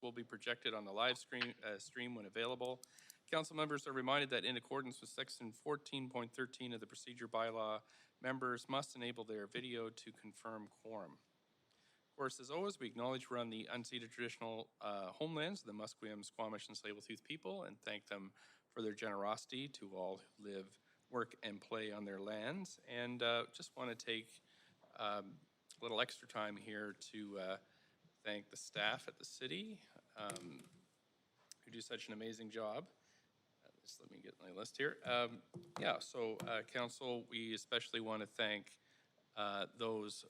will be projected on the live stream when available. Council members are reminded that in accordance with Section 14.13 of the Procedure Bylaw, members must enable their video to confirm quorum. Of course, as always, we acknowledge we're on the unceded traditional homelands of the Musqueam, Squamish, and Tsleil-Waututh people, and thank them for their generosity to all who live, work, and play on their lands. And just want to take a little extra time here to thank the staff at the city who do such an amazing job. Just let me get my list here. Council, we especially want to thank those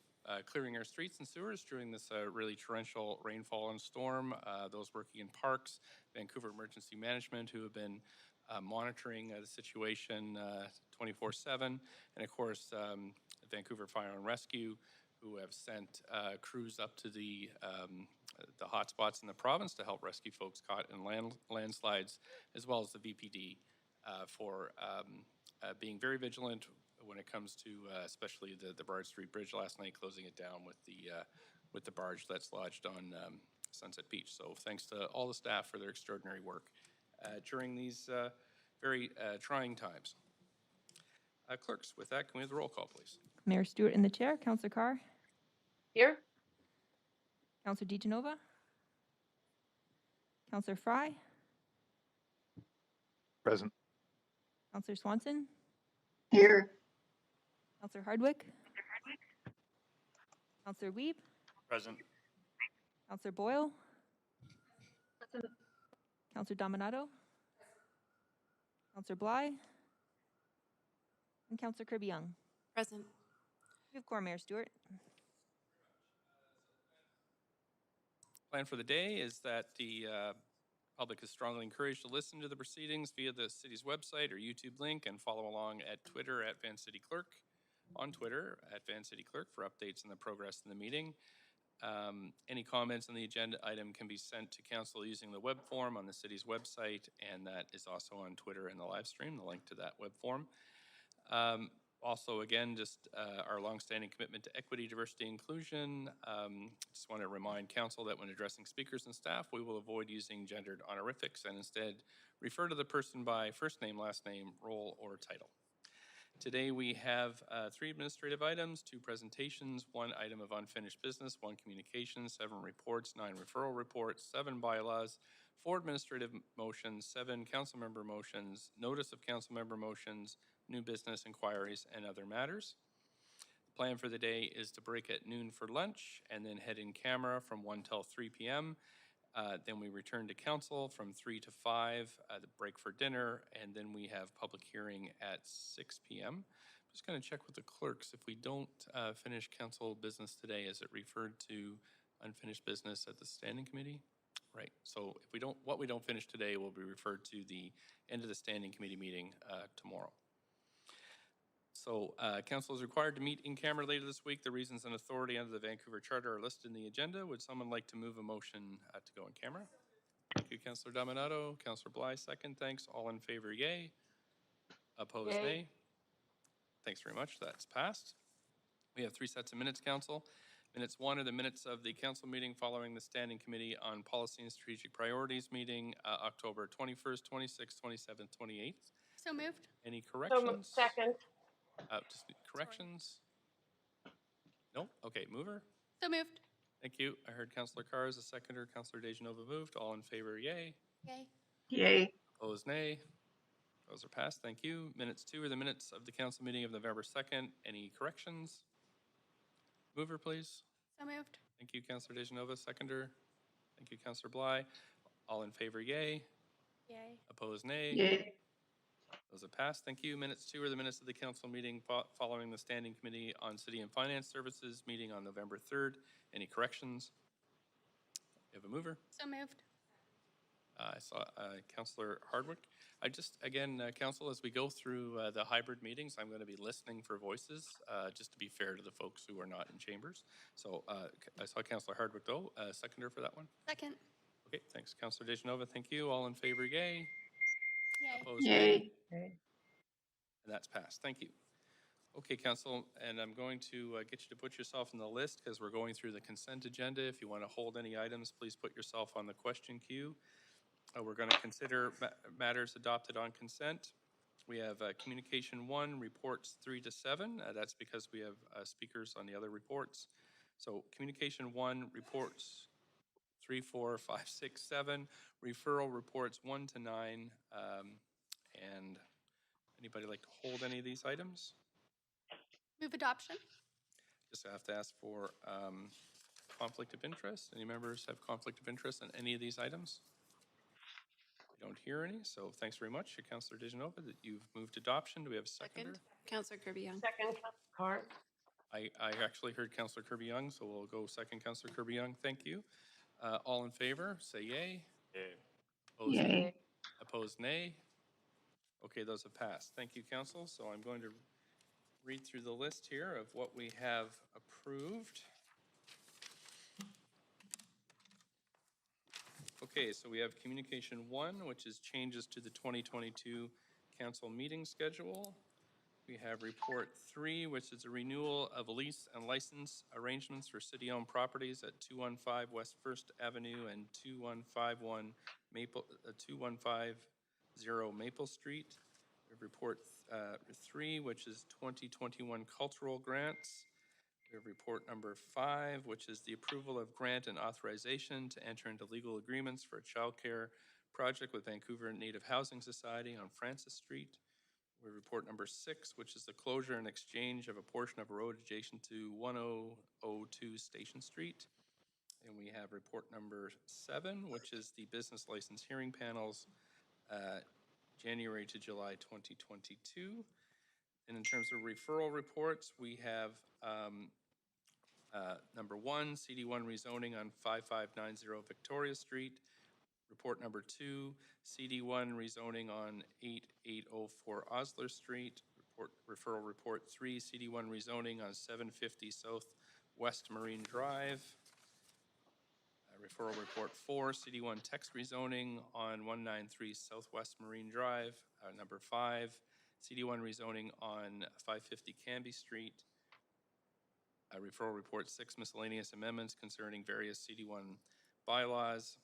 clearing our streets and sewers during this really torrential rainfall and storm, those working in parks, Vancouver Emergency Management, who have been monitoring the situation 24/7, and of course, Vancouver Fire and Rescue, who have sent crews up to the hotspots in the province to help rescue folks caught in landslides, as well as the VPD for being very vigilant when it comes to especially the Bard Street Bridge last night, closing it down with the barge that's lodged on Sunset Beach. So thanks to all the staff for their extraordinary work during these very trying times. Clerks, with that, can we have the roll call, please? Mayor Stewart in the chair. Councillor Carr. Here. Councillor DiGenova. Councillor Fry. Present. Councillor Swanson. Here. Councillor Hardwick. Councillor Wiebe. Present. Councillor Boyle. Present. Councillor Dominato. Councillor Bly. And Councillor Kirby-Young. Present. You have quorum, Mayor Stewart. Plan for the day is that the public is strongly encouraged to listen to the proceedings via the city's website or YouTube link and follow along at Twitter at VanCityClerk, on Twitter at VanCityClerk for updates on the progress in the meeting. Any comments on the agenda item can be sent to council using the web form on the city's website, and that is also on Twitter in the live stream, the link to that web form. Also, again, just our longstanding commitment to equity, diversity, inclusion. Just want to remind council that when addressing speakers and staff, we will avoid using gendered honorifics and instead refer to the person by first name, last name, role, or title. Today we have 3 administrative items, 2 presentations, 1 item of unfinished business, 1 communication, 7 reports, 9 referral reports, 7 bylaws, 4 administrative motions, 7 council member motions, notice of council member motions, new business inquiries, and other matters. The plan for the day is to break at noon for lunch and then head in camera from 1 till 3 p.m. Then we return to council from 3 to 5, the break for dinner, and then we have public hearing at 6 p.m. I'm just going to check with the clerks. If we don't finish council business today, is it referred to unfinished business at the standing committee? Right. So if we don't, what we don't finish today will be referred to the end of the standing committee meeting tomorrow. So council is required to meet in camera later this week. The reasons and authority under the Vancouver Charter are listed in the agenda. Would someone like to move a motion to go in camera? Thank you, Councillor Dominato. Councillor Bly, second. Thanks. All in favor, yay. Opposed, Yay. nay. Thanks very much. That's passed. We have 3 sets of minutes, council. Minutes 1 are the minutes of the council meeting following the Standing Committee on Policy and Strategic Priorities meeting, October 21st, 26th, 27th, 28th. So moved. Any corrections? Second. Just corrections? No? Okay, mover? So moved. Thank you. I heard Councillor Carr as a seconder. Councillor DeGenova moved. All in favor, yay. Yay. Yay. Opposed, nay. Those are passed. Thank you. Minutes 2 are the minutes of the council meeting of November 2nd. Any corrections? Mover, please. So moved. Thank you, Councillor DeGenova. Seconder. Thank you, Councillor Bly. All in favor, yay. Yay. Opposed, nay. Yay. Those are passed. Thank you. Minutes 2 are the minutes of the council meeting following the Standing Committee on City and Finance Services meeting on November 3rd. Any corrections? You have a mover? So moved. I saw Councillor Hardwick. I just, again, council, as we go through the hybrid meetings, I'm going to be listening for voices, just to be fair to the folks who are not in chambers. So I saw Councillor Hardwick, though. Seconder for that one? Second. Okay, thanks. Councillor DeGenova, thank you. All in favor, yay. Yay. Opposed, nay. Yay. And that's passed. Thank you. Okay, Council, and I'm going to get you to put yourself in the list because we're going through the consent agenda. If you want to hold any items, please put yourself on the question queue. We're going to consider matters adopted on consent. We have Communication 1, reports 3 to 7. That's because we have speakers on the other reports. So Communication 1, reports 3, 4, 5, 6, 7. Referral reports 1 to 9. And anybody like to hold any of these items? Move adoption. Just have to ask for conflict of interest. Any members have conflict of interest on any of these items? I don't hear any, so thanks very much, Councillor Dijanova, that you've moved adoption. Do we have a seconder? Councillor Kirby-Young. Second, Carr. I actually heard Councillor Kirby-Young, so we'll go second, Councillor Kirby-Young. Thank you. All in favor, say yay. Yay. Opposed, Yay. opposed, nay. Okay, those have passed. Thank you, Council. So I'm going to read through the list here of what we have approved. Okay, so we have Communication 1, which is changes to the 2022 council meeting schedule. We have Report 3, which is a renewal of lease and license arrangements for city-owned properties at 215 West First Avenue and 2150 Maple Street. We have Report 3, which is 2021 cultural grants. We have report number 5, which is the approval of grant and authorization to enter into legal agreements for a childcare project with Vancouver Native Housing Society on Francis Street. We have report number 6, which is the closure and exchange of a portion of a road adjacent to 1002 Station Street. And we have report number 7, which is the business license hearing panels, January to July 2022. And in terms of referral reports, we have number 1, CD1 rezoning on 5590 Victoria Street. Report number 2, CD1 rezoning on 8804 Osler Street. Referral report 3, CD1 rezoning on 750 South West Marine Drive. Referral report 4, CD1 text rezoning on 193 Southwest Marine Drive. Number 5, CD1 rezoning on 550 Canby Street. Referral report 6, miscellaneous amendments concerning various CD1 bylaws.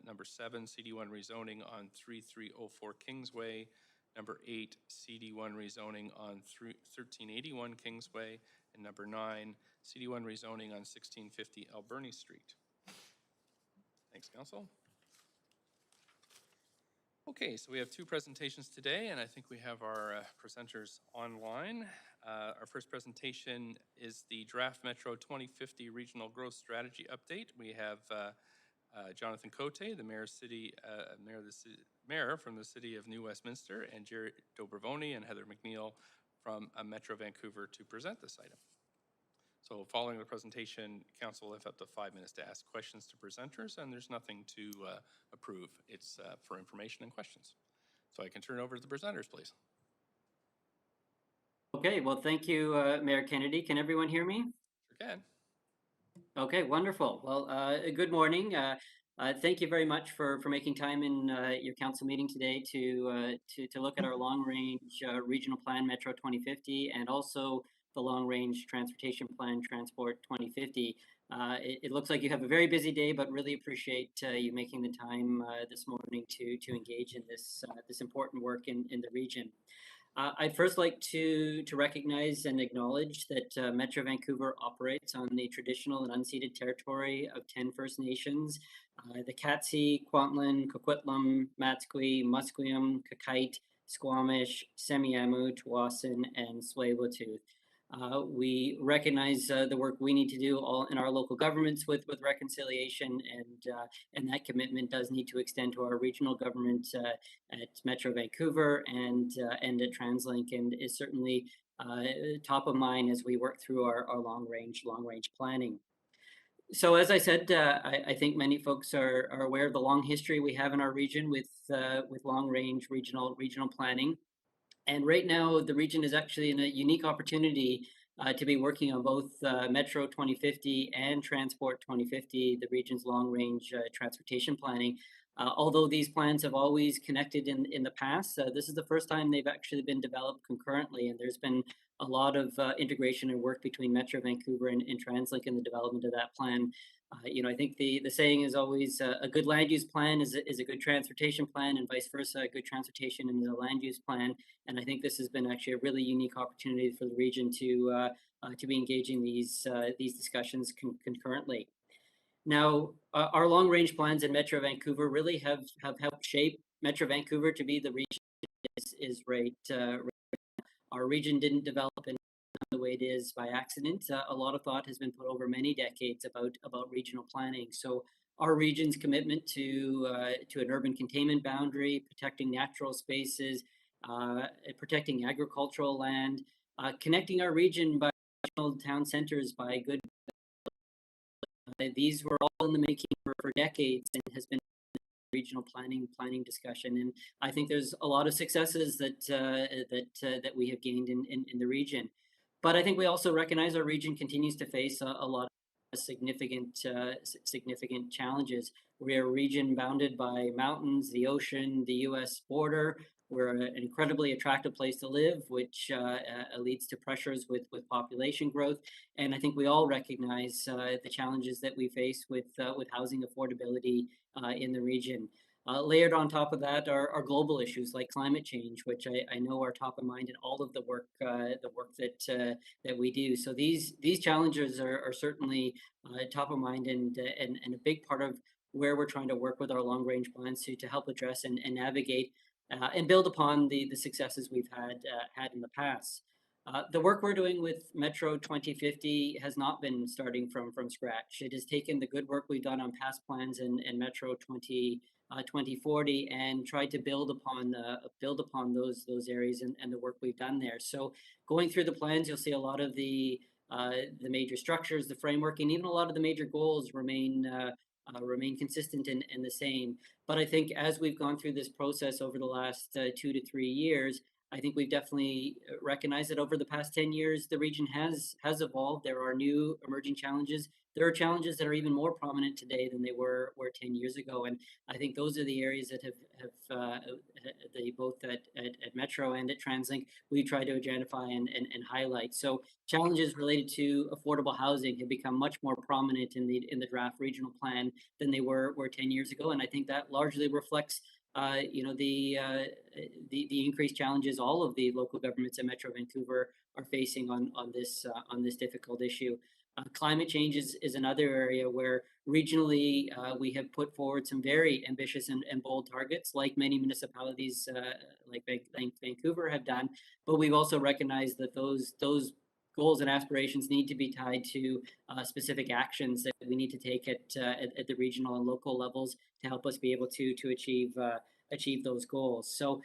Number 7, CD1 rezoning on 3304 Kingsway. Number 8, CD1 rezoning on 1381 Kingsway. And number 9, CD1 rezoning on 1650 Alberni Street. Thanks, Council. Okay, so we have 2 presentations today, and I think we have our presenters online. Our first presentation is the Draft Metro 2050 Regional Growth Strategy Update. We have Jonathan Cote, the mayor from the city of New Westminster, and Jerry Dobrovoni and Heather McNeil from Metro Vancouver to present this item. So following the presentation, council will have up to 5 minutes to ask questions to presenters, and there's nothing to approve. It's for information and questions. So I can turn it over to the presenters, please. Okay, well, thank you, Mayor Kennedy. Can everyone hear me? Sure can. Okay, wonderful. Well, good morning. Thank you very much for making time in your council meeting today to look at our long-range regional plan Metro 2050 and also the long-range transportation plan Transport 2050. It looks like you have a very busy day, but really appreciate you making the time this morning to engage in this important work in the region. I'd first like to recognize and acknowledge that Metro Vancouver operates on the traditional and unceded territory of 10 First Nations, the Katzie, Kwantlen, Coquitlam, Matsqui, Musqueam, Kakite, Squamish, Semiahmoo, Tsawwassen, and Tsleil-Waututh. We recognize the work we need to do all in our local governments with reconciliation, and that commitment does need to extend to our regional government at Metro Vancouver and at TransLink, and is certainly top of mind as we work through our long range planning. So as I said, I think many folks are aware of the long history we have in our region with long range regional planning. And right now, the region is actually in a unique opportunity to be working on both Metro 2050 and Transport 2050, the region's long-range transportation planning. Although these plans have always connected in the past, this is the first time they've actually been developed concurrently, and there's been a lot of integration and work between Metro Vancouver and TransLink in the development of that plan. I think the saying is always a good land use plan is a good transportation plan, and vice versa. A good transportation is a land use plan. And I think this has been actually a really unique opportunity for the region to be engaging these discussions concurrently. Now, our long range plans in Metro Vancouver really have helped shape Metro Vancouver to be the region is right. Our region didn't develop in the way it is by accident. A lot of thought has been put over many decades about regional planning. So our region's commitment to an urban containment boundary, protecting natural spaces, protecting agricultural land, connecting our region by town centers by good. These were all in the making for decades and has been regional planning discussion. And I think there's a lot of successes that we have gained in the region. But I think we also recognize our region continues to face a lot of significant challenges. We're a region bounded by mountains, the ocean, the U.S. border. We're an incredibly attractive place to live, which leads to pressures with population growth. And I think we all recognize the challenges that we face with housing affordability in the region. Layered on top of that are global issues like climate change, which I know are top of mind in all of the work that we do. So these challenges are certainly top of mind and a big part of where we're trying to work with our long range plans to help address and navigate and build upon the successes we've had in the past. The work we're doing with Metro 2050 has not been starting from scratch. It has taken the good work we've done on past plans and Metro 2040 and tried to build upon those areas and the work we've done there. So going through the plans, you'll see a lot of the major structures, the framework, and even a lot of the major goals remain consistent and the same. But I think as we've gone through this process over the last 2 to 3 years, I think we've definitely recognized that over the past 10 years, the region has evolved. There are new emerging challenges. There are challenges that are even more prominent today than they were 10 years ago. And I think those are the areas that have they both at Metro and at TransLink, we try to identify and highlight. So challenges related to affordable housing have become much more prominent in the draft regional plan than they were 10 years ago. And I think that largely reflects the increased challenges all of the local governments in Metro Vancouver are facing on this difficult issue. Climate change is another area where regionally we have put forward some very ambitious and bold targets, like many municipalities like Vancouver have done. But we've also recognized that those goals and aspirations need to be tied to specific actions that we need to take at the regional and local levels to help us be able to achieve those goals. So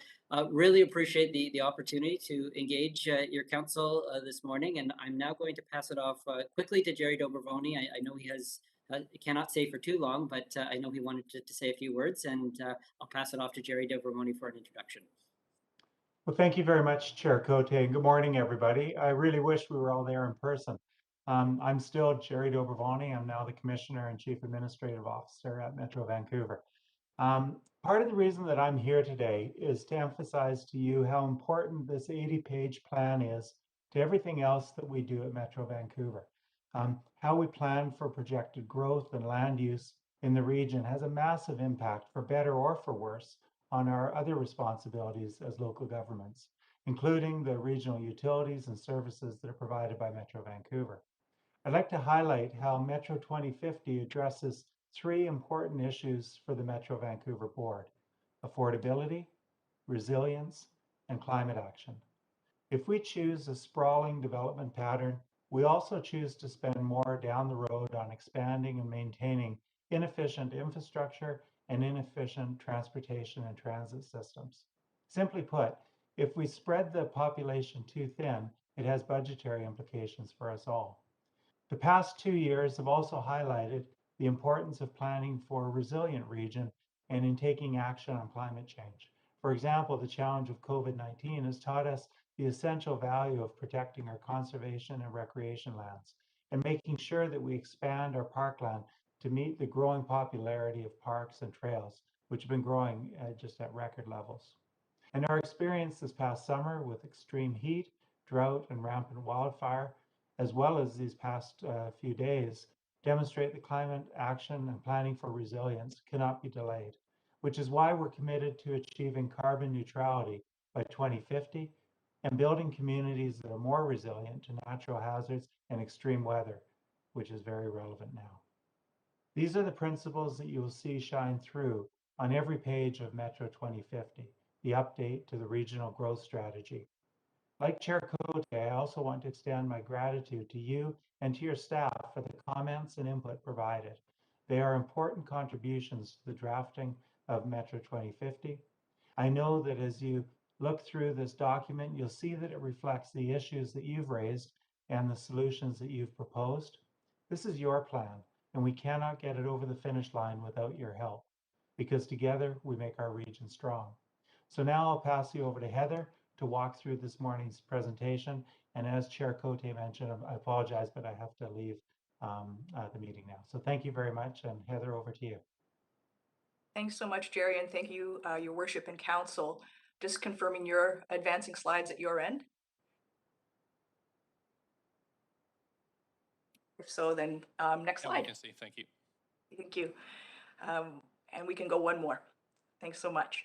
really appreciate the opportunity to engage your council this morning. And I'm now going to pass it off quickly to Jerry Dobrovoni. I know he cannot stay for too long, but I know he wanted to say a few words, and I'll pass it off to Jerry Dobrovoni for an introduction. Well, thank you very much, Chair Cote, and good morning, everybody. I really wish we were all there in person. I'm still Jerry Dobrovoni. I'm now the Commissioner and Chief Administrative Officer at Metro Vancouver. Part of the reason that I'm here today is to emphasize to you how important this 80-page plan is to everything else that we do at Metro Vancouver. How we plan for projected growth and land use in the region has a massive impact, for better or for worse, on our other responsibilities as local governments, including the regional utilities and services that are provided by Metro Vancouver. I'd like to highlight how Metro 2050 addresses 3 important issues for the Metro Vancouver Board: affordability, resilience, and climate action. If we choose a sprawling development pattern, we also choose to spend more down the road on expanding and maintaining inefficient infrastructure and inefficient transportation and transit systems. Simply put, if we spread the population too thin, it has budgetary implications for us all. The past 2 years have also highlighted the importance of planning for a resilient region and in taking action on climate change. For example, the challenge of COVID-19 has taught us the essential value of protecting our conservation and recreation lands and making sure that we expand our parkland to meet the growing popularity of parks and trails, which have been growing just at record levels. And our experience this past summer with extreme heat, drought and rampant wildfire, as well as these past few days, demonstrate that climate action and planning for resilience cannot be delayed, which is why we're committed to achieving carbon neutrality by 2050 and building communities that are more resilient to natural hazards and extreme weather, which is very relevant now. These are the principles that you will see shine through on every page of Metro 2050, the update to the regional growth strategy. Like Chair Cote, I also want to extend my gratitude to you and to your staff for the comments and input provided. They are important contributions to the drafting of Metro 2050. I know that as you look through this document, you'll see that it reflects the issues that you've raised and the solutions that you've proposed. This is your plan, and we cannot get it over the finish line without your help, because together we make our region strong. So now I'll pass you over to Heather to walk through this morning's presentation. And as Chair Cote mentioned, I apologize, but I have to leave the meeting now. So thank you very much, and Heather, over to you. Thanks so much, Jerry, and thank you, Your Worship and Council. Just confirming you're advancing slides at your end. If so, then next Yeah, we slide. can see. Thank you. Thank you. And we can go one more. Thanks so much.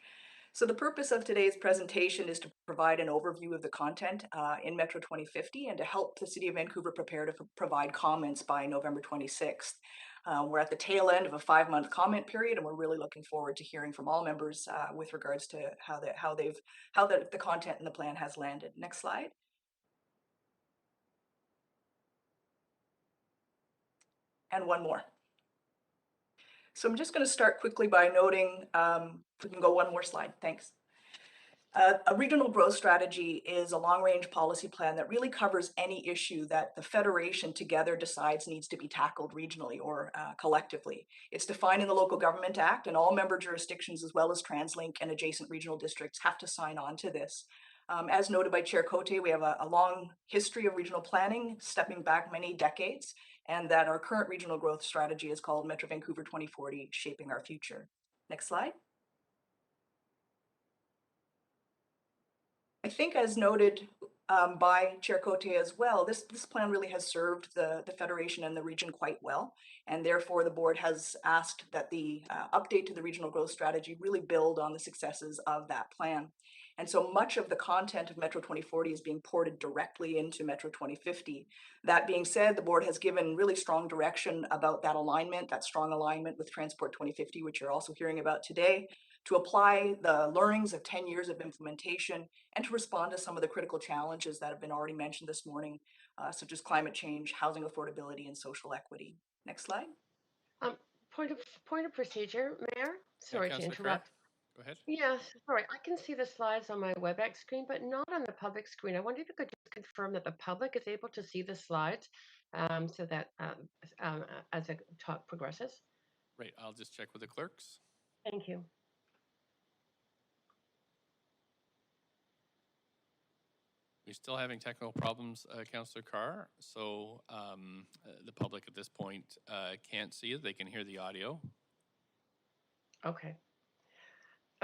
So the purpose of today's presentation is to provide an overview of the content in Metro 2050 and to help the City of Vancouver prepare to provide comments by November 26th. We're at the tail end of a 5-month comment period, and we're really looking forward to hearing from all members with regards to how the content and the plan has landed. Next slide. And one more. So I'm just going to start quickly by noting, if we can go one more slide, thanks. A regional growth strategy is a long-range policy plan that really covers any issue that the Federation together decides needs to be tackled regionally or collectively. It's defined in the Local Government Act, and all member jurisdictions, as well as TransLink and adjacent regional districts, have to sign on to this. As noted by Chair Cote, we have a long history of regional planning, stepping back many decades, and that our current regional growth strategy is called Metro Vancouver 2040, Shaping Our Future. Next slide. I think, as noted by Chair Cote as well, this plan really has served the Federation and the region quite well, and therefore the board has asked that the update to the regional growth strategy really build on the successes of that plan. And so much of the content of Metro 2040 is being ported directly into Metro 2050. That being said, the board has given really strong direction about that alignment, that strong alignment with Transport 2050, which you're also hearing about today, to apply the learnings of 10 years of implementation and to respond to some of the critical challenges that have been already mentioned this morning, such as climate change, housing affordability, and social equity. Next slide. Point of procedure, Mayor. Sorry to interrupt. Go ahead. Yes, sorry. I can see the slides on my WebEx screen, but not on the public screen. I wonder if you could just confirm that the public is able to see the slides so that as the talk progresses. Right. I'll just check with the clerks. Thank you. We're still having technical problems, Councillor Carr. So the public at this point can't see it. They can hear the audio. Okay.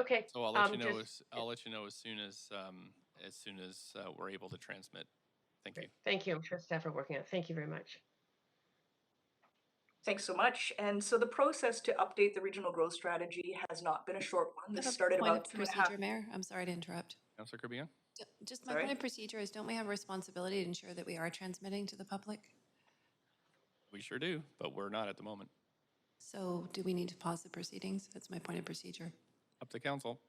Okay. So I'll let you know. I'll let you know as soon as we're able to transmit. Thank you. Thank you. I'm sure staff are working on it. Thank you very much. Thanks so much. And so the process to update the regional growth strategy has not been a short one. This started about 2.5. Mayor, I'm sorry to interrupt. Councillor Kirby? Just my point of procedure is, don't we have a responsibility to ensure that we are transmitting to the public? We sure do, but we're not at the moment. So do we need to pause the proceedings? That's my point of procedure. Up to council.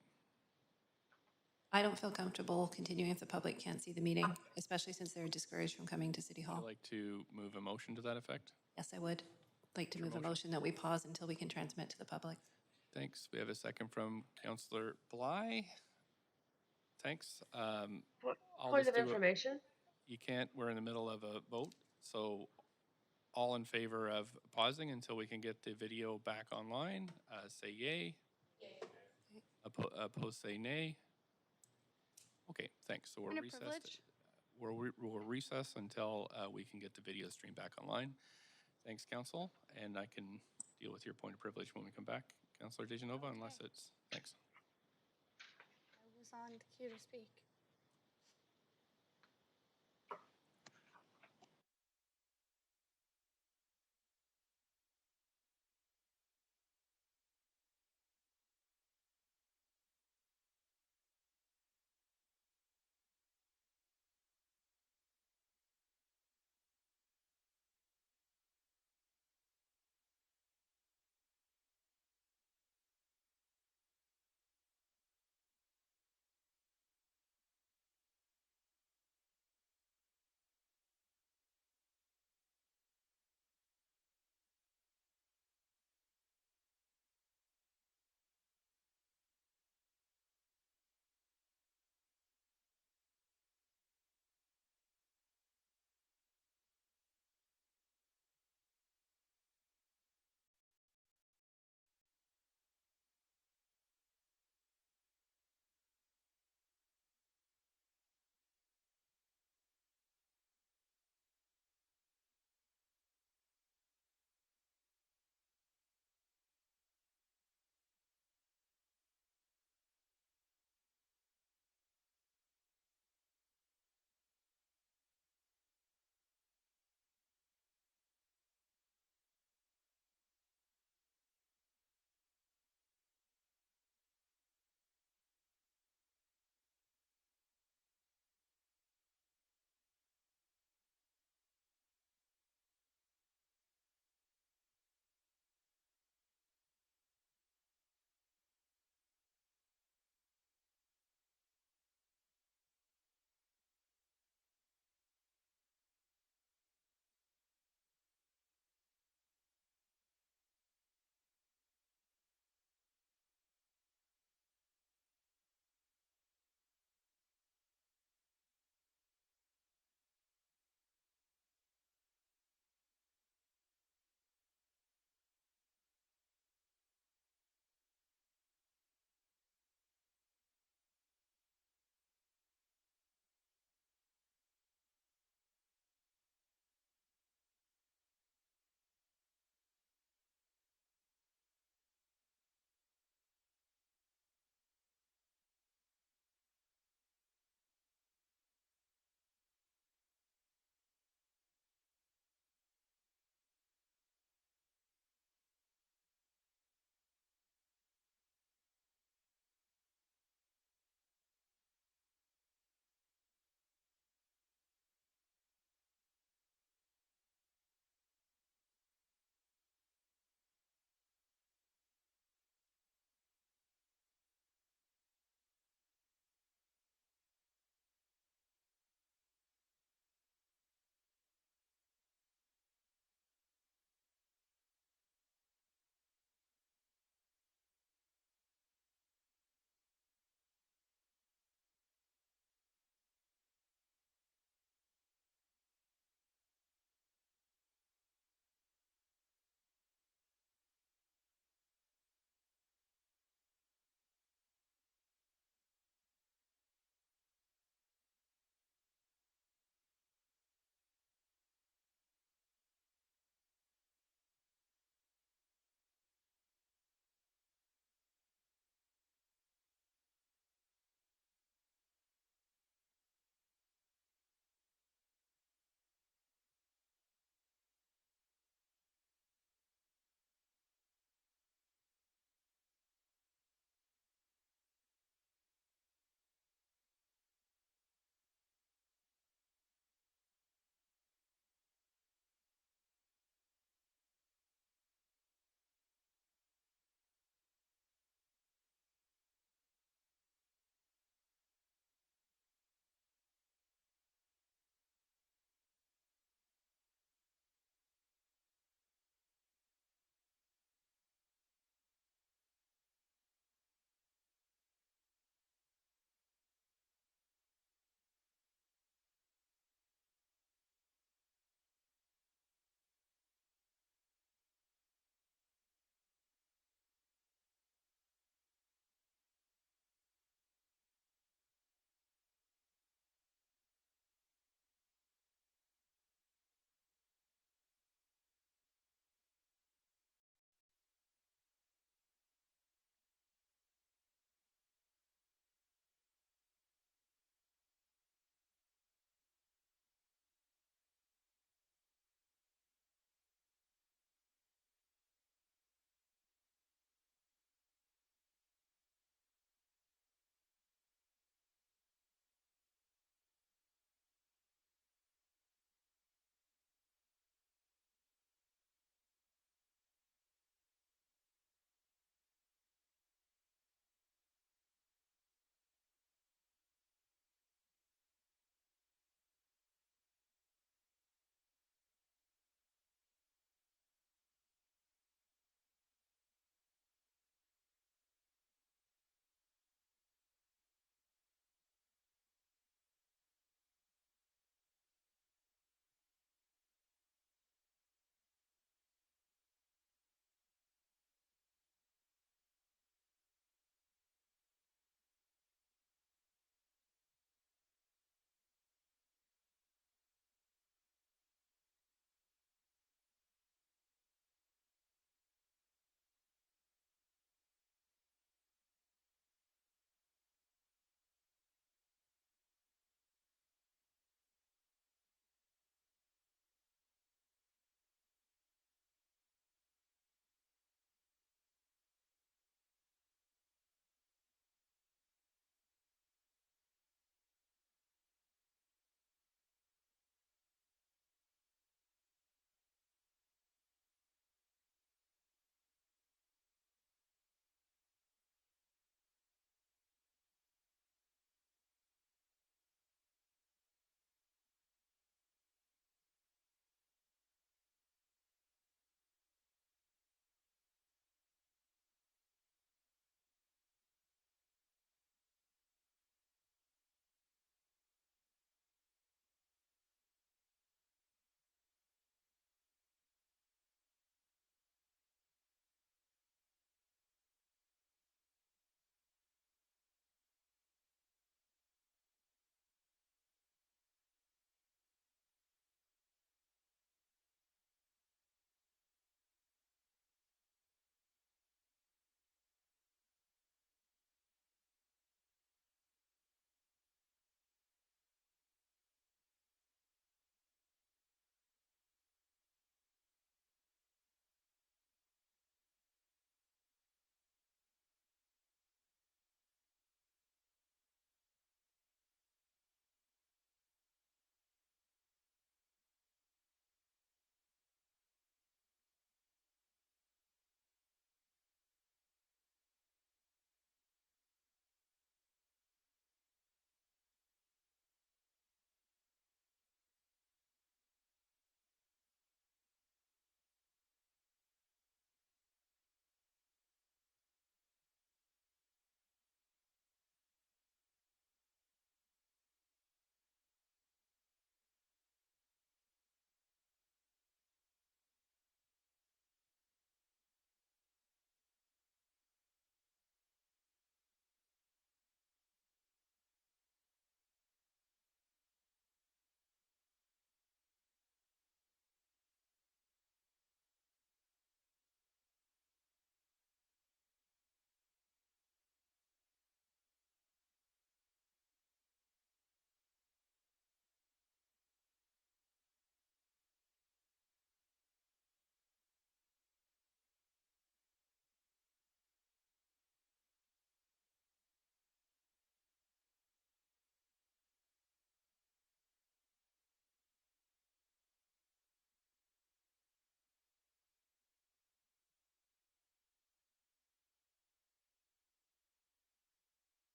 I don't feel comfortable continuing if the public can't see the meeting, especially since they're discouraged from coming to City Hall. Would you like to move a motion to that effect? Yes, I would like to move a motion that we pause until we can transmit to the public. Thanks. We have a second from Councillor Bly. Thanks. Point of information? You can't. We're in the middle of a vote. So all in favor of pausing until we can get the video back online, say yay. Opposed, say nay. Okay, thanks. So we're recessed. We'll recess until we can get the video stream back online. Thanks, Council. And I can deal with your point of privilege when we come back. Councillor Dejanova, unless it's, thanks. I was on the queue to speak.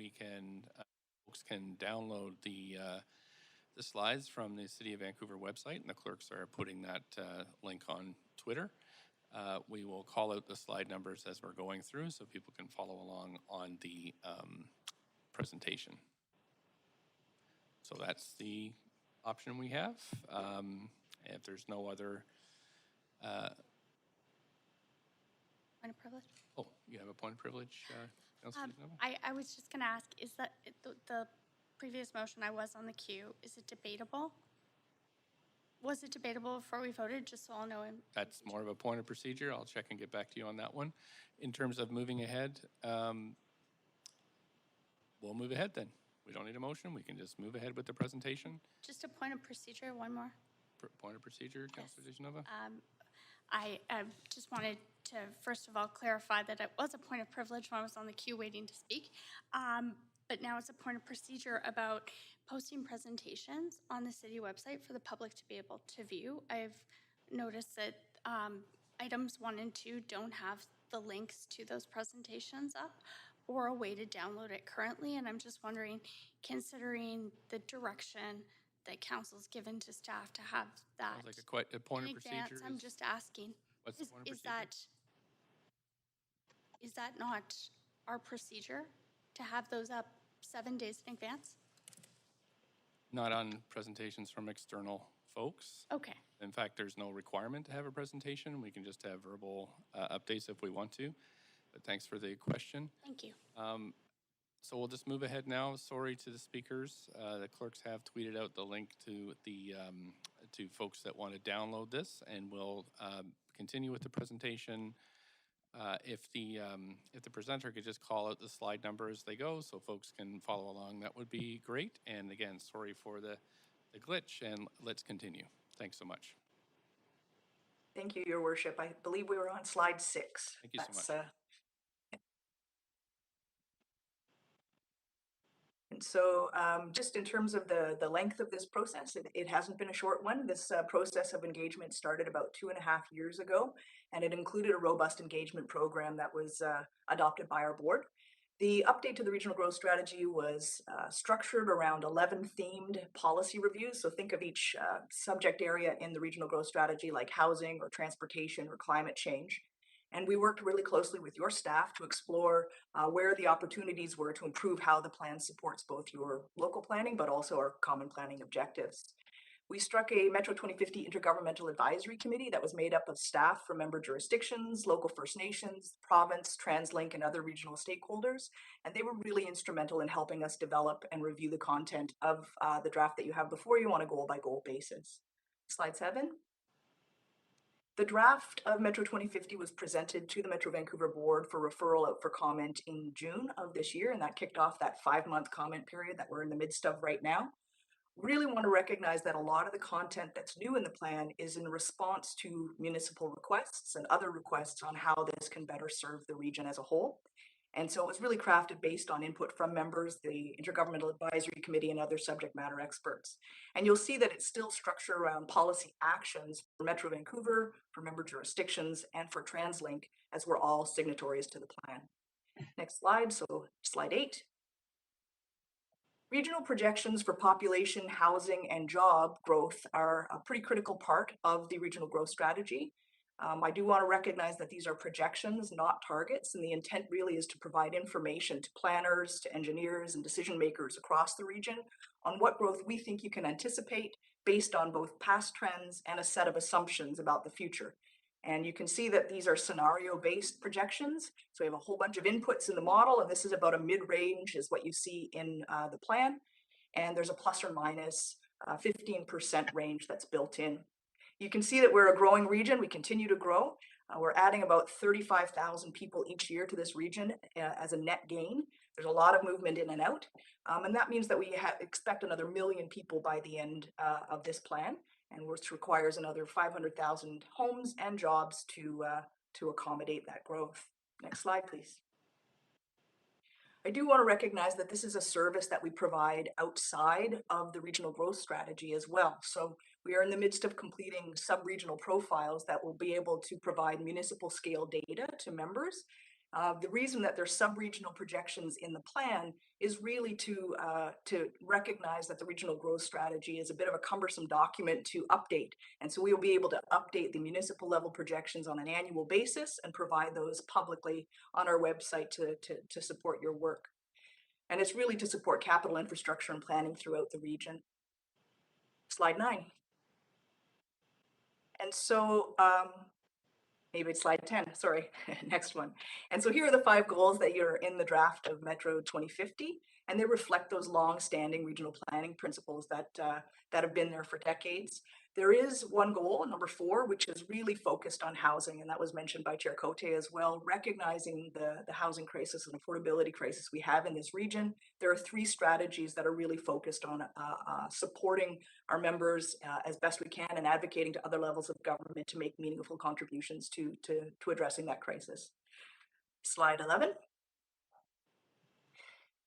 we can, folks can download the slides from the City of Vancouver website, and the clerks are putting that link on Twitter. We will call out the slide numbers as we're going through so people can follow along on the presentation. So that's the option we have. If there's no other... Point of privilege? Oh, you have a point of privilege, Councilor Nova? I was just going to ask, is that the previous motion I was on the queue, is it debatable? Was it debatable before we voted, just so I'll know? That's more of a point of procedure. I'll check and get back to you on that one. In terms of moving ahead, we'll move ahead then. We don't need a motion. We can just move ahead with the presentation. Just a point of procedure, one more. Point of procedure, Councilor Dejanova? I just wanted to, first of all, clarify that it was a point of privilege when I was on the queue waiting to speak. But now it's a point of procedure about posting presentations on the city website for the public to be able to view. I've noticed that items 1 and 2 don't have the links to those presentations up or a way to download it currently. And I'm just wondering, considering the direction that council's given to staff to have that Sounds like quite a point in of advance, procedure. I'm just asking. What's the point of procedure? Is that not our procedure to have those up 7 days in advance? Not on presentations from external folks. Okay. In fact, there's no requirement to have a presentation. We can just have verbal updates if we want to. But thanks for the question. Thank you. So we'll just move ahead now. Sorry to the speakers. The clerks have tweeted out the link to the to folks that want to download this, and we'll continue with the presentation. If the presenter could just call out the slide number as they go, so folks can follow along, that would be great. And again, sorry for the glitch, and let's continue. Thanks so much. Thank you, Your Worship. I believe we were on slide 6. Thank you so much. And so just in terms of the length of this process, it hasn't been a short one. This process of engagement started about 2.5 years ago, and it included a robust engagement program that was adopted by our board. The update to the regional growth strategy was structured around 11 themed policy reviews. So think of each subject area in the regional growth strategy like housing or transportation or climate change. And we worked really closely with your staff to explore where the opportunities were to improve how the plan supports both your local planning, but also our common planning objectives. We struck a Metro 2050 Intergovernmental Advisory Committee that was made up of staff from member jurisdictions, local First Nations, province, TransLink, and other regional stakeholders. And they were really instrumental in helping us develop and review the content of the draft that you have before you on a goal-by-goal basis. Slide 7. The draft of Metro 2050 was presented to the Metro Vancouver board for referral out for comment in June of this year, and that kicked off that 5-month comment period that we're in the midst of right now. Really want to recognize that a lot of the content that's new in the plan is in response to municipal requests and other requests on how this can better serve the region as a whole. And so it was really crafted based on input from members, the Intergovernmental Advisory Committee, and other subject matter experts. And you'll see that it's still structured around policy actions for Metro Vancouver, for member jurisdictions, and for TransLink, as we're all signatories to the plan. Next slide, so slide 8. Regional projections for population, housing, and job growth are a pretty critical part of the regional growth strategy. I do want to recognize that these are projections, not targets, and the intent really is to provide information to planners, to engineers, and decision makers across the region on what growth we think you can anticipate based on both past trends and a set of assumptions about the future. And you can see that these are scenario-based projections. So we have a whole bunch of inputs in the model, and this is about a mid-range is what you see in the plan. And there's a plus or minus 15% range that's built in. You can see that we're a growing region. We continue to grow. We're adding about 35,000 people each year to this region as a net gain. There's a lot of movement in and out. And that means that we expect another 1 million people by the end of this plan, and which requires another 500,000 homes and jobs to accommodate that growth. Next slide, please. I do want to recognize that this is a service that we provide outside of the regional growth strategy as well. So we are in the midst of completing sub-regional profiles that will be able to provide municipal scale data to members. The reason that there's sub-regional projections in the plan is really to recognize that the regional growth strategy is a bit of a cumbersome document to update. And so we will be able to update the municipal level projections on an annual basis and provide those publicly on our website to support your work. And it's really to support capital infrastructure and planning throughout the region. Slide 9. And so maybe it's slide 10, sorry, next one. And so here are the 5 goals that are in the draft of Metro 2050, and they reflect those long-standing regional planning principles that have been there for decades. There is one goal, number 4, which is really focused on housing, and that was mentioned by Chair Cote as well, recognizing the housing crisis and affordability crisis we have in this region. There are 3 strategies that are really focused on supporting our members as best we can and advocating to other levels of government to make meaningful contributions to addressing that crisis. Slide 11.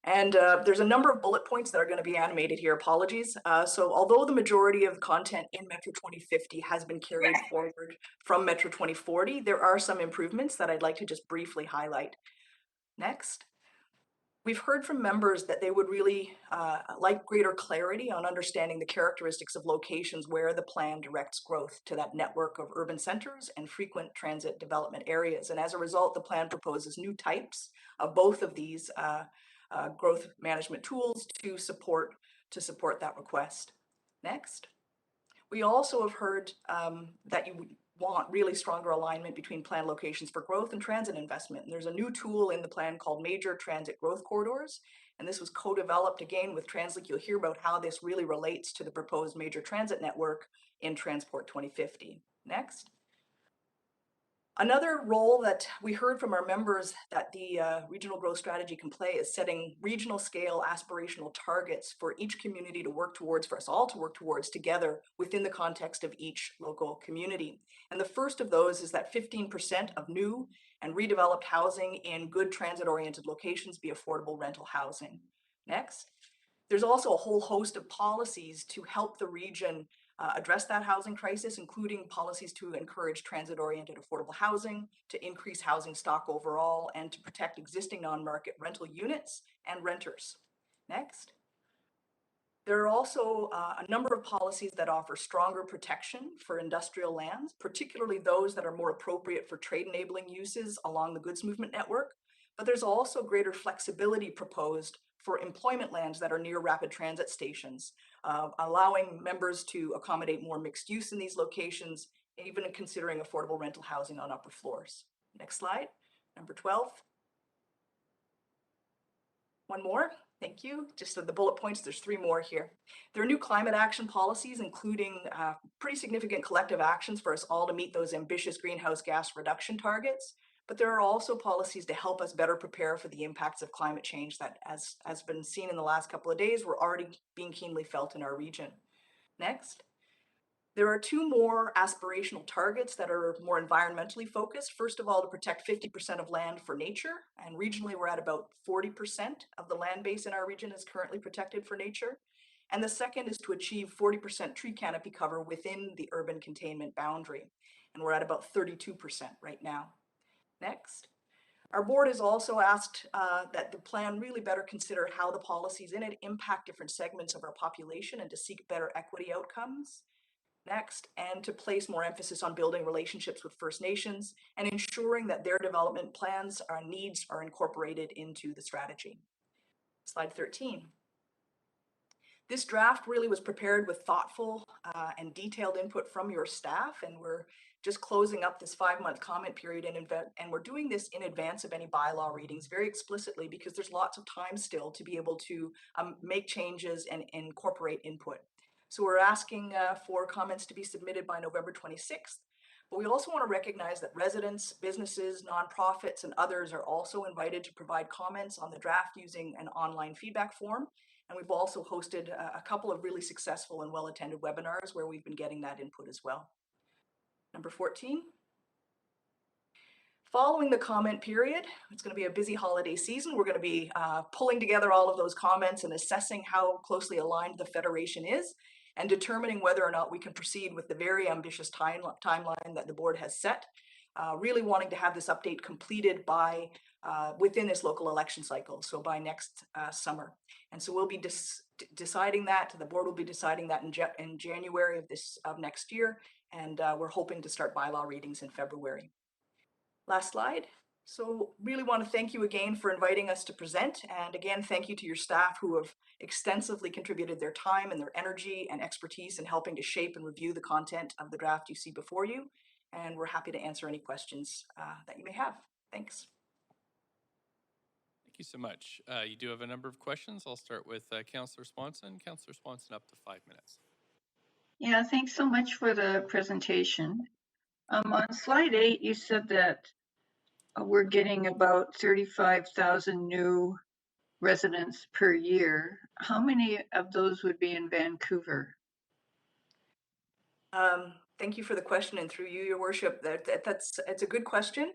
And there's a number of bullet points that are going to be animated here. Apologies. So although the majority of content in Metro 2050 has been carried forward from Metro 2040, there are some improvements that I'd like to just briefly highlight. Next. We've heard from members that they would really like greater clarity on understanding the characteristics of locations where the plan directs growth to that network of urban centers and frequent transit development areas. And as a result, the plan proposes new types of both of these growth management tools to support that request. Next. We also have heard that you want really stronger alignment between planned locations for growth and transit investment. And there's a new tool in the plan called Major Transit Growth Corridors. And this was co-developed again with TransLink. You'll hear about how this really relates to the proposed major transit network in Transport 2050. Next. Another role that we heard from our members that the regional growth strategy can play is setting regional scale aspirational targets for each community to work towards, for us all to work towards together within the context of each local community. And the first of those is that 15% of new and redeveloped housing in good transit-oriented locations be affordable rental housing. Next. There's also a whole host of policies to help the region address that housing crisis, including policies to encourage transit-oriented affordable housing, to increase housing stock overall, and to protect existing non-market rental units and renters. Next. There are also a number of policies that offer stronger protection for industrial lands, particularly those that are more appropriate for trade-enabling uses along the goods movement network. But there's also greater flexibility proposed for employment lands that are near rapid transit stations, allowing members to accommodate more mixed use in these locations, even considering affordable rental housing on upper floors. Next slide, number 12. One more, thank you. Just so the bullet points, there's 3 more here. There are new climate action policies, including pretty significant collective actions for us all to meet those ambitious greenhouse gas reduction targets. But there are also policies to help us better prepare for the impacts of climate change that, as has been seen in the last couple of days, were already being keenly felt in our region. Next. There are 2 more aspirational targets that are more environmentally focused. First of all, to protect 50% of land for nature, and regionally we're at about 40% of the land base in our region is currently protected for nature. And the second is to achieve 40% tree canopy cover within the urban containment boundary, and we're at about 32% right now. Next. Our board has also asked that the plan really better consider how the policies in it impact different segments of our population and to seek better equity outcomes. Next, and to place more emphasis on building relationships with First Nations and ensuring that their development plans or needs are incorporated into the strategy. Slide 13. This draft really was prepared with thoughtful and detailed input from your staff, and we're just closing up this 5-month comment period, and we're doing this in advance of any bylaw readings very explicitly because there's lots of time still to be able to make changes and incorporate input. So we're asking for comments to be submitted by November 26th, but we also want to recognize that residents, businesses, nonprofits, and others are also invited to provide comments on the draft using an online feedback form. And we've also hosted a couple of really successful and well-attended webinars where we've been getting that input as well. Number 14. Following the comment period, it's going to be a busy holiday season. We're going to be pulling together all of those comments and assessing how closely aligned the Federation is and determining whether or not we can proceed with the very ambitious timeline that the board has set. really wanting to have this update completed by within this local election cycle, so by next summer. And so we'll be deciding that. The board will be deciding that in January of next year, and we're hoping to start bylaw readings in February. Last slide. So really want to thank you again for inviting us to present, and again thank you to your staff who have extensively contributed their time and their energy and expertise in helping to shape and review the content of the draft you see before you. And we're happy to answer any questions that you may have. Thanks. Thank you so much. You do have a number of questions. I'll start with Councillor Swanson. Councillor Swanson, up to 5 minutes. Yeah, thanks so much for the presentation. On slide 8, you said that we're getting about 35,000 new residents per year. How many of those would be in Vancouver? Thank you for the question, and through you, Your Worship, it's a good question.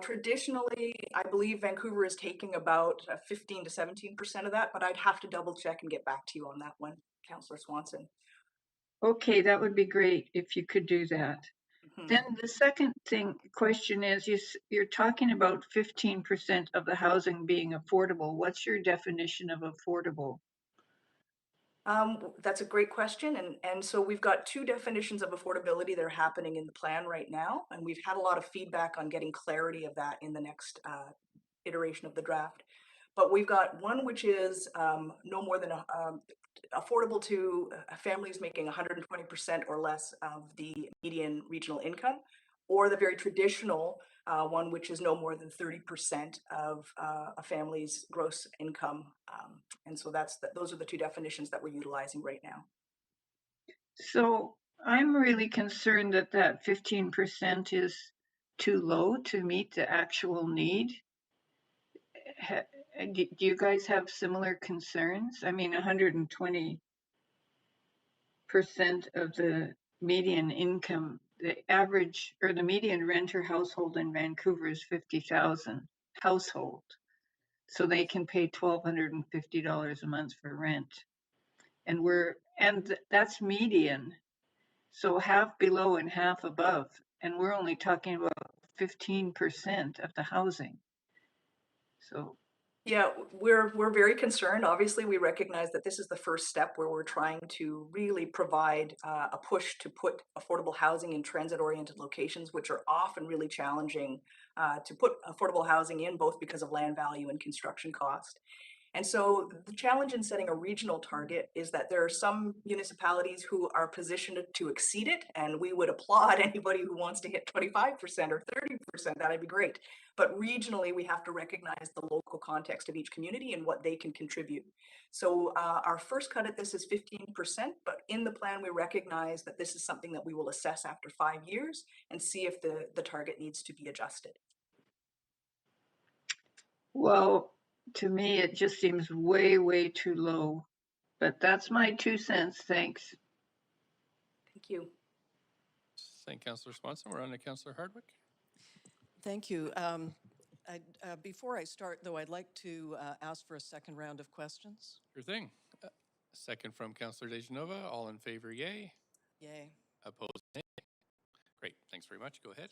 Traditionally, I believe Vancouver is taking about 15 to 17% of that, but I'd have to double check and get back to you on that one, Councillor Swanson. Okay, that would be great if you could do that. Mhm. Then the second question is, you're talking about 15% of the housing being affordable. What's your definition of affordable? That's a great question. And so we've got two definitions of affordability that are happening in the plan right now. And we've had a lot of feedback on getting clarity of that in the next iteration of the draft. But we've got one which is no more than affordable to families making 120% or less of the median regional income, or the very traditional one, which is no more than 30% of a family's gross income. And so those are the two definitions that we're utilizing right now. So I'm really concerned that that 15% is too low to meet the actual need. Do you guys have similar concerns? I mean, 120% of the median income, the average or the median renter household in Vancouver is 50,000 household. So they can pay $1,250 a month for rent. And that's median. So half below and half above. And we're only talking about 15% of the housing. So yeah, we're very concerned. Obviously, we recognize that this is the first step where we're trying to really provide a push to put affordable housing in transit-oriented locations, which are often really challenging to put affordable housing in, both because of land value and construction cost. And so the challenge in setting a regional target is that there are some municipalities who are positioned to exceed it, and we would applaud anybody who wants to hit 25% or 30%, that'd be great. But regionally, we have to recognize the local context of each community and what they can contribute. So our first cut at this is 15%, but in the plan, we recognize that this is something that we will assess after 5 years and see if the target needs to be adjusted. well, to me, it just seems way, way too low. But that's my 2 cents. Thanks. Thank you. Thank Councillor Swanson. We're on to Councillor Hardwick. Thank you. Before I start, though, I'd like to ask for a second round of questions. Sure thing. Second from Councillor Dejanova. All in favor, yay. Yay. Opposed, nay. Great. Thanks very much. Go ahead.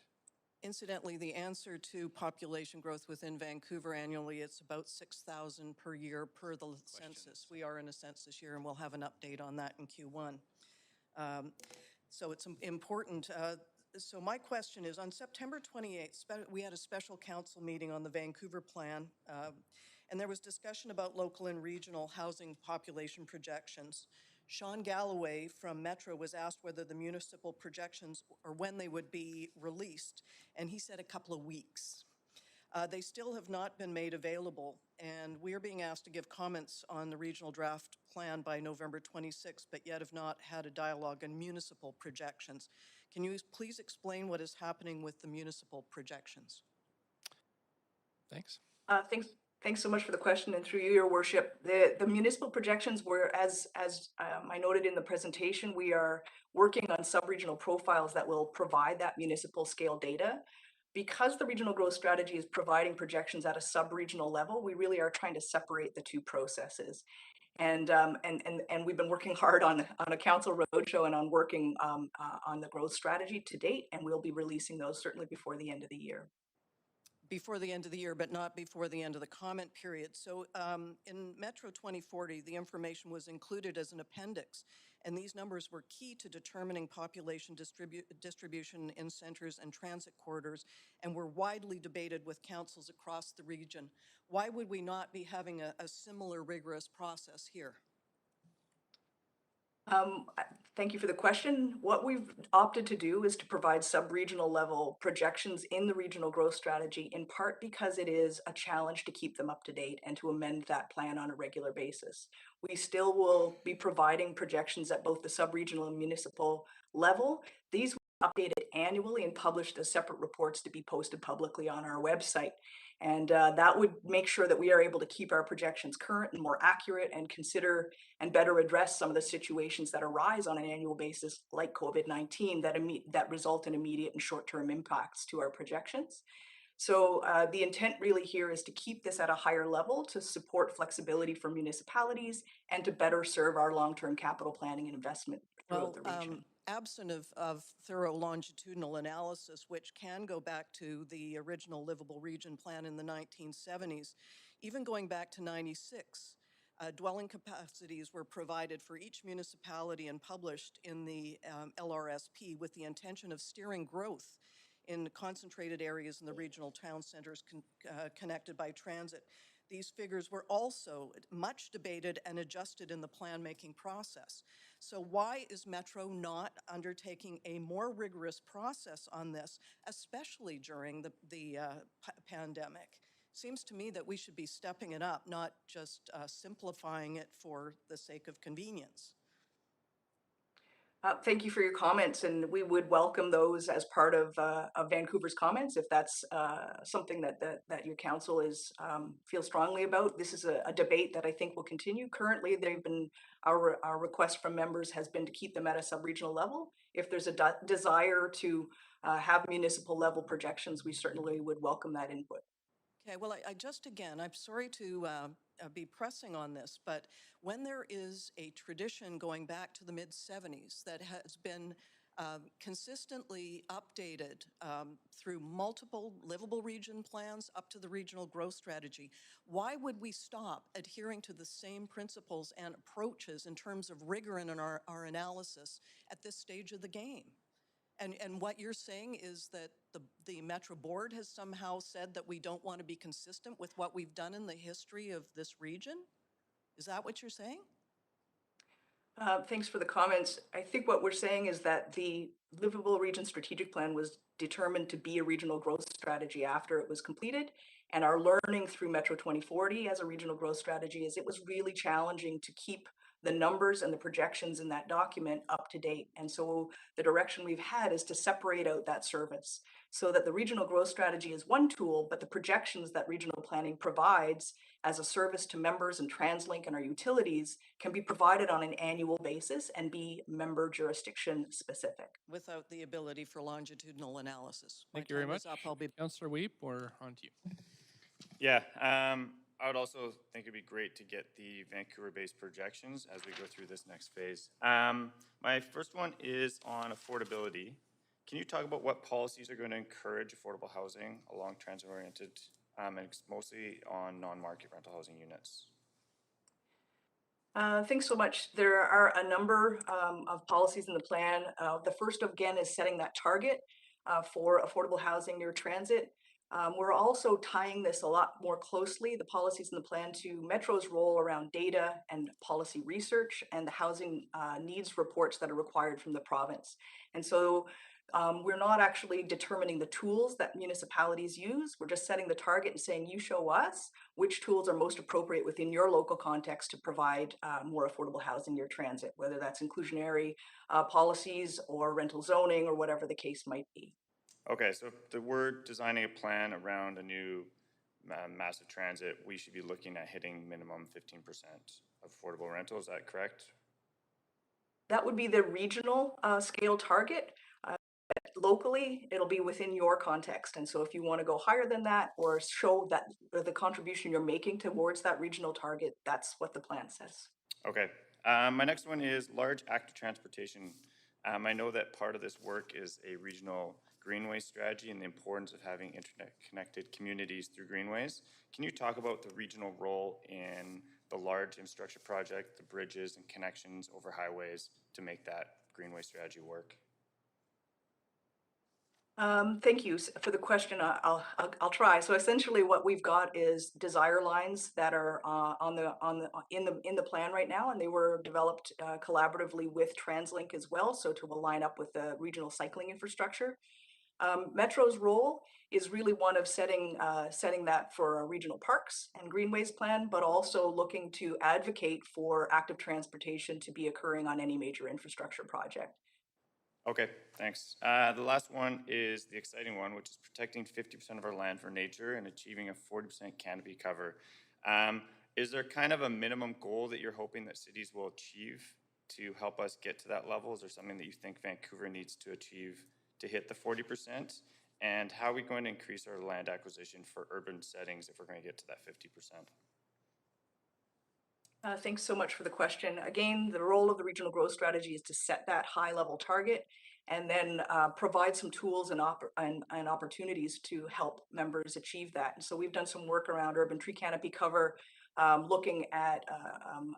Incidentally, the answer to population growth within Vancouver annually, it's about 6,000 per year per the census. We are in a census year, and we'll have an update on that in Q1. So it's important. So my question is, on September 28th, we had a special council meeting on the Vancouver plan, and there was discussion about local and regional housing population projections. Sean Galloway from Metro was asked whether the municipal projections or when they would be released, and he said a couple of weeks. They still have not been made available, and we're being asked to give comments on the regional draft plan by November 26th, but yet have not had a dialogue on municipal projections. Can you please explain what is happening with the municipal projections? Thanks. Thanks so much for the question, and through you, Your Worship. The municipal projections were, as I noted in the presentation, we are working on sub-regional profiles that will provide that municipal scale data. Because the regional growth strategy is providing projections at a sub-regional level, we really are trying to separate the two processes. And we've been working hard on a council roadshow and on working on the growth strategy to date, and we'll be releasing those certainly before the end of the year. Before the end of the year, but not before the end of the comment period. So in Metro 2040, the information was included as an appendix, and these numbers were key to determining population distribution in centers and transit corridors, and were widely debated with councils across the region. Why would we not be having a similar rigorous process here? Thank you for the question. What we've opted to do is to provide sub-regional level projections in the regional growth strategy, in part because it is a challenge to keep them up to date and to amend that plan on a regular basis. We still will be providing projections at both the sub-regional and municipal level. These will be updated annually and published as separate reports to be posted publicly on our website. And that would make sure that we are able to keep our projections current and more accurate and consider and better address some of the situations that arise on an annual basis, like COVID-19, that result in immediate and short-term impacts to our projections. So the intent really here is to keep this at a higher level to support flexibility for municipalities and to better serve our long-term capital planning and investment throughout the region. Absent of thorough longitudinal analysis, which can go back to the original livable region plan in the 1970s, even going back to 96, dwelling capacities were provided for each municipality and published in the LRSP with the intention of steering growth in concentrated areas in the regional town centers connected by transit. These figures were also much debated and adjusted in the plan-making process. So why is Metro not undertaking a more rigorous process on this, especially during the pandemic? Seems to me that we should be stepping it up, not just simplifying it for the sake of convenience. Thank you for your comments, and we would welcome those as part of Vancouver's comments if that's something that your council feels strongly about. This is a debate that I think will continue. Currently, our request from members has been to keep them at a sub-regional level. If there's a desire to have municipal level projections, we certainly would welcome that input. Okay, well, I'm sorry to be pressing on this, but when there is a tradition going back to the mid-70s that has been consistently updated through multiple livable region plans up to the regional growth strategy, why would we stop adhering to the same principles and approaches in terms of rigor in our analysis at this stage of the game? And what you're saying is that the Metro Board has somehow said that we don't want to be consistent with what we've done in the history of this region? Is that what you're saying? Thanks for the comments. I think what we're saying is that the Livable Region Strategic Plan was determined to be a regional growth strategy after it was completed. And our learning through Metro 2040 as a regional growth strategy is it was really challenging to keep the numbers and the projections in that document up to date. And so the direction we've had is to separate out that service so that the regional growth strategy is one tool, but the projections that regional planning provides as a service to members and TransLink and our utilities can be provided on an annual basis and be member jurisdiction specific. Without the ability for longitudinal analysis. Thank you very much. Councillor Weep, we're on to you. Yeah, I would also think it'd be great to get the Vancouver-based projections as we go through this next phase. My first one is on affordability. Can you talk about what policies are going to encourage affordable housing along transit-oriented, and mostly on non-market rental housing units? Thanks so much. There are a number of policies in the plan. The first, again, is setting that target for affordable housing near transit. We're also tying this a lot more closely, the policies in the plan, to Metro's role around data and policy research and the housing needs reports that are required from the province. And so we're not actually determining the tools that municipalities use. We're just setting the target and saying, you show us which tools are most appropriate within your local context to provide more affordable housing near transit, whether that's inclusionary policies or rental zoning or whatever the case might be. Okay, so if we're designing a plan around a new massive transit, we should be looking at hitting minimum 15% of affordable rental, is that correct? That would be the regional scale target. Locally, it'll be within your context. And so if you want to go higher than that or show that the contribution you're making towards that regional target, that's what the plan says. Okay. My next one is large active transportation. I know that part of this work is a regional greenway strategy and the importance of having internet-connected communities through greenways. Can you talk about the regional role in the large infrastructure project, the bridges and connections over highways to make that greenway strategy work? Thank you for the question. I'll try. So essentially, what we've got is desire lines that are in the plan right now, and they were developed collaboratively with TransLink as well, so to align up with the regional cycling infrastructure. Metro's role is really one of setting that for our regional parks and greenways plan, but also looking to advocate for active transportation to be occurring on any major infrastructure project. Okay, thanks. The last one is the exciting one, which is protecting 50% of our land for nature and achieving a 40% canopy cover. Is there kind of a minimum goal that you're hoping that cities will achieve to help us get to that level? Is there something that you think Vancouver needs to achieve to hit the 40%? And how are we going to increase our land acquisition for urban settings if we're going to get to that 50%? Thanks so much for the question. Again, the role of the regional growth strategy is to set that high level target and then provide some tools and opportunities to help members achieve that. And so we've done some work around urban tree canopy cover, looking at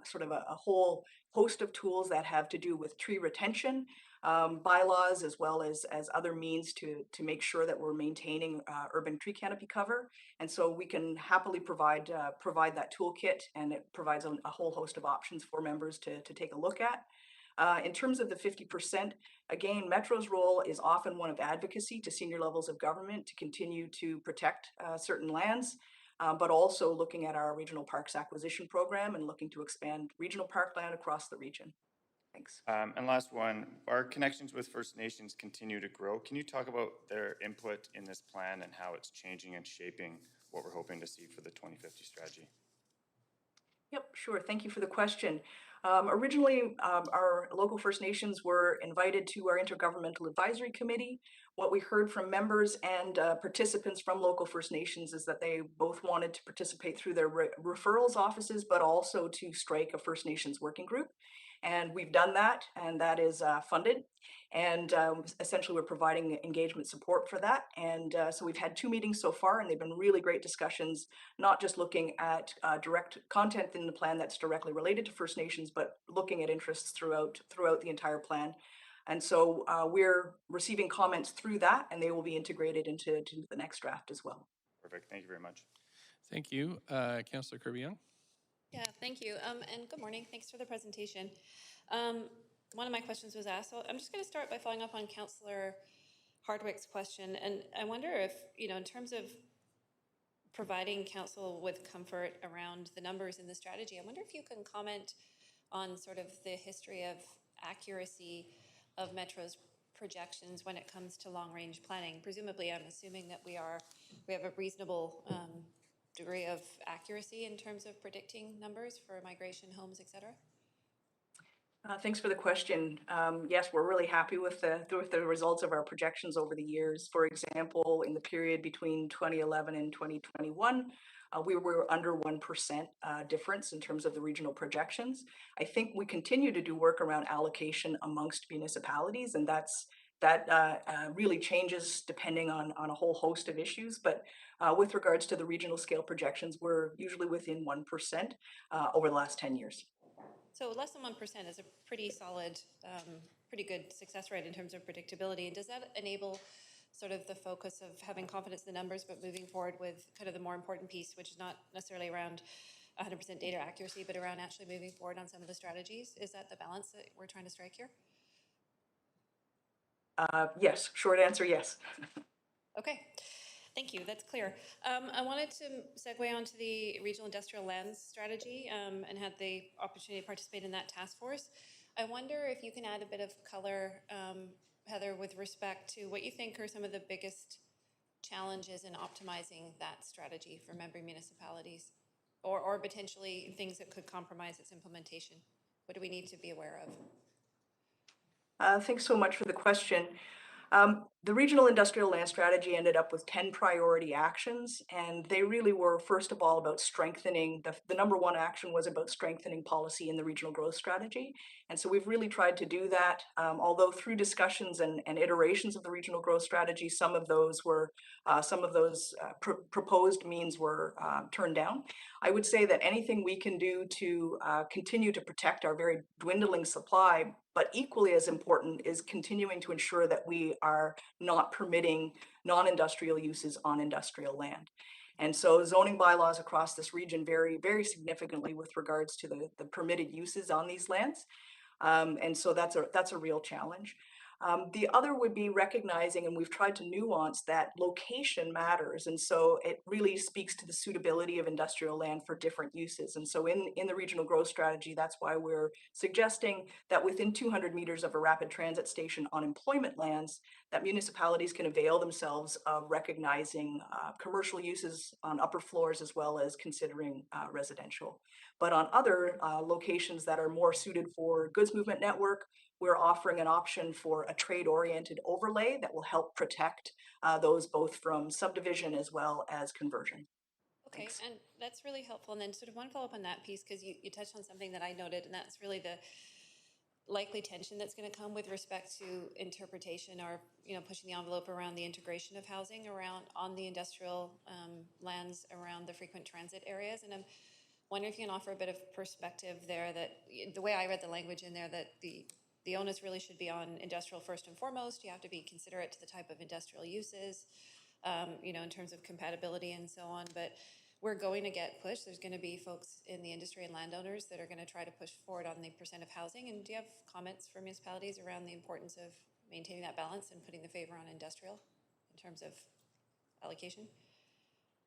sort of a whole host of tools that have to do with tree retention, bylaws, as well as other means to make sure that we're maintaining urban tree canopy cover. And so we can happily provide that toolkit, and it provides a whole host of options for members to take a look at. In terms of the 50%, again, Metro's role is often one of advocacy to senior levels of government to continue to protect certain lands, but also looking at our regional parks acquisition program and looking to expand regional parkland across the region. Thanks. And last one, our connections with First Nations continue to grow. Can you talk about their input in this plan and how it's changing and shaping what we're hoping to see for the 2050 strategy? Yep, sure. Thank you for the question. Originally, our local First Nations were invited to our Intergovernmental Advisory Committee. What we heard from members and participants from local First Nations is that they both wanted to participate through their referrals offices, but also to strike a First Nations working group. And we've done that, and that is funded. And essentially, we're providing engagement support for that. And so we've had 2 meetings so far, and they've been really great discussions, not just looking at direct content in the plan that's directly related to First Nations, but looking at interests throughout the entire plan. And so we're receiving comments through that, and they will be integrated into the next draft as well. Perfect. Thank you very much. Thank you. Councillor Kirby-Young. Yeah, thank you. And good morning. Thanks for the presentation. One of my questions was asked, so I'm just going to start by following up on Councillor Hardwick's question. And I wonder if, in terms of providing council with comfort around the numbers in the strategy, I wonder if you can comment on sort of the history of accuracy of Metro's projections when it comes to long-range planning. Presumably, I'm assuming that we have a reasonable degree of accuracy in terms of predicting numbers for migration, homes, et cetera? Thanks for the question. Yes, we're really happy with the results of our projections over the years. For example, in the period between 2011 and 2021, we were under 1% difference in terms of the regional projections. I think we continue to do work around allocation amongst municipalities, and that really changes depending on a whole host of issues. But with regards to the regional scale projections, we're usually within 1% over the last 10 years. So less than 1% is a pretty solid, pretty good success rate in terms of predictability. And does that enable sort of the focus of having confidence in the numbers, but moving forward with kind of the more important piece, which is not necessarily around 100% data accuracy, but around actually moving forward on some of the strategies? Is that the balance that we're trying to strike here? Yes, short answer, yes. Okay. Thank you. That's clear. I wanted to segue onto the regional industrial lands strategy and had the opportunity to participate in that task force. I wonder if you can add a bit of color, Heather, with respect to what you think are some of the biggest challenges in optimizing that strategy for member municipalities, or potentially things that could compromise its implementation. What do we need to be aware of? Thanks so much for the question. The regional industrial land strategy ended up with 10 priority actions, and they really were, first of all, about strengthening, the number one action was about strengthening policy in the regional growth strategy. And so we've really tried to do that, although through discussions and iterations of the regional growth strategy, some of those proposed means were turned down. I would say that anything we can do to continue to protect our very dwindling supply, but equally as important is continuing to ensure that we are not permitting non-industrial uses on industrial land. And so zoning bylaws across this region vary very significantly with regards to the permitted uses on these lands. And so that's a real challenge. The other would be recognizing, and we've tried to nuance, that location matters. And so it really speaks to the suitability of industrial land for different uses. And so in the regional growth strategy, that's why we're suggesting that within 200 meters of a rapid transit station on employment lands, that municipalities can avail themselves of recognizing commercial uses on upper floors as well as considering residential. But on other locations that are more suited for goods movement network, we're offering an option for a trade-oriented overlay that will help protect those both from subdivision as well as conversion. Okay, Thanks. and that's really helpful. And then sort of one follow-up on that piece, because you touched on something that I noted, and that's really the likely tension that's going to come with respect to interpretation or, pushing the envelope around the integration of housing around on the industrial lands around the frequent transit areas. And I'm wondering if you can offer a bit of perspective there, that the way I read the language in there, that the onus really should be on industrial first and foremost. You have to be considerate to the type of industrial uses, in terms of compatibility and so on. But we're going to get pushed. There's going to be folks in the industry and landowners that are going to try to push forward on the percent of housing. And do you have comments for municipalities around the importance of maintaining that balance and putting the favor on industrial in terms of allocation?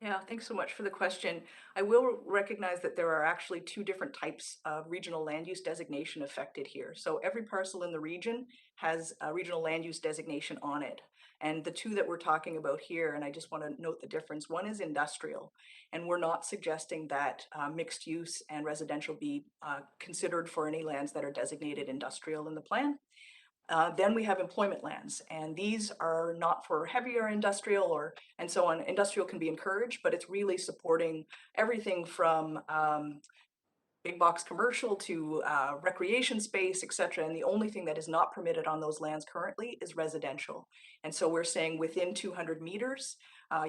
Yeah, thanks so much for the question. I will recognize that there are actually two different types of regional land use designation affected here. So every parcel in the region has a regional land use designation on it. And the two that we're talking about here, and I just want to note the difference, one is industrial, and we're not suggesting that mixed use and residential be considered for any lands that are designated industrial in the plan. Then we have employment lands, and these are not for heavier industrial and so on. Industrial can be encouraged, but it's really supporting everything from big box commercial to recreation space, et cetera. And the only thing that is not permitted on those lands currently is residential. And so we're saying within 200 meters,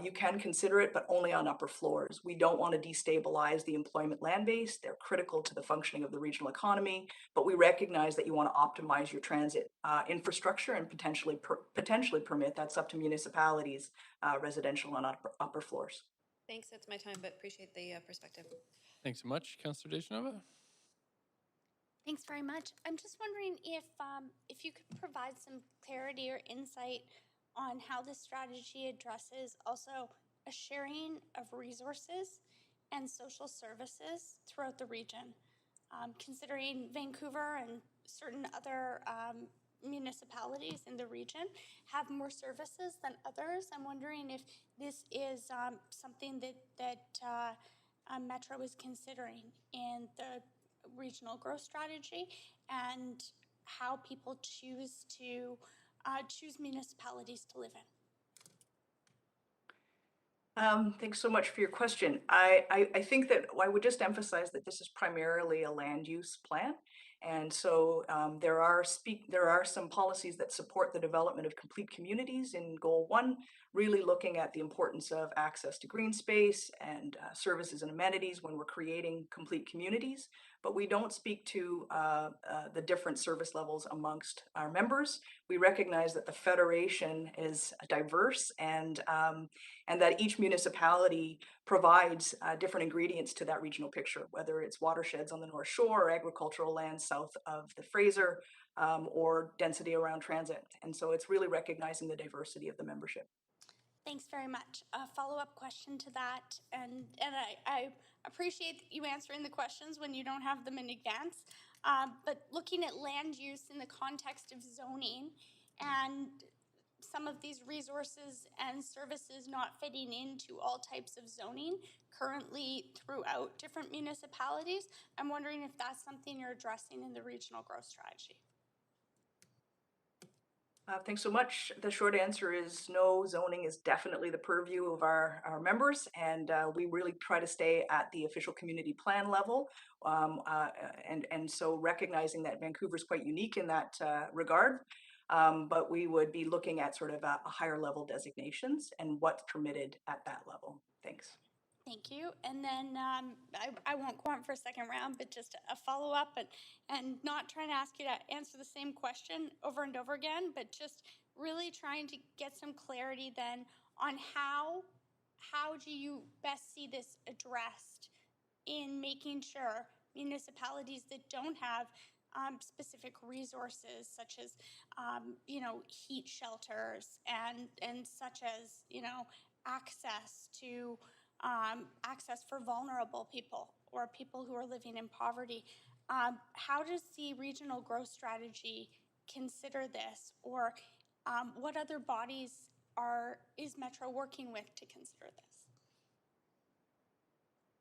you can consider it, but only on upper floors. We don't want to destabilize the employment land base. They're critical to the functioning of the regional economy, but we recognize that you want to optimize your transit infrastructure and potentially permit, that's up to municipalities, residential on upper floors. Thanks, that's my time, but appreciate the perspective. Thanks so much, Councillor Deschanova. Thanks very much. I'm just wondering if you could provide some clarity or insight on how this strategy addresses also a sharing of resources and social services throughout the region. Considering Vancouver and certain other municipalities in the region have more services than others, I'm wondering if this is something that Metro is considering in the regional growth strategy, and how people choose municipalities to live in. Thanks so much for your question. I think that I would just emphasize that this is primarily a land use plan. And so there are some policies that support the development of complete communities in Goal 1, really looking at the importance of access to green space and services and amenities when we're creating complete communities. But we don't speak to the different service levels amongst our members. We recognize that the Federation is diverse, and that each municipality provides different ingredients to that regional picture, whether it's watersheds on the North Shore or agricultural lands south of the Fraser, or density around transit. And so it's really recognizing the diversity of the membership. Thanks very much. A follow-up question to that, and I appreciate you answering the questions when you don't have them in advance, but looking at land use in the context of zoning and some of these resources and services not fitting into all types of zoning currently throughout different municipalities, I'm wondering if that's something you're addressing in the regional growth strategy. Thanks so much. The short answer is no. Zoning is definitely the purview of our members, and we really try to stay at the official community plan level. And so recognizing that Vancouver is quite unique in that regard, but we would be looking at sort of a higher level designations and what's permitted at that level. Thanks. Thank you. And then I won't go on for a second round, but just a follow up and not trying to ask you to answer the same question over and over again, but just really trying to get some clarity then on how do you best see this addressed in making sure municipalities that don't have specific resources such as heat shelters and such as access to access for vulnerable people or people who are living in poverty. How does the regional growth strategy consider this, or what other bodies is Metro working with to consider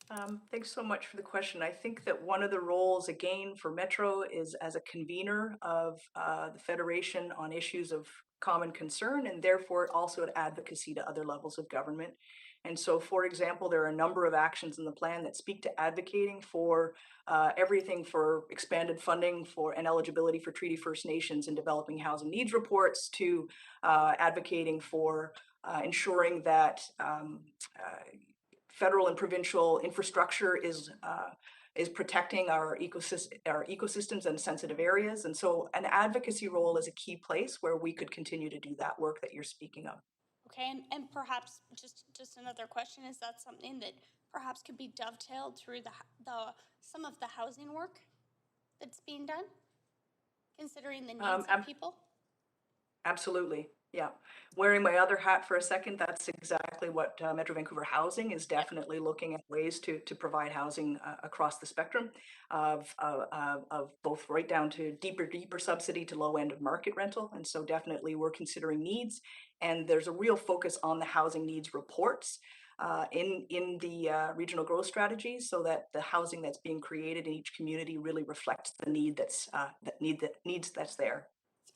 this? Thanks so much for the question. I think that one of the roles, again, for Metro is as a convener of the Federation on issues of common concern, and therefore also an advocacy to other levels of government. And so, for example, there are a number of actions in the plan that speak to advocating for everything for expanded funding for and eligibility for Treaty First Nations and developing housing needs reports to advocating for ensuring that federal and provincial infrastructure is protecting our ecosystems and sensitive areas. And so an advocacy role is a key place where we could continue to do that work that you're speaking of. Okay, and perhaps just another question, is that something that perhaps could be dovetailed through some of the housing work that's being done, considering the needs of people? Absolutely. Yeah. Wearing my other hat for a second, that's exactly what Metro Vancouver Housing is definitely looking at ways to provide housing across the spectrum of both right down to deeper subsidy to low end of market rental. And so definitely we're considering needs, and there's a real focus on the housing needs reports in the regional growth strategy, so that the housing that's being created in each community really reflects the need needs that's there.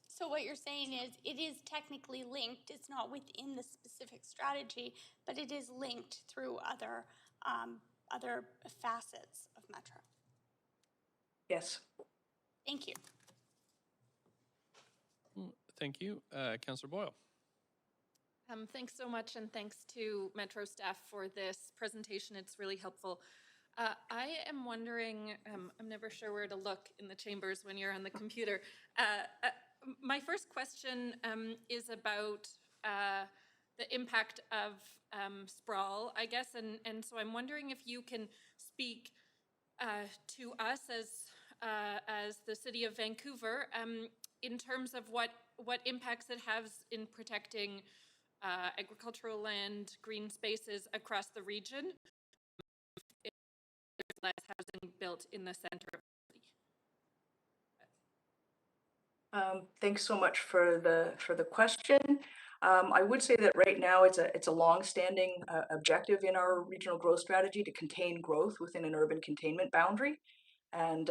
So what you're saying is it is technically linked. It's not within the specific strategy, but it is linked through other facets of Metro. Yes. Thank you. Thank you. Councillor Boyle. Thanks so much, and thanks to Metro staff for this presentation. It's really helpful. I am wondering, I'm never sure where to look in the chambers when you're on the computer. My first question is about the impact of sprawl, I guess, and so I'm wondering if you can speak to us as the City of Vancouver in terms of what impacts it has in protecting agricultural land, green spaces across the region. If there's less housing built in the center of the city. Thanks so much for the question. I would say that right now it's a long-standing objective in our regional growth strategy to contain growth within an urban containment boundary. And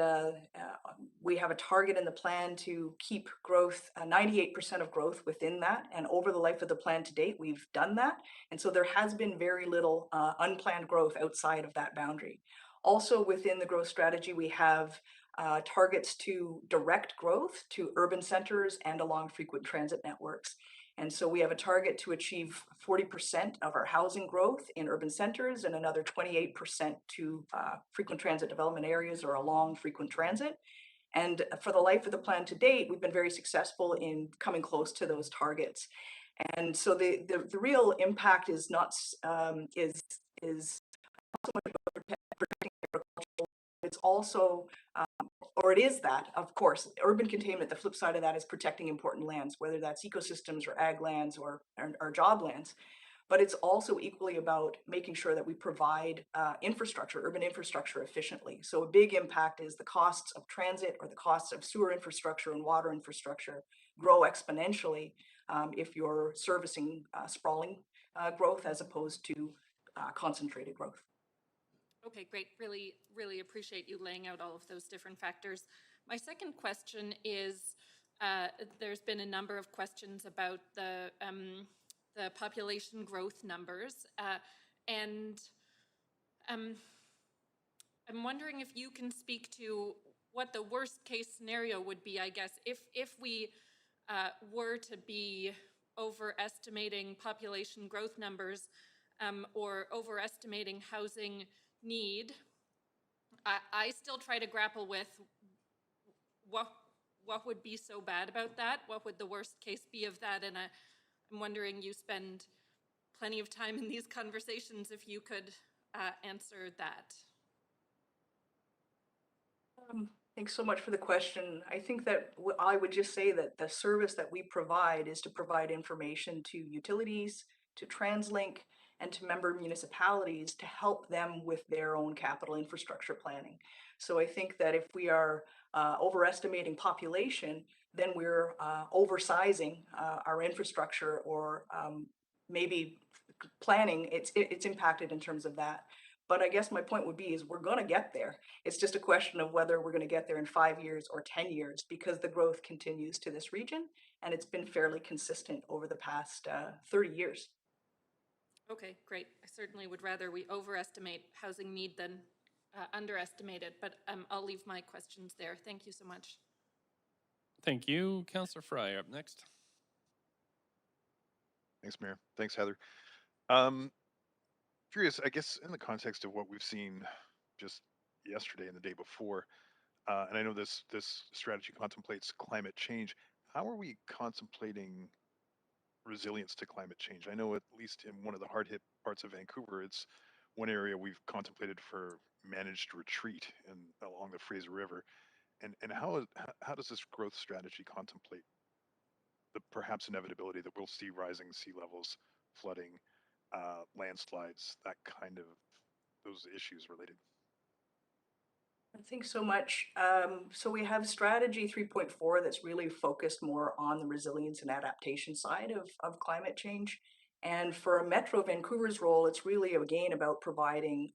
we have a target in the plan to keep growth, 98% of growth within that. And over the life of the plan to date, we've done that. And so there has been very little unplanned growth outside of that boundary. Also within the growth strategy, we have targets to direct growth to urban centers and along frequent transit networks. And so we have a target to achieve 40% of our housing growth in urban centers and another 28% to frequent transit development areas or along frequent transit. And for the life of the plan to date, we've been very successful in coming close to those targets. And so the real impact is not is not so much about protecting agricultural. It's also or it is that, of course, urban containment, the flip side of that is protecting important lands, whether that's ecosystems or ag lands or job lands. But it's also equally about making sure that we provide infrastructure, urban infrastructure efficiently. So a big impact is the costs of transit or the costs of sewer infrastructure and water infrastructure grow exponentially if you're servicing sprawling growth as opposed to concentrated growth. Okay, great. Really, really appreciate you laying out all of those different factors. My second question is there's been a number of questions about the population growth numbers, and I'm wondering if you can speak to what the worst case scenario would be, I guess, if we were to be overestimating population growth numbers or overestimating housing need. I still try to grapple with what would be so bad about that? What would the worst case be of that? And I'm wondering, you spend plenty of time in these conversations, if you could answer that. Thanks so much for the question. I think that I would just say that the service that we provide is to provide information to utilities, to TransLink, and to member municipalities to help them with their own capital infrastructure planning. So I think that if we are overestimating population, then we're oversizing our infrastructure, or maybe planning, it's impacted in terms of that. But I guess my point would be is we're going to get there. It's just a question of whether we're going to get there in 5 years or 10 years, because the growth continues to this region, and it's been fairly consistent over the past 30 years. Okay, great. I certainly would rather we overestimate housing need than underestimate it, but I'll leave my questions there. Thank you so much. Thank you. Councillor Fry up next. Thanks, Mayor. Thanks, Heather. Curious, I guess, in the context of what we've seen just yesterday and the day before, and I know this strategy contemplates climate change. How are we contemplating resilience to climate change? I know, at least in one of the hard hit parts of Vancouver, it's one area we've contemplated for managed retreat along the Fraser River. And how does this growth strategy contemplate the perhaps inevitability that we'll see rising sea levels, flooding, landslides, that kind of those issues related? Thanks so much. So we have strategy 3.4 that's really focused more on the resilience and adaptation side of climate change. And for Metro Vancouver's role, it's really, again, about providing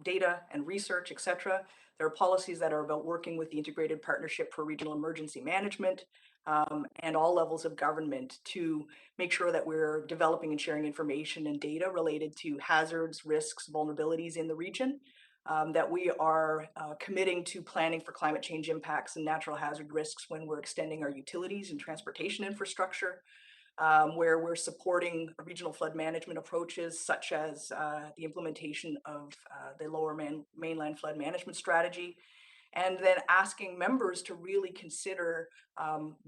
data and research, etc. There are policies that are about working with the Integrated Partnership for Regional Emergency Management and all levels of government to make sure that we're developing and sharing information and data related to hazards, risks, vulnerabilities in the region. That we are committing to planning for climate change impacts and natural hazard risks when we're extending our utilities and transportation infrastructure, where we're supporting regional flood management approaches, such as the implementation of the Lower Mainland Flood Management Strategy, and then asking members to really consider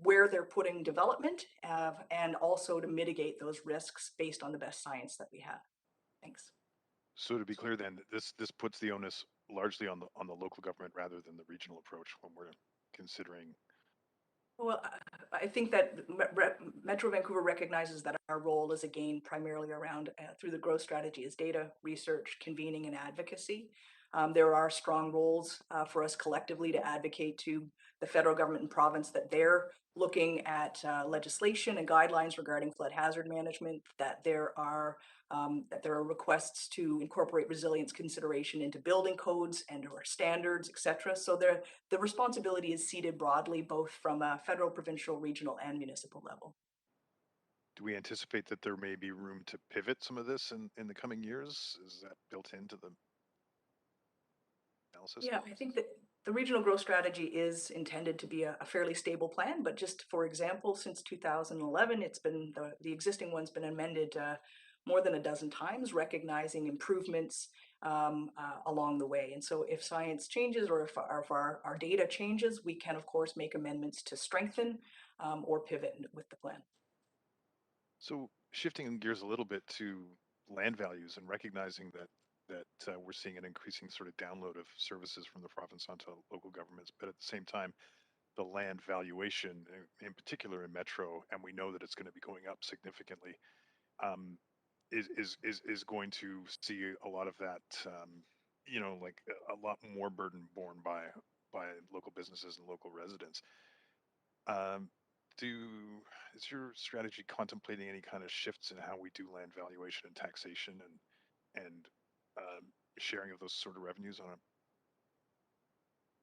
where they're putting development and also to mitigate those risks based on the best science that we have. Thanks. So to be clear, then, this puts the onus largely on the local government rather than the regional approach when we're considering. Well, I think that Metro Vancouver recognizes that our role is, again, primarily around through the growth strategy is data, research, convening, and advocacy. There are strong roles for us collectively to advocate to the federal government and province that they're looking at legislation and guidelines regarding flood hazard management, that there are requests to incorporate resilience consideration into building codes and or standards, etc. So the responsibility is seated broadly, both from a federal, provincial, regional, and municipal level. Do we anticipate that there may be room to pivot some of this in the coming years? Is that built into the analysis? Yeah, I think that the regional growth strategy is intended to be a fairly stable plan, but just for example, since 2011, it's been the existing one's been amended more than a dozen times, recognizing improvements along the way. And so if science changes or if our data changes, we can of course make amendments to strengthen or pivot with the plan. So shifting gears a little bit to land values and recognizing that we're seeing an increasing sort of download of services from the province onto local governments, but at the same time, the land valuation, in particular in Metro, and we know that it's going to be going up significantly, is going to see a lot of that, like a lot more burden borne by local businesses and local residents. Is your strategy contemplating any kind of shifts in how we do land valuation and taxation and sharing of those sort of revenues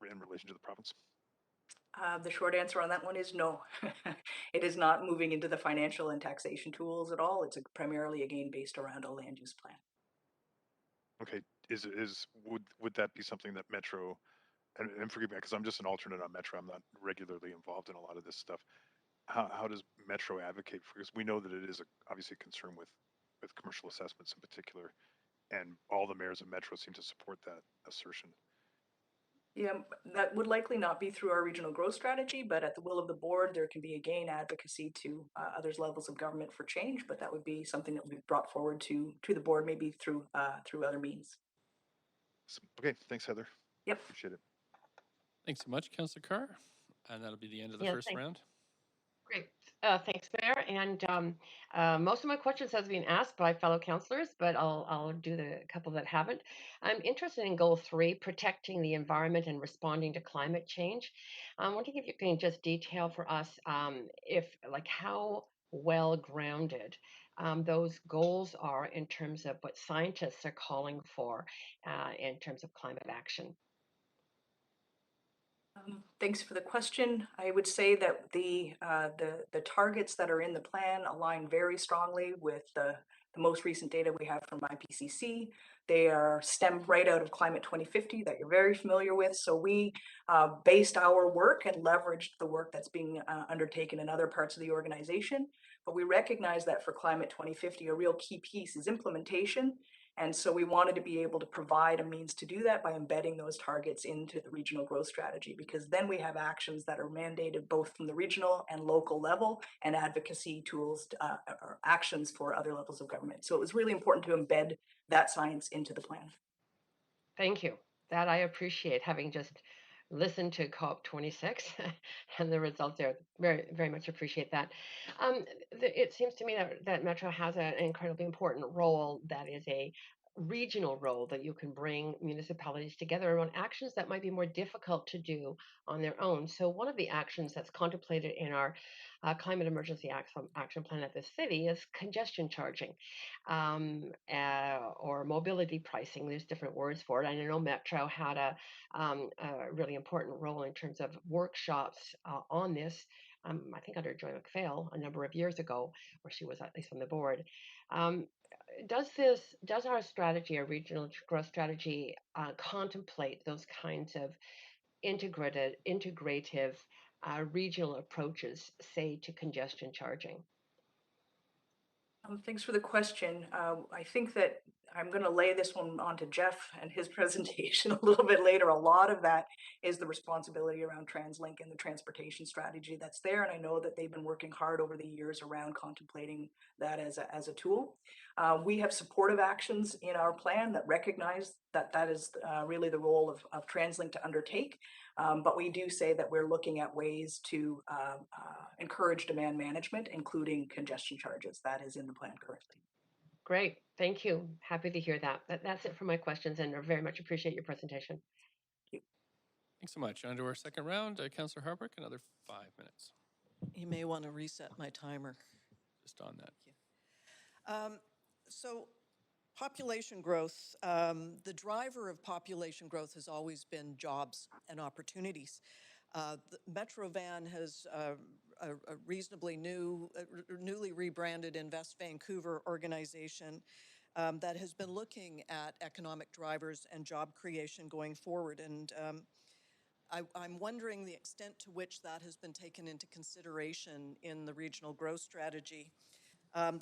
in relation to the province? The short answer on that one is no. It is not moving into the financial and taxation tools at all. It's primarily, again, based around a land use plan. Okay, would that be something that Metro, and forgive me, because I'm just an alternate on Metro, I'm not regularly involved in a lot of this stuff. How does Metro advocate for, because we know that it is obviously a concern with commercial assessments in particular, and all the mayors of Metro seem to support that assertion. Yeah, that would likely not be through our regional growth strategy, but at the will of the board, there can be again advocacy to others levels of government for change. But that would be something that would be brought forward to the board, maybe through other means. Okay, thanks, Heather. Yep. Appreciate it. Thanks so much, Councillor Carr. And that'll be the end of the Yeah, first round. Great. Thanks, Mayor. And most of my questions has been asked by fellow councillors, but I'll do the couple that haven't. I'm interested in goal 3, protecting the environment and responding to climate change. I'm wondering if you can just detail for us if how well grounded those goals are in terms of what scientists are calling for in terms of climate action. Thanks for the question. I would say that the targets that are in the plan align very strongly with the most recent data we have from IPCC. They are stemmed right out of Climate 2050 that you're very familiar with. So we based our work and leveraged the work that's being undertaken in other parts of the organization. But we recognize that for Climate 2050, a real key piece is implementation. And so we wanted to be able to provide a means to do that by embedding those targets into the regional growth strategy, because then we have actions that are mandated both from the regional and local level and advocacy tools or actions for other levels of government. So it was really important to embed that science into the plan. Thank you. That I appreciate, having just listened to COP26 and the results there. Very, very much appreciate that. It seems to me that Metro has an incredibly important role that is a regional role, that you can bring municipalities together on actions that might be more difficult to do on their own. So one of the actions that's contemplated in our climate emergency action plan at the city is congestion charging or mobility pricing. There's different words for it. And I know Metro had a really important role in terms of workshops on this. I think under Joy McPhail a number of years ago, where she was at least on the board. Does our strategy, our regional growth strategy, contemplate those kinds of integrative regional approaches, say, to congestion charging? Thanks for the question. I think that I'm going to lay this one onto Jeff and his presentation a little bit later. A lot of that is the responsibility around TransLink and the transportation strategy that's there. And I know that they've been working hard over the years around contemplating that as a tool. We have supportive actions in our plan that recognize that that is really the role of TransLink to undertake. But we do say that we're looking at ways to encourage demand management, including congestion charges. That is in the plan currently. Great. Thank you. Happy to hear that. That's it for my questions, and I very much appreciate your presentation. Thanks so much. On to our second round. Councillor Hardwick, another 5 minutes. You may want to reset my timer. Just on that. So population growth, the driver of population growth has always been jobs and opportunities. Metro Van has a reasonably newly rebranded Invest Vancouver organization that has been looking at economic drivers and job creation going forward. And I'm wondering the extent to which that has been taken into consideration in the regional growth strategy.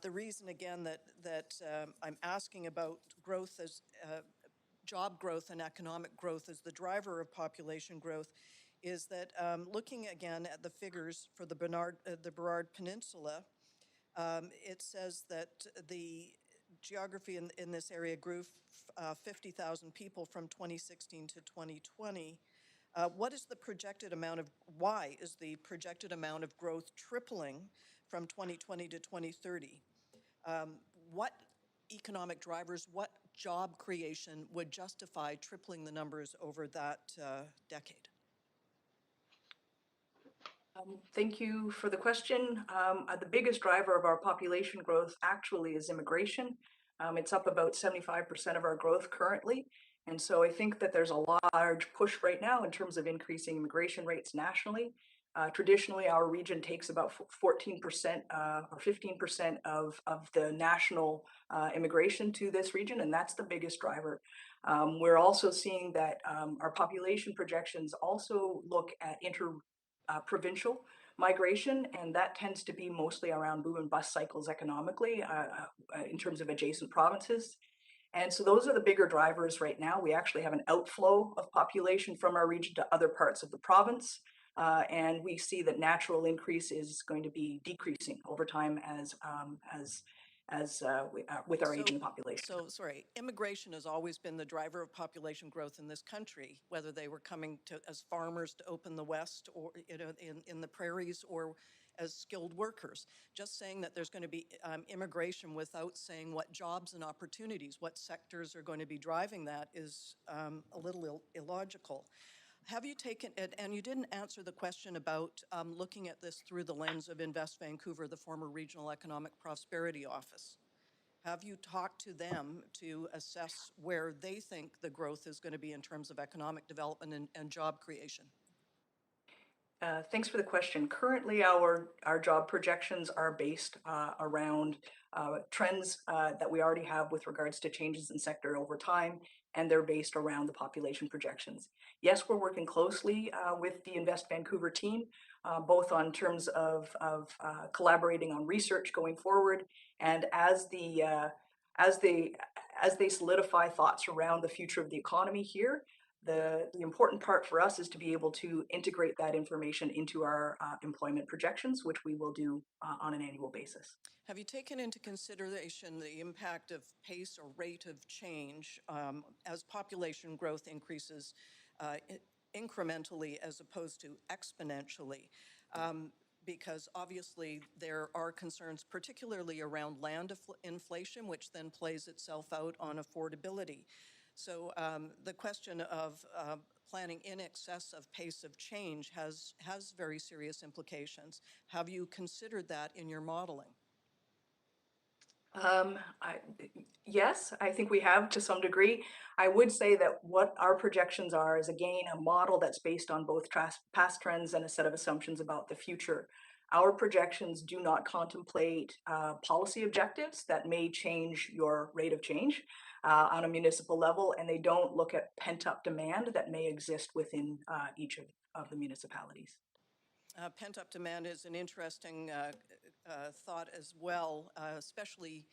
The reason, again, that I'm asking about growth as job growth and economic growth as the driver of population growth is that looking again at the figures for the Burrard Peninsula, it says that the geography in this area grew 50,000 people from 2016 to 2020. Why is the projected amount of growth tripling from 2020 to 2030? What economic drivers, what job creation would justify tripling the numbers over that decade? Thank you for the question. The biggest driver of our population growth actually is immigration. It's up about 75% of our growth currently. And so I think that there's a large push right now in terms of increasing immigration rates nationally. Traditionally, our region takes about 14% or 15% of the national immigration to this region, and that's the biggest driver. We're also seeing that our population projections also look at provincial migration, and that tends to be mostly around boom and bust cycles economically in terms of adjacent provinces. And so those are the bigger drivers right now. We actually have an outflow of population from our region to other parts of the province. And we see that natural increase is going to be decreasing over time with our aging population. So, sorry, immigration has always been the driver of population growth in this country, whether they were coming to as farmers to open the West or in the prairies or as skilled workers. Just saying that there's going to be immigration without saying what jobs and opportunities, what sectors are going to be driving that is a little illogical. Have you taken it, and you didn't answer the question about looking at this through the lens of Invest Vancouver, the former Regional Economic Prosperity Office? Have you talked to them to assess where they think the growth is going to be in terms of economic development and job creation? Thanks for the question. Currently, our job projections are based around trends that we already have with regards to changes in sector over time, and they're based around the population projections. Yes, we're working closely with the Invest Vancouver team, both on terms of collaborating on research going forward, and as they solidify thoughts around the future of the economy here. The important part for us is to be able to integrate that information into our employment projections, which we will do on an annual basis. Have you taken into consideration the impact of pace or rate of change as population growth increases incrementally as opposed to exponentially? Because obviously there are concerns, particularly around land inflation, which then plays itself out on affordability. So the question of planning in excess of pace of change has very serious implications. Have you considered that in your modeling? Yes, I think we have to some degree. I would say that what our projections are is, again, a model that's based on both past trends and a set of assumptions about the future. Our projections do not contemplate policy objectives that may change your rate of change on a municipal level, and they don't look at pent-up demand that may exist within each of the municipalities. Pent-up demand is an interesting thought as well, especially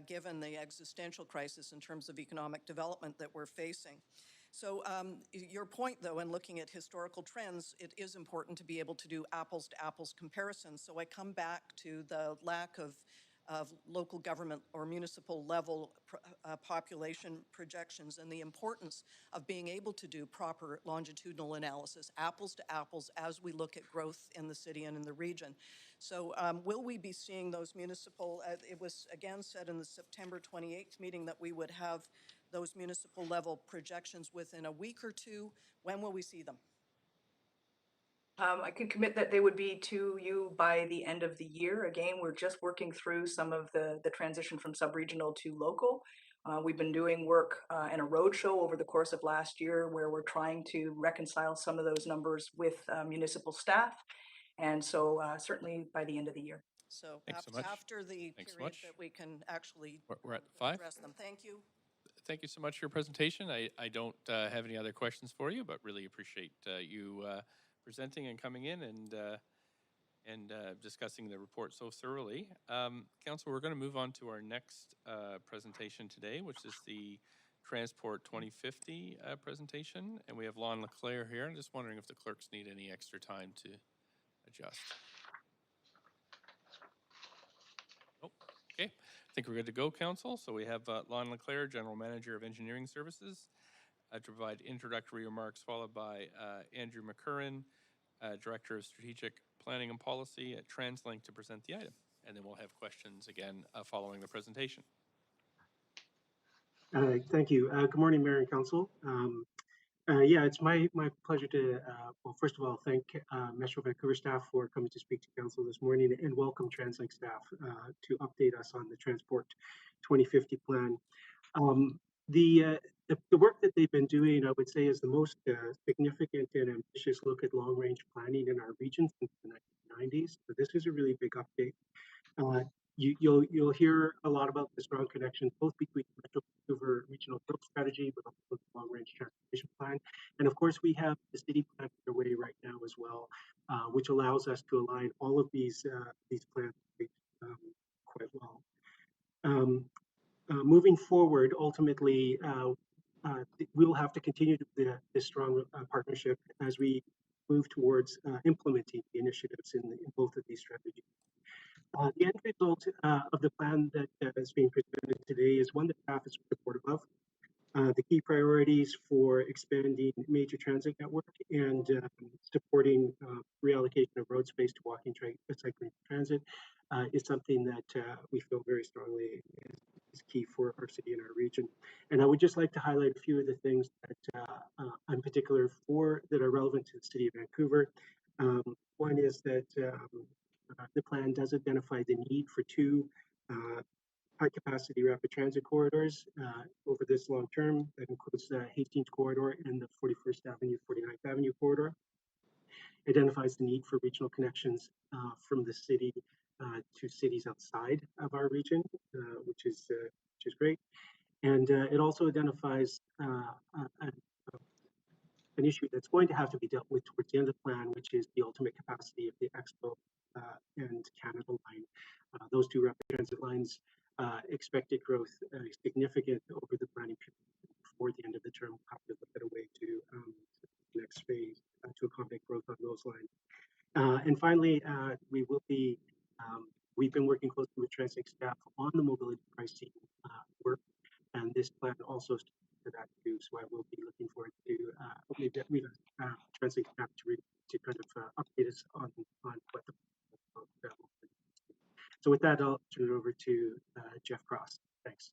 given the existential crisis in terms of economic development that we're facing. So your point, though, in looking at historical trends, it is important to be able to do apples-to-apples comparisons. So I come back to the lack of local government or municipal level population projections and the importance of being able to do proper longitudinal analysis, apples to apples, as we look at growth in the city and in the region. So will we be seeing those municipal, it was again said in the September 28th meeting that we would have those municipal level projections within a week or two. When will we see them? I can commit that they would be to you by the end of the year. Again, we're just working through some of the transition from sub-regional to local. We've been doing work in a roadshow over the course of last year where we're trying to reconcile some of those numbers with municipal staff. And so certainly by the end of the year. So Thanks so much. after the period that we can actually We're at 5. address them. Thank you. Thank you so much for your presentation. I don't have any other questions for you, but really appreciate you presenting and coming in and discussing the report so thoroughly. Council, we're going to move on to our next presentation today, which is the Transport 2050 presentation. And we have Lon Leclerc here. I'm just wondering if the clerks need any extra time to adjust. Oh, okay. I think we're good to go, Council. So we have Lon Leclerc, General Manager of Engineering Services, to provide introductory remarks, followed by Andrew McCurran, Director of Strategic Planning and Policy at TransLink, to present the item. And then we'll have questions again following the presentation. Thank you. Good morning, Mayor and Council. Yeah, it's my pleasure to, well, first of all, thank Metro Vancouver staff for coming to speak to council this morning and welcome TransLink staff to update us on the Transport 2050 plan. Um, the work that they've been doing, I would say, is the most significant and ambitious look at long-range planning in our region since the 1990s. So this is a really big update. You'll hear a lot about the strong connection both between the Metro Vancouver regional growth strategy, but also the long-range transportation plan. And of course, we have the city plan underway right now as well, which allows us to align all of these plans um, quite well. Moving forward, ultimately, we will have to continue this strong partnership as we move towards implementing the initiatives in both of these strategies. The end result of the plan that is being presented today is one that staff is supportive of. The key priorities for expanding major transit network and supporting reallocation of road space to walking, cycling, transit is something that we feel very strongly is key for our city and our region. And I would just like to highlight a few of the things that in particular that are relevant to the city of Vancouver. One is that the plan does identify the need for two high capacity rapid transit corridors over this long term. That includes the Hastings corridor and the 41st Avenue, 49th Avenue corridor. Identifies the need for regional connections from the city to cities outside of our region, which is great. And it also identifies an issue that's going to have to be dealt with towards the end of the plan, which is the ultimate capacity of the Expo and Canada line. Those two rapid transit lines expected growth significant over the planning period before the end of the term. We'll have to look at a way to the next phase to accommodate growth on those lines. And finally, we've been working closely with TransLink staff on the mobility pricing work, and this plan also speaks to that too. So I will be looking forward to TransLink staff to kind of update us on what the so with that, I'll turn it over to Jeff Cross. Thanks.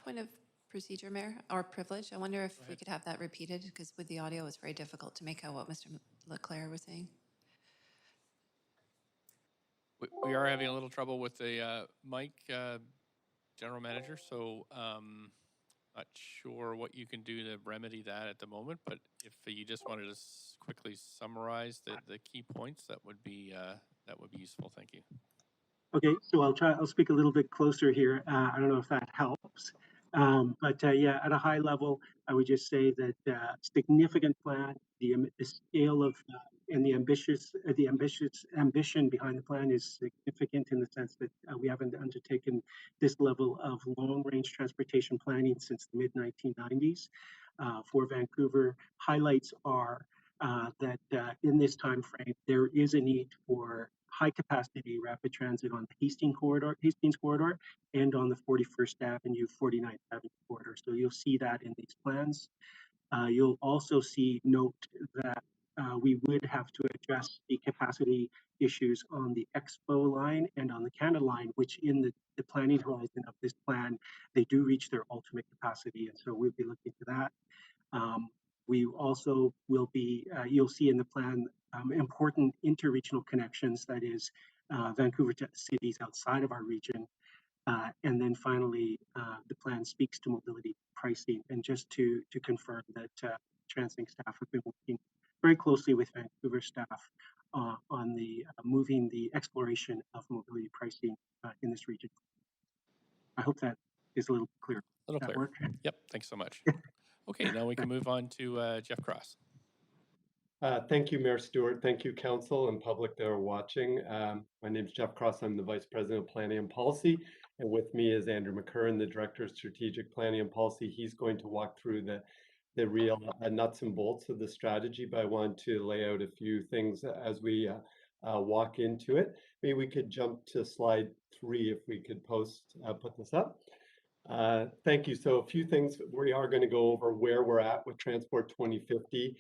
Point of procedure, Mayor, or privilege. I wonder if we could have that repeated, because with the audio, it's very difficult to make out what Mr. Leclerc was saying. We are having a little trouble with the mic, General Manager, so not sure what you can do to remedy that at the moment, but if you just wanted to quickly summarize the key points, that would be useful. Thank you. Okay, so I'll speak a little bit closer here. I don't know if that helps. But yeah, at a high level, I would just say that significant plan, the scale of and the ambition behind the plan is significant in the sense that we haven't undertaken this level of long-range transportation planning since the mid-1990s. For Vancouver, highlights are that in this time frame, there is a need for high capacity rapid transit on the Hastings corridor, and on the 41st Avenue, 49th Avenue corridor. So you'll see that in these plans. You'll also note that we would have to address the capacity issues on the Expo line and on the Canada line, which in the planning horizon of this plan, they do reach their ultimate capacity. And so we'll be looking to that. We also will be, you'll see in the plan, important interregional connections, that is Vancouver to cities outside of our region. And then finally, the plan speaks to mobility pricing. And just to confirm that TransLink staff have been working very closely with Vancouver staff on the moving the exploration of mobility pricing in this region. I hope that is a little clear. A little clear. Work? Yep, thanks so much. Okay, now we can move on to Jeff Cross. Thank you, Mayor Stewart. Thank you, Council and public that are watching. My name is Jeff Cross. I'm the Vice President of Planning and Policy. And with me is Andrew McCurran, the Director of Strategic Planning and Policy. He's going to walk through the real nuts and bolts of the strategy, but I want to lay out a few things as we walk into it. Maybe we could jump to slide 3 if we could put this up. Thank you. So a few things. We are going to go over where we're at with Transport 2050,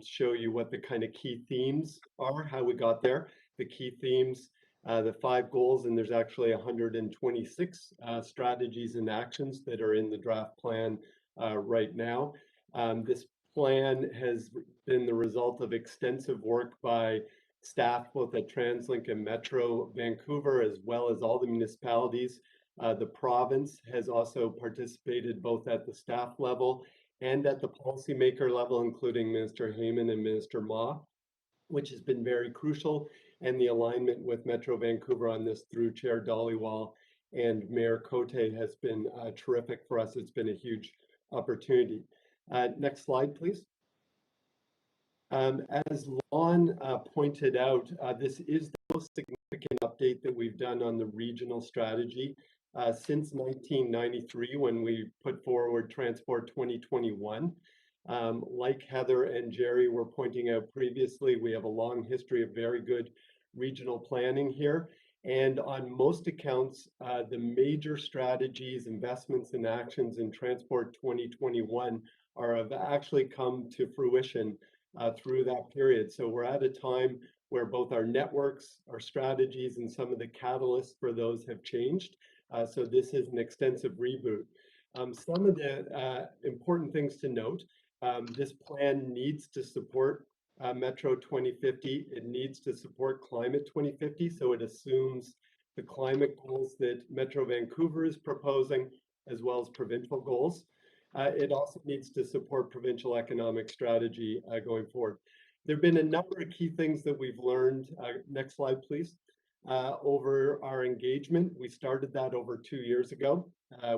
show you what the kind of key themes are, how we got there, the key themes, the 5 goals, and there's actually 126 strategies and actions that are in the draft plan right now. This plan has been the result of extensive work by staff both at TransLink and Metro Vancouver, as well as all the municipalities. The province has also participated both at the staff level and at the policymaker level, including Minister Heyman and Minister Ma, which has been very crucial, and the alignment with Metro Vancouver on this through Chair Dhaliwal and Mayor Cote has been terrific for us. It's been a huge opportunity. Next slide, please. As Lon pointed out, this is the most significant update that we've done on the regional strategy since 1993, when we put forward Transport 2021. Like Heather and Jerry were pointing out previously, we have a long history of very good regional planning here. And on most accounts, the major strategies, investments, and actions in Transport 2021 have actually come to fruition through that period. So we're at a time where both our networks, our strategies, and some of the catalysts for those have changed. So this is an extensive reboot. Some of the important things to note, this plan needs to support Metro 2050. It needs to support Climate 2050. So it assumes the climate goals that Metro Vancouver is proposing, as well as provincial goals. It also needs to support provincial economic strategy going forward. There have been a number of key things that we've learned. Next slide, please. Over our engagement, we started that over 2 years ago.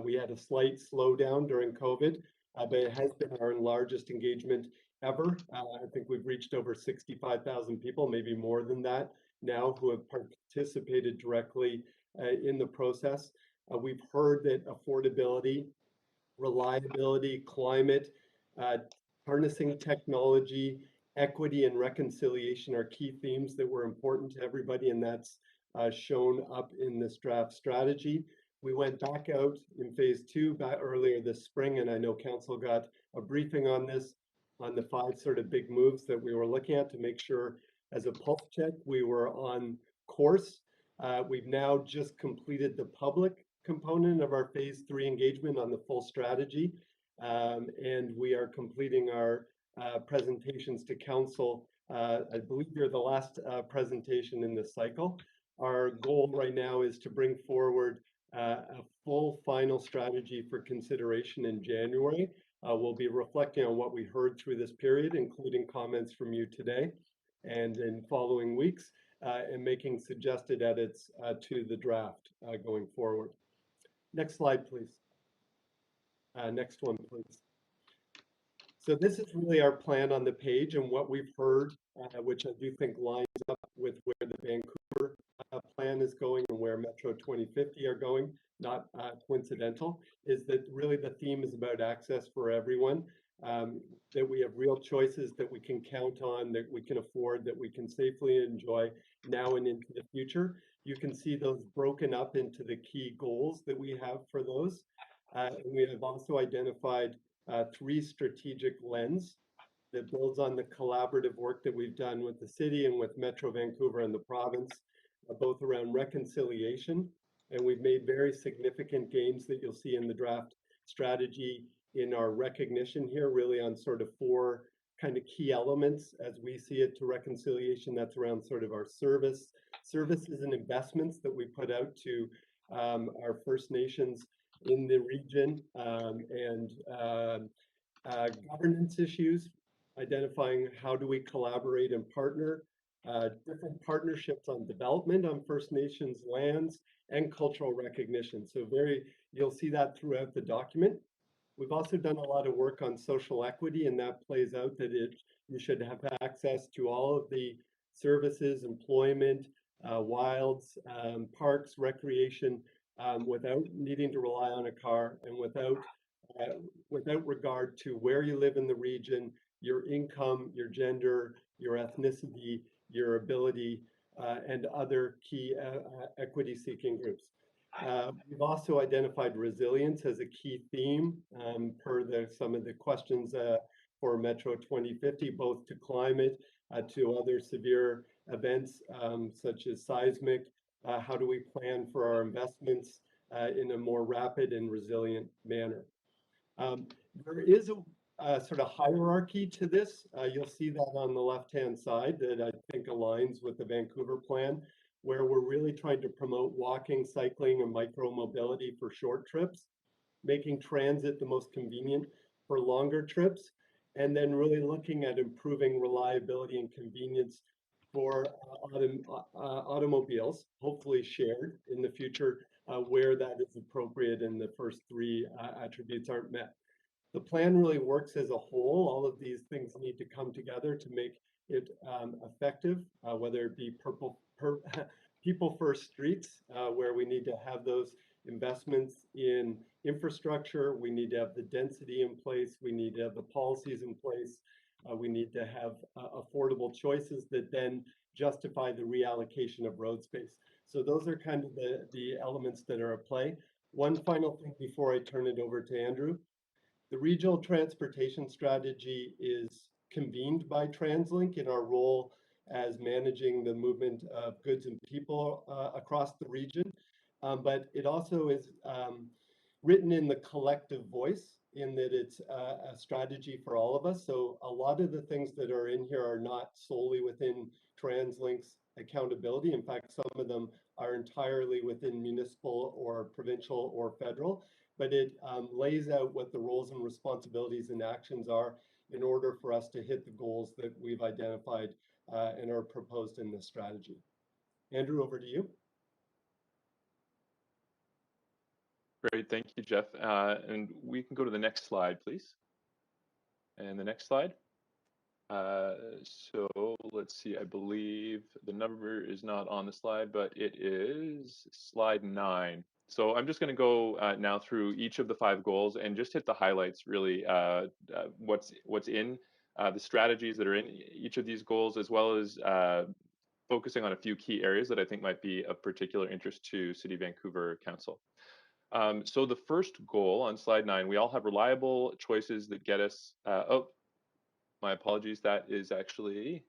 We had a slight slowdown during COVID, but it has been our largest engagement ever. I think we've reached over 65,000 people, maybe more than that now, who have participated directly in the process. We've heard that affordability, reliability, climate, harnessing technology, equity, and reconciliation are key themes that were important to everybody, and that's shown up in this draft strategy. We went back out in phase 2 earlier this spring, and I know council got a briefing on this, on the 5 sort of big moves that we were looking at to make sure, as a pulse check, we were on course. We've now just completed the public component of our phase 3 engagement on the full strategy, and we are completing our presentations to council. I believe you're the last presentation in this cycle. Our goal right now is to bring forward a full final strategy for consideration in January. We'll be reflecting on what we heard through this period, including comments from you today and in following weeks, and making suggested edits to the draft going forward. Next slide, please. Next one, please. So this is really our plan on the page, and what we've heard, which I do think lines up with where the Vancouver plan is going and where Metro 2050 are going, not coincidental, is that really the theme is about access for everyone, that we have real choices that we can count on, that we can afford, that we can safely enjoy now and into the future. You can see those broken up into the key goals that we have for those. And we have also identified 3 strategic lens that builds on the collaborative work that we've done with the city and with Metro Vancouver and the province, both around reconciliation. And we've made very significant gains that you'll see in the draft strategy in our recognition here, really on sort of 4 kind of key elements as we see it to reconciliation. That's around sort of our services and investments that we put out to our First Nations in the region, and governance issues, identifying how do we collaborate and partner, different partnerships on development on First Nations lands, and cultural recognition. So you'll see that throughout the document. We've also done a lot of work on social equity, and that plays out that you should have access to all of the services, employment, wilds, parks, recreation, without needing to rely on a car, and without regard to where you live in the region, your income, your gender, your ethnicity, your ability, and other key equity-seeking groups. We've also identified resilience as a key theme per some of the questions for Metro 2050, both to climate, to other severe events such as seismic. How do we plan for our investments in a more rapid and resilient manner? There is sort of hierarchy to this. You'll see that on the left-hand side that I think aligns with the Vancouver plan, where we're really trying to promote walking, cycling, and micro-mobility for short trips, making transit the most convenient for longer trips, and then really looking at improving reliability and convenience for automobiles, hopefully shared in the future, where that is appropriate and the first three attributes aren't met. The plan really works as a whole. All of these things need to come together to make it effective, whether it be people first streets, where we need to have those investments in infrastructure. We need to have the density in place. We need to have the policies in place. We need to have affordable choices that then justify the reallocation of road space. So those are kind of the elements that are at play. One final thing before I turn it over to Andrew. The regional transportation strategy is convened by TransLink in our role as managing the movement of goods and people across the region. But it also is written in the collective voice, in that it's a strategy for all of us. So a lot of the things that are in here are not solely within TransLink's accountability. In fact, some of them are entirely within municipal or provincial or federal, but it lays out what the roles and responsibilities and actions are in order for us to hit the goals that we've identified and are proposed in this strategy. Andrew, over to you. Great, thank you, Jeff. And we can go to the next slide, please. And the next slide. So let's see, I believe the number is not on the slide, but it is slide 9. So I'm just going to go now through each of the 5 goals and just hit the highlights, really, what's in the strategies that are in each of these goals, as well as focusing on a few key areas that I think might be of particular interest to City of Vancouver Council. So the first goal on slide 9, we all have reliable choices that get us, oh, my apologies, that is actually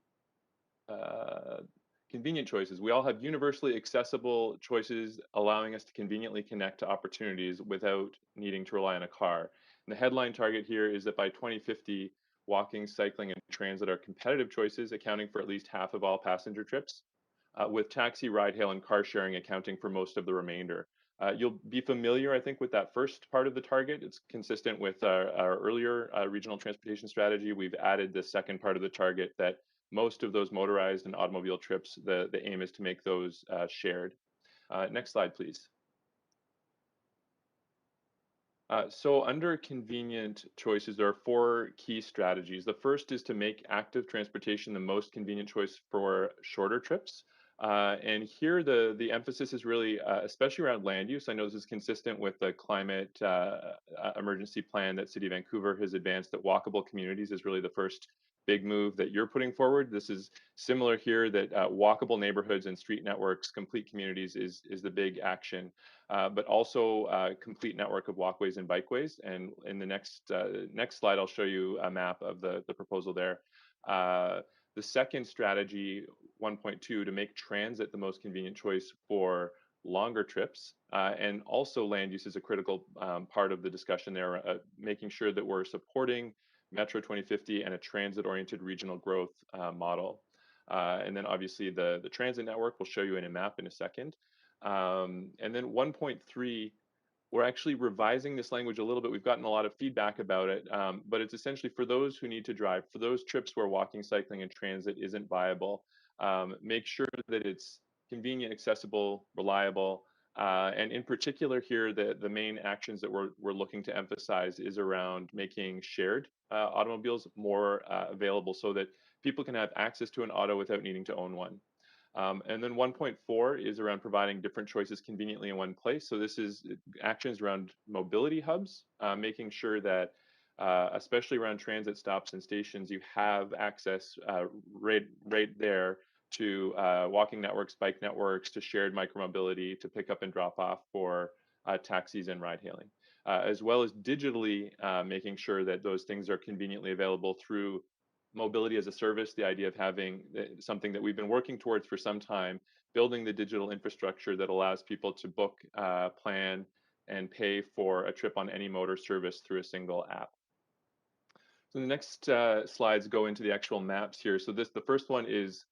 convenient choices. We all have universally accessible choices, allowing us to conveniently connect to opportunities without needing to rely on a car. And the headline target here is that by 2050, walking, cycling, and transit are competitive choices, accounting for at least half of all passenger trips, with taxi, ride hail, and car sharing accounting for most of the remainder. You'll be familiar, I think, with that first part of the target. It's consistent with our earlier regional transportation strategy. We've added the second part of the target that most of those motorized and automobile trips, the aim is to make those shared. Next slide, please. So under convenient choices, there are 4 key strategies. The first is to make active transportation the most convenient choice for shorter trips. And here the emphasis is really, especially around land use. I know this is consistent with the climate emergency plan that City of Vancouver has advanced, that walkable communities is really the first big move that you're putting forward. This is similar here, that walkable neighborhoods and street networks, complete communities is the big action, but also a complete network of walkways and bikeways. And in the next slide, I'll show you a map of the proposal there. The second strategy, 1.2, to make transit the most convenient choice for longer trips, and also land use is a critical part of the discussion there, making sure that we're supporting Metro 2050 and a transit-oriented regional growth model. And then obviously the transit network, we'll show you in a map in a second. And then 1.3, we're actually revising this language a little bit. We've gotten a lot of feedback about it, but it's essentially for those who need to drive, for those trips where walking, cycling, and transit isn't viable, make sure that it's convenient, accessible, reliable, and in particular here, the main actions that we're looking to emphasize is around making shared automobiles more available, so that people can have access to an auto without needing to own one. And then 1.4 is around providing different choices conveniently in one place. So this is actions around mobility hubs, making sure that, especially around transit stops and stations, you have access right there to walking networks, bike networks, to shared micromobility, to pick up and drop off for taxis and ride hailing, as well as digitally making sure that those things are conveniently available through mobility as a service, the idea of having something that we've been working towards for some time, building the digital infrastructure that allows people to book, plan, and pay for a trip on any motor service through a single app. So the next slides go into the actual maps here. So the first one is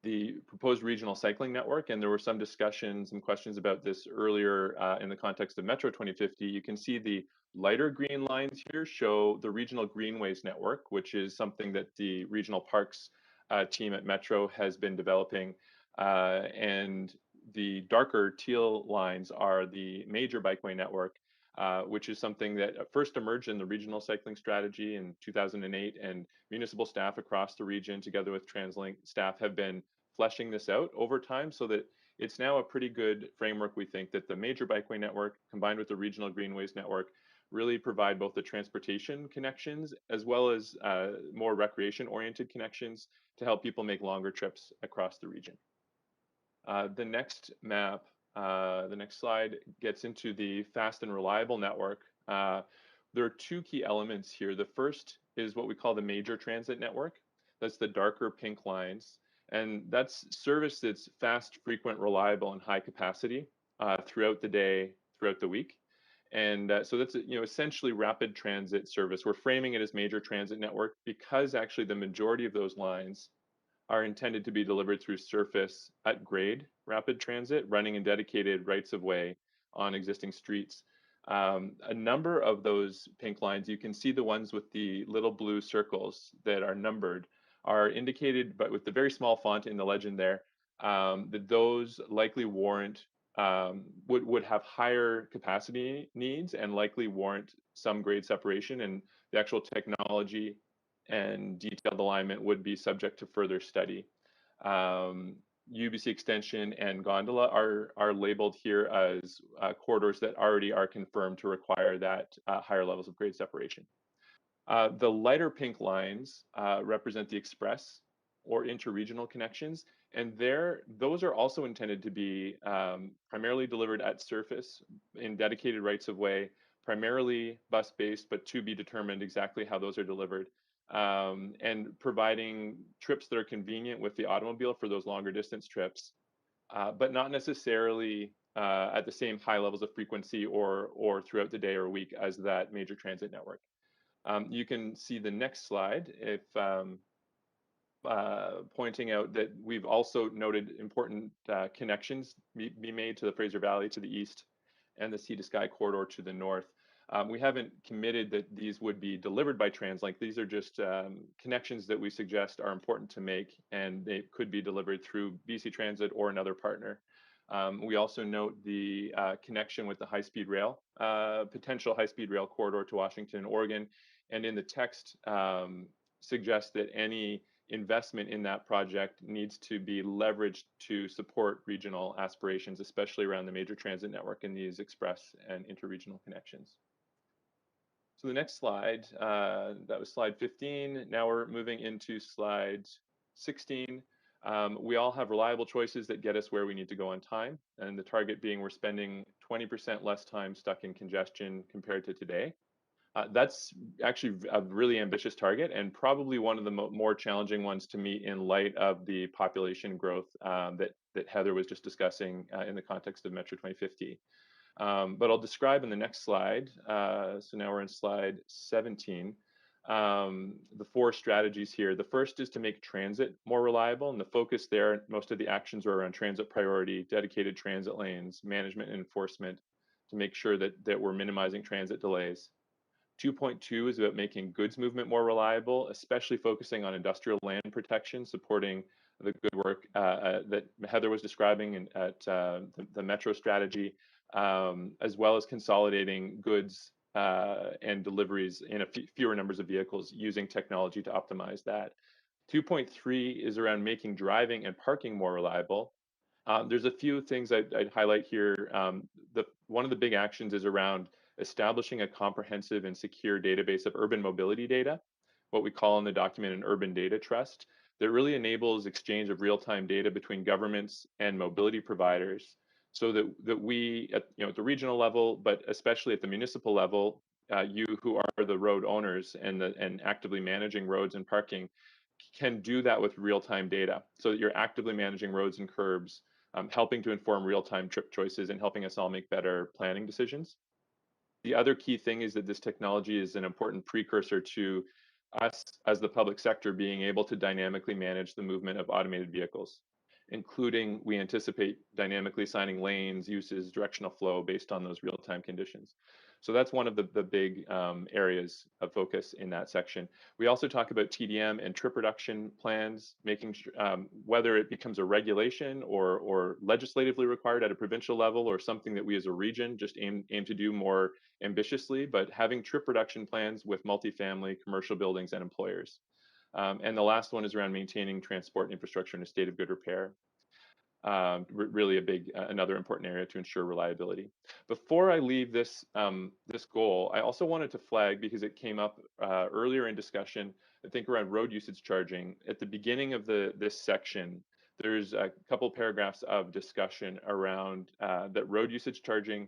the proposed regional cycling network, and there were some discussions and questions about this earlier in the context of Metro 2050. You can see the lighter green lines here show the regional greenways network, which is something that the regional parks team at Metro has been developing. And the darker teal lines are the major bikeway network, which is something that first emerged in the regional cycling strategy in 2008, and municipal staff across the region, together with TransLink staff, have been fleshing this out over time so that it's now a pretty good framework. We think that the major bikeway network combined with the regional greenways network really provide both the transportation connections as well as more recreation-oriented connections to help people make longer trips across the region. The next map, the next slide gets into the fast and reliable network. There are two key elements here. The first is what we call the major transit network. That's the darker pink lines. And that's service that's fast, frequent, reliable, and high capacity throughout the day, throughout the week. And so that's essentially rapid transit service. We're framing it as major transit network because actually the majority of those lines are intended to be delivered through surface at grade rapid transit, running in dedicated rights of way on existing streets. A number of those pink lines, you can see the ones with the little blue circles that are numbered, are indicated, but with the very small font in the legend there, that those likely warrant, would have higher capacity needs and likely warrant some grade separation, and the actual technology and detailed alignment would be subject to further study. UBC extension and gondola are labeled here as corridors that already are confirmed to require that higher levels of grade separation. The lighter pink lines represent the express or interregional connections, and those are also intended to be primarily delivered at surface in dedicated rights of way, primarily bus-based, but to be determined exactly how those are delivered, and providing trips that are convenient with the automobile for those longer distance trips, but not necessarily at the same high levels of frequency or throughout the day or week as that major transit network. You can see the next slide if pointing out that we've also noted important connections be made to the Fraser Valley to the east and the Sea to Sky corridor to the north. We haven't committed that these would be delivered by TransLink. These are just connections that we suggest are important to make, and they could be delivered through BC Transit or another partner. We also note the connection with the high-speed rail, potential high-speed rail corridor to Washington, Oregon, and in the text suggests that any investment in that project needs to be leveraged to support regional aspirations, especially around the major transit network and these express and interregional connections. So the next slide, that was slide 15. Now we're moving into slide 16. We all have reliable choices that get us where we need to go on time, and the target being we're spending 20% less time stuck in congestion compared to today. That's actually a really ambitious target and probably one of the more challenging ones to meet in light of the population growth that Heather was just discussing in the context of Metro 2050. But I'll describe in the next slide. So now we're in slide 17. The four strategies here. The first is to make transit more reliable, and the focus there, most of the actions are around transit priority, dedicated transit lanes, management and enforcement to make sure that we're minimizing transit delays. 2.2 is about making goods movement more reliable, especially focusing on industrial land protection, supporting the good work that Heather was describing at the Metro strategy, as well as consolidating goods and deliveries in fewer numbers of vehicles using technology to optimize that. 2.3 is around making driving and parking more reliable. There's a few things I'd highlight here. One of the big actions is around establishing a comprehensive and secure database of urban mobility data, what we call in the document an urban data trust, that really enables exchange of real-time data between governments and mobility providers, so that we at the regional level, but especially at the municipal level, you who are the road owners and actively managing roads and parking, can do that with real-time data, so that you're actively managing roads and curbs, helping to inform real-time trip choices and helping us all make better planning decisions. The other key thing is that this technology is an important precursor to us as the public sector being able to dynamically manage the movement of automated vehicles, including we anticipate dynamically assigning lanes, uses, directional flow based on those real-time conditions. So that's one of the big areas of focus in that section. We also talk about TDM and trip reduction plans, making sure, whether it becomes a regulation or legislatively required at a provincial level or something that we as a region just aim to do more ambitiously, but having trip reduction plans with multifamily, commercial buildings, and employers. And the last one is around maintaining transport infrastructure in a state of good repair. Really a big, another important area to ensure reliability. Before I leave this this goal, I also wanted to flag, because it came up earlier in discussion, I think around road usage charging. At the beginning of this section, there's a couple paragraphs of discussion around that road usage charging,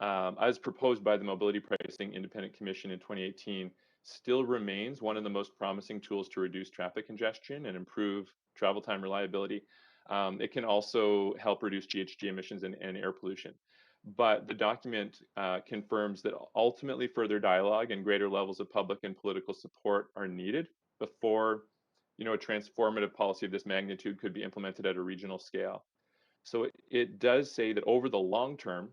as proposed by the Mobility Pricing Independent Commission in 2018, still remains one of the most promising tools to reduce traffic congestion and improve travel time reliability. It can also help reduce GHG emissions and air pollution. But the document confirms that ultimately further dialogue and greater levels of public and political support are needed before, a transformative policy of this magnitude could be implemented at a regional scale. So it does say that over the long term,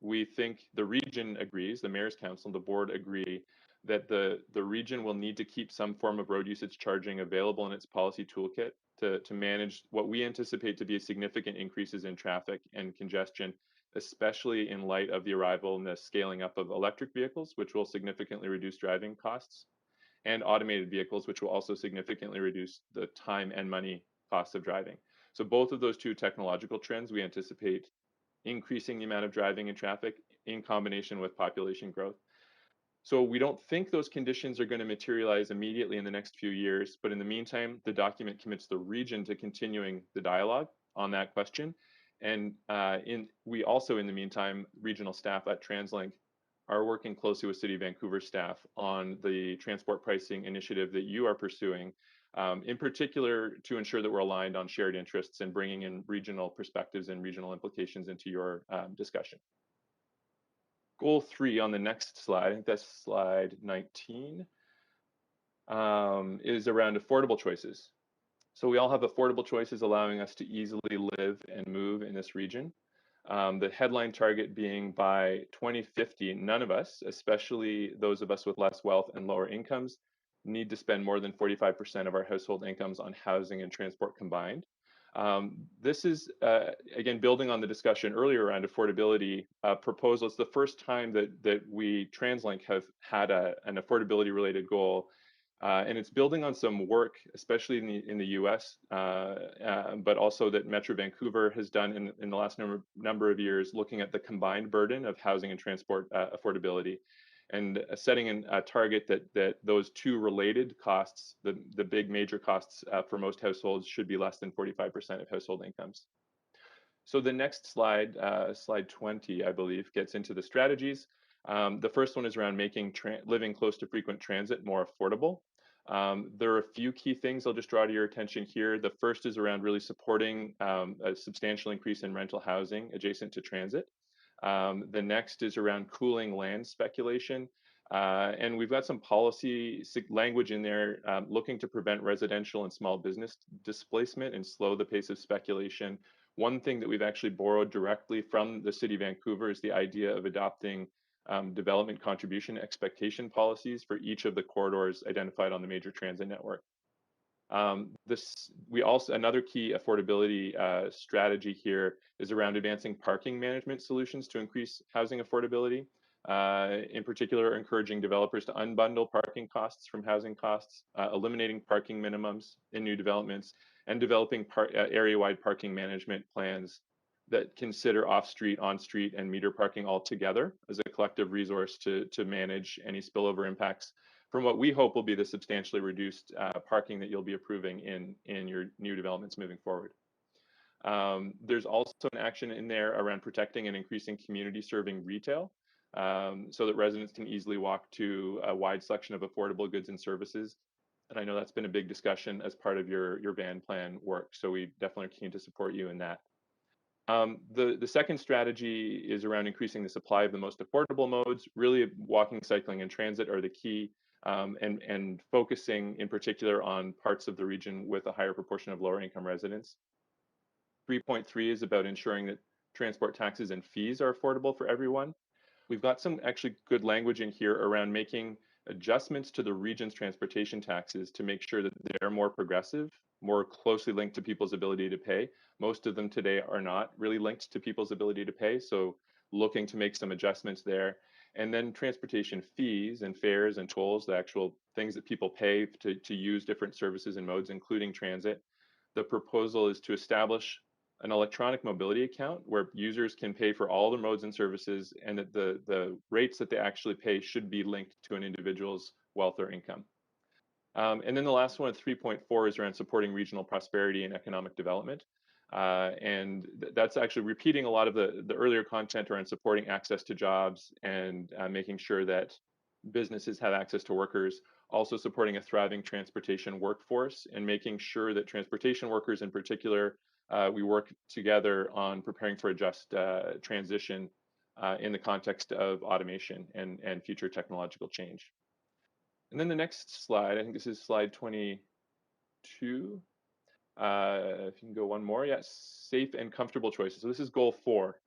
we think the region agrees, the Mayor's Council and the board agree, that the region will need to keep some form of road usage charging available in its policy toolkit to manage what we anticipate to be significant increases in traffic and congestion, especially in light of the arrival and the scaling up of electric vehicles, which will significantly reduce driving costs, and automated vehicles, which will also significantly reduce the time and money costs of driving. So both of those two technological trends, we anticipate increasing the amount of driving and traffic in combination with population growth. So we don't think those conditions are going to materialize immediately in the next few years, but in the meantime, the document commits the region to continuing the dialogue on that question. And we also, in the meantime, regional staff at TransLink are working closely with City of Vancouver staff on the transport pricing initiative that you are pursuing, in particular to ensure that we're aligned on shared interests and bringing in regional perspectives and regional implications into your discussion. Goal 3 on the next slide, I think that's slide 19, is around affordable choices. So we all have affordable choices allowing us to easily live and move in this region. The headline target being by 2050, none of us, especially those of us with less wealth and lower incomes, need to spend more than 45% of our household incomes on housing and transport combined. This is, again, building on the discussion earlier around affordability proposal. It's the first time that we, TransLink, have had an affordability related goal. And it's building on some work, especially in the U.S., but also that Metro Vancouver has done in the last number of years, looking at the combined burden of housing and transport affordability, and setting a target that those two related costs, the big major costs for most households, should be less than 45% of household incomes. So the next slide, slide 20, I believe, gets into the strategies. The first one is around making living close to frequent transit more affordable. There are a few key things I'll just draw to your attention here. The first is around really supporting a substantial increase in rental housing adjacent to transit. The next is around cooling land speculation. And we've got some policy language in there looking to prevent residential and small business displacement and slow the pace of speculation. One thing that we've actually borrowed directly from the City of Vancouver is the idea of adopting development contribution expectation policies for each of the corridors identified on the major transit network. Another key affordability strategy here is around advancing parking management solutions to increase housing affordability. In particular, encouraging developers to unbundle parking costs from housing costs, eliminating parking minimums in new developments, and developing area-wide parking management plans that consider off-street, on-street, and meter parking all together as a collective resource to manage any spillover impacts from what we hope will be the substantially reduced parking that you'll be approving in your new developments moving forward. There's also an action in there around protecting and increasing community-serving retail, so that residents can easily walk to a wide selection of affordable goods and services. And I know that's been a big discussion as part of your van plan work, so we definitely are keen to support you in that. The second strategy is around increasing the supply of the most affordable modes. Really, walking, cycling, and transit are the key and focusing in particular on parts of the region with a higher proportion of lower income residents. 3.3 is about ensuring that transport taxes and fees are affordable for everyone. We've got some actually good language in here around making adjustments to the region's transportation taxes to make sure that they're more progressive, more closely linked to people's ability to pay. Most of them today are not really linked to people's ability to pay, so looking to make some adjustments there. And then transportation fees and fares and tolls, the actual things that people pay to use different services and modes, including transit. The proposal is to establish an electronic mobility account where users can pay for all their modes and services, and that the rates that they actually pay should be linked to an individual's wealth or income. And then the last one, 3.4, is around supporting regional prosperity and economic development. That's actually repeating a lot of the earlier content around supporting access to jobs and making sure that businesses have access to workers, also supporting a thriving transportation workforce and making sure that transportation workers in particular, we work together on preparing for a just transition in the context of automation and future technological change. And then the next slide, I think this is slide 22. If you can go one more, yes, safe and comfortable choices. So this is goal 4.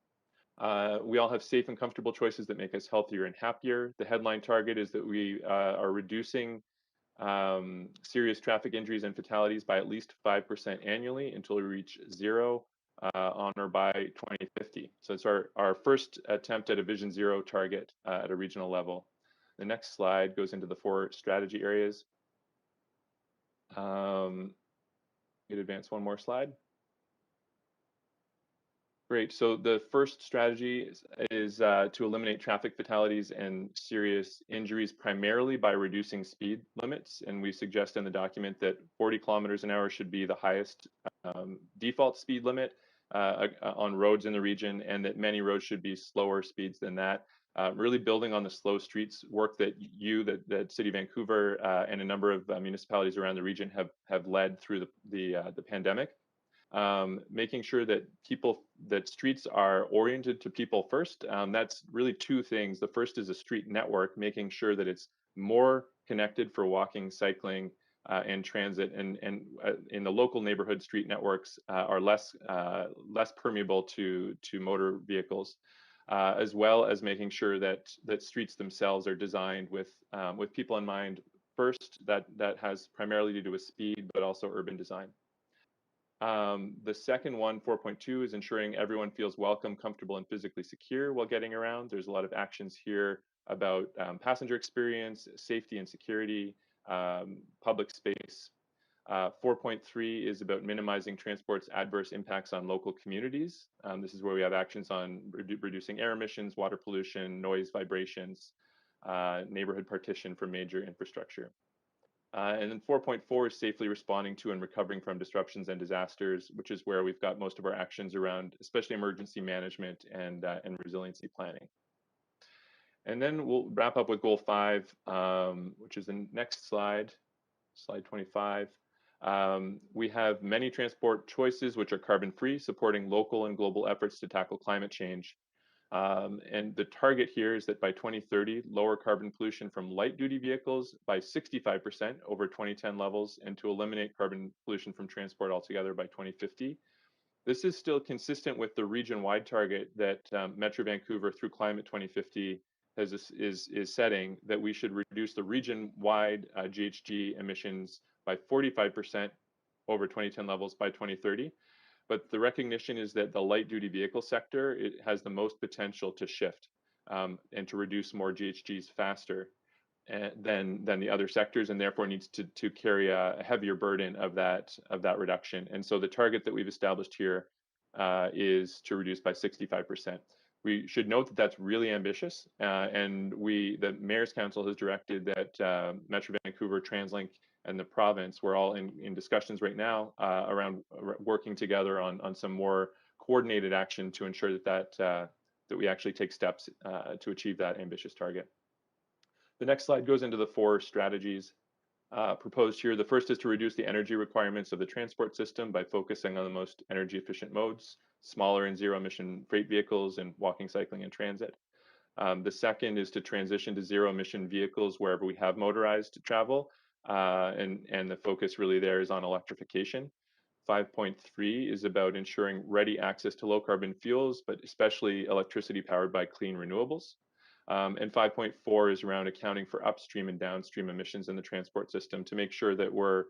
We all have safe and comfortable choices that make us healthier and happier. The headline target is that we are reducing serious traffic injuries and fatalities by at least 5% annually until we reach zero on or by 2050. So it's our first attempt at a Vision Zero target at a regional level. The next slide goes into the 4 strategy areas. Could advance one more slide. Great. So the first strategy is to eliminate traffic fatalities and serious injuries primarily by reducing speed limits. And we suggest in the document that 40 kilometers an hour should be the highest default speed limit on roads in the region, and that many roads should be slower speeds than that. Really building on the slow streets work that that City of Vancouver and a number of municipalities around the region have led through the pandemic. Making sure that streets are oriented to people first. That's really 2 things. The first is a street network, making sure that it's more connected for walking, cycling, and transit. And in the local neighborhood, street networks are less permeable to motor vehicles, as well as making sure that streets themselves are designed with people in mind first. That has primarily to do with speed, but also urban design. The second one, 4.2, is ensuring everyone feels welcome, comfortable, and physically secure while getting around. There's a lot of actions here about passenger experience, safety and security, public space. 4.3 is about minimizing transport's adverse impacts on local communities. This is where we have actions on reducing air emissions, water pollution, noise, vibrations, neighborhood partition for major infrastructure. And then 4.4 is safely responding to and recovering from disruptions and disasters, which is where we've got most of our actions around, especially emergency management and resiliency planning. And then we'll wrap up with goal 5, which is the next slide, slide 25. We have many transport choices which are carbon free, supporting local and global efforts to tackle climate change. And the target here is that by 2030, lower carbon pollution from light duty vehicles by 65% over 2010 levels, and to eliminate carbon pollution from transport altogether by 2050. This is still consistent with the region-wide target that Metro Vancouver through Climate 2050 is setting, that we should reduce the region-wide GHG emissions by 45% over 2010 levels by 2030. But the recognition is that the light duty vehicle sector, it has the most potential to shift and to reduce more GHGs faster than the other sectors, and therefore needs to carry a heavier burden of that reduction. And so the target that we've established here is to reduce by 65%. We should note that that's really ambitious, and the Mayor's Council has directed that Metro Vancouver, TransLink, and the province, we're all in discussions right now around working together on some more coordinated action to ensure that we actually take steps to achieve that ambitious target. The next slide goes into the 4 strategies proposed here. The first is to reduce the energy requirements of the transport system by focusing on the most energy efficient modes, smaller and zero emission freight vehicles, and walking, cycling, and transit. The second is to transition to zero emission vehicles wherever we have motorized travel. And the focus really there is on electrification. 5.3 is about ensuring ready access to low carbon fuels, but especially electricity powered by clean renewables. And 5.4 is around accounting for upstream and downstream emissions in the transport system to make sure that we're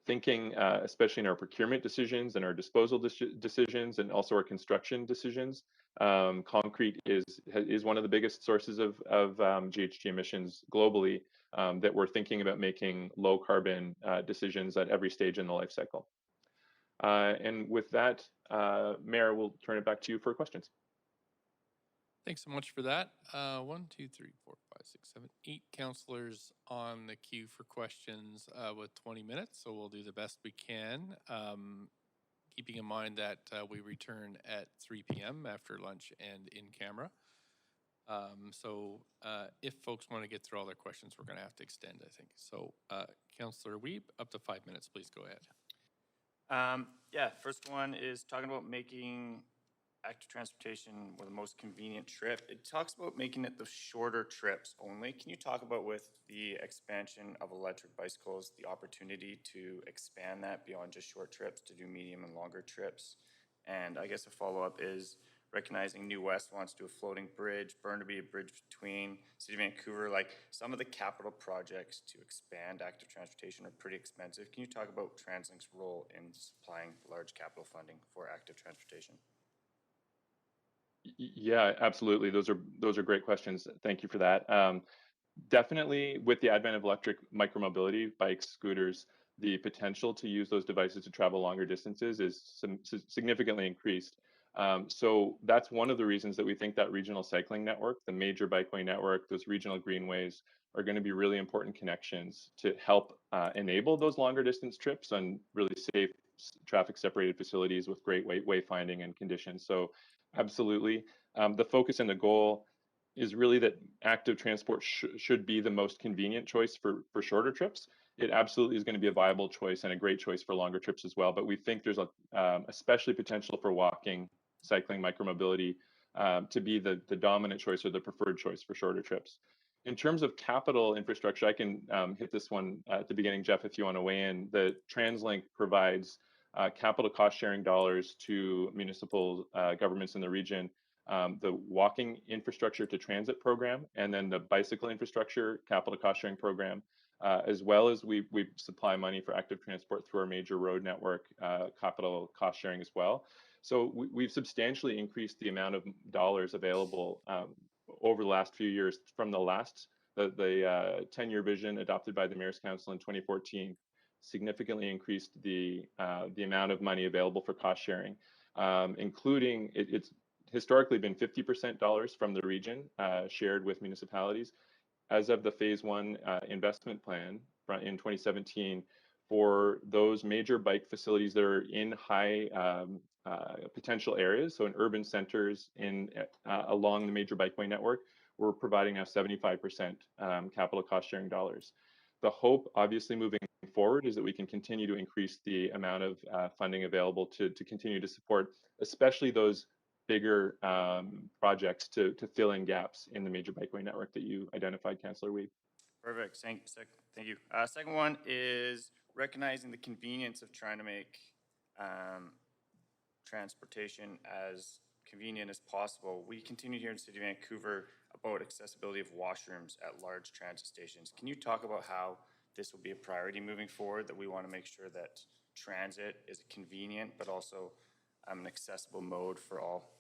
thinking, especially in our procurement decisions and our disposal decisions, and also our construction decisions. Concrete is one of the biggest sources of GHG emissions globally, that we're thinking about making low carbon decisions at every stage in the life cycle. And with that, Mayor, we'll turn it back to you for questions. Thanks so much for that. 1, 2, 3, 4, 5, 6, 7, 8 councillors on the queue for questions with 20 minutes. So we'll do the best we can, keeping in mind that we return at 3 p.m. after lunch and in camera. So if folks want to get through all their questions, we're going to have to extend, I think. So Councillor Wiebe, up to 5 minutes, please go ahead. Yeah, first one is talking about making active transportation or the most convenient trip. It talks about making it the shorter trips only. Can you talk about, with the expansion of electric bicycles, the opportunity to expand that beyond just short trips to do medium and longer trips? And I guess a follow-up is recognizing New West wants to do a floating bridge, Burnaby a bridge between City of Vancouver. Like, some of the capital projects to expand active transportation are pretty expensive. Can you talk about TransLink's role in supplying large capital funding for active transportation? Yeah, absolutely. Those are great questions. Thank you for that. Definitely, with the advent of electric micromobility, bikes, scooters, the potential to use those devices to travel longer distances is significantly increased. So that's one of the reasons that we think that regional cycling network, the major bikeway network, those regional greenways are going to be really important connections to help enable those longer distance trips on really safe traffic separated facilities with great wayfinding and conditions. So absolutely. The focus and the goal is really that active transport should be the most convenient choice for shorter trips. It absolutely is going to be a viable choice and a great choice for longer trips as well. But we think there's especially potential for walking, cycling, micromobility to be the dominant choice or the preferred choice for shorter trips. In terms of capital infrastructure, I can hit this one at the beginning, Jeff, if you want to weigh in. The TransLink provides capital cost sharing dollars to municipal governments in the region, the walking infrastructure to transit program, and then the bicycle infrastructure capital cost sharing program, as well as we supply money for active transport through our major road network capital cost sharing as well. So we've substantially increased the amount of dollars available over the last few years from the 10-year vision adopted by the Mayor's Council in 2014. Significantly increased the amount of money available for cost sharing, including it's historically been 50% dollars from the region shared with municipalities. As of the phase 1 investment plan in 2017, for those major bike facilities that are in high potential areas, so in urban centers along the major bikeway network, we're providing now 75% capital cost sharing dollars. The hope, obviously, moving forward is that we can continue to increase the amount of funding available to continue to support, especially those bigger projects to fill in gaps in the major bikeway network that you identified, Councillor Wiebe. Perfect. Thank you. Second one is recognizing the convenience of trying to make transportation as convenient as possible. We continue here in the City of Vancouver about accessibility of washrooms at large transit stations. Can you talk about how this will be a priority moving forward, that we want to make sure that transit is convenient but also an accessible mode for all?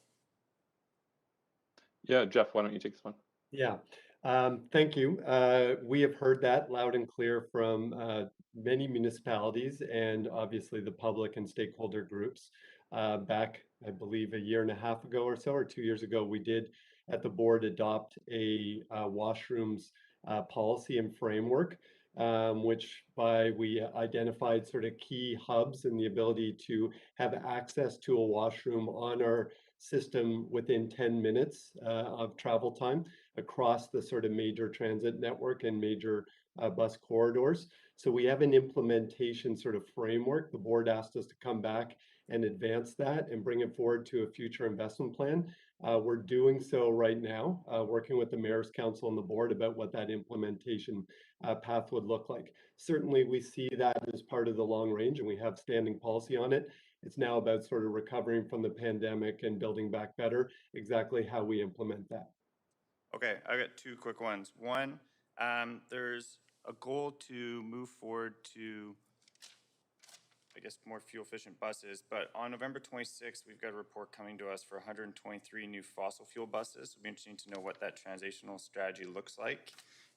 Yeah, Jeff, why don't you take this one? Yeah, thank you. We have heard that loud and clear from many municipalities and obviously the public and stakeholder groups. Back, I believe, a year and a half ago or so, or 2 years ago, we did at the board adopt a washrooms policy and framework, which we identified sort of key hubs and the ability to have access to a washroom on our system within 10 minutes of travel time across the sort of major transit network and major bus corridors. So we have an implementation sort of framework. The board asked us to come back and advance that and bring it forward to a future investment plan. We're doing so right now, working with the Mayor's Council and the board about what that implementation path would look like. Certainly, we see that as part of the long range, and we have standing policy on it. It's now about sort of recovering from the pandemic and building back better, exactly how we implement that. Okay, I got two quick ones. One, there's a goal to move forward to, I guess, more fuel efficient buses, but on November 26th, we've got a report coming to us for 123 new fossil fuel buses. It'll be interesting to know what that transitional strategy looks like.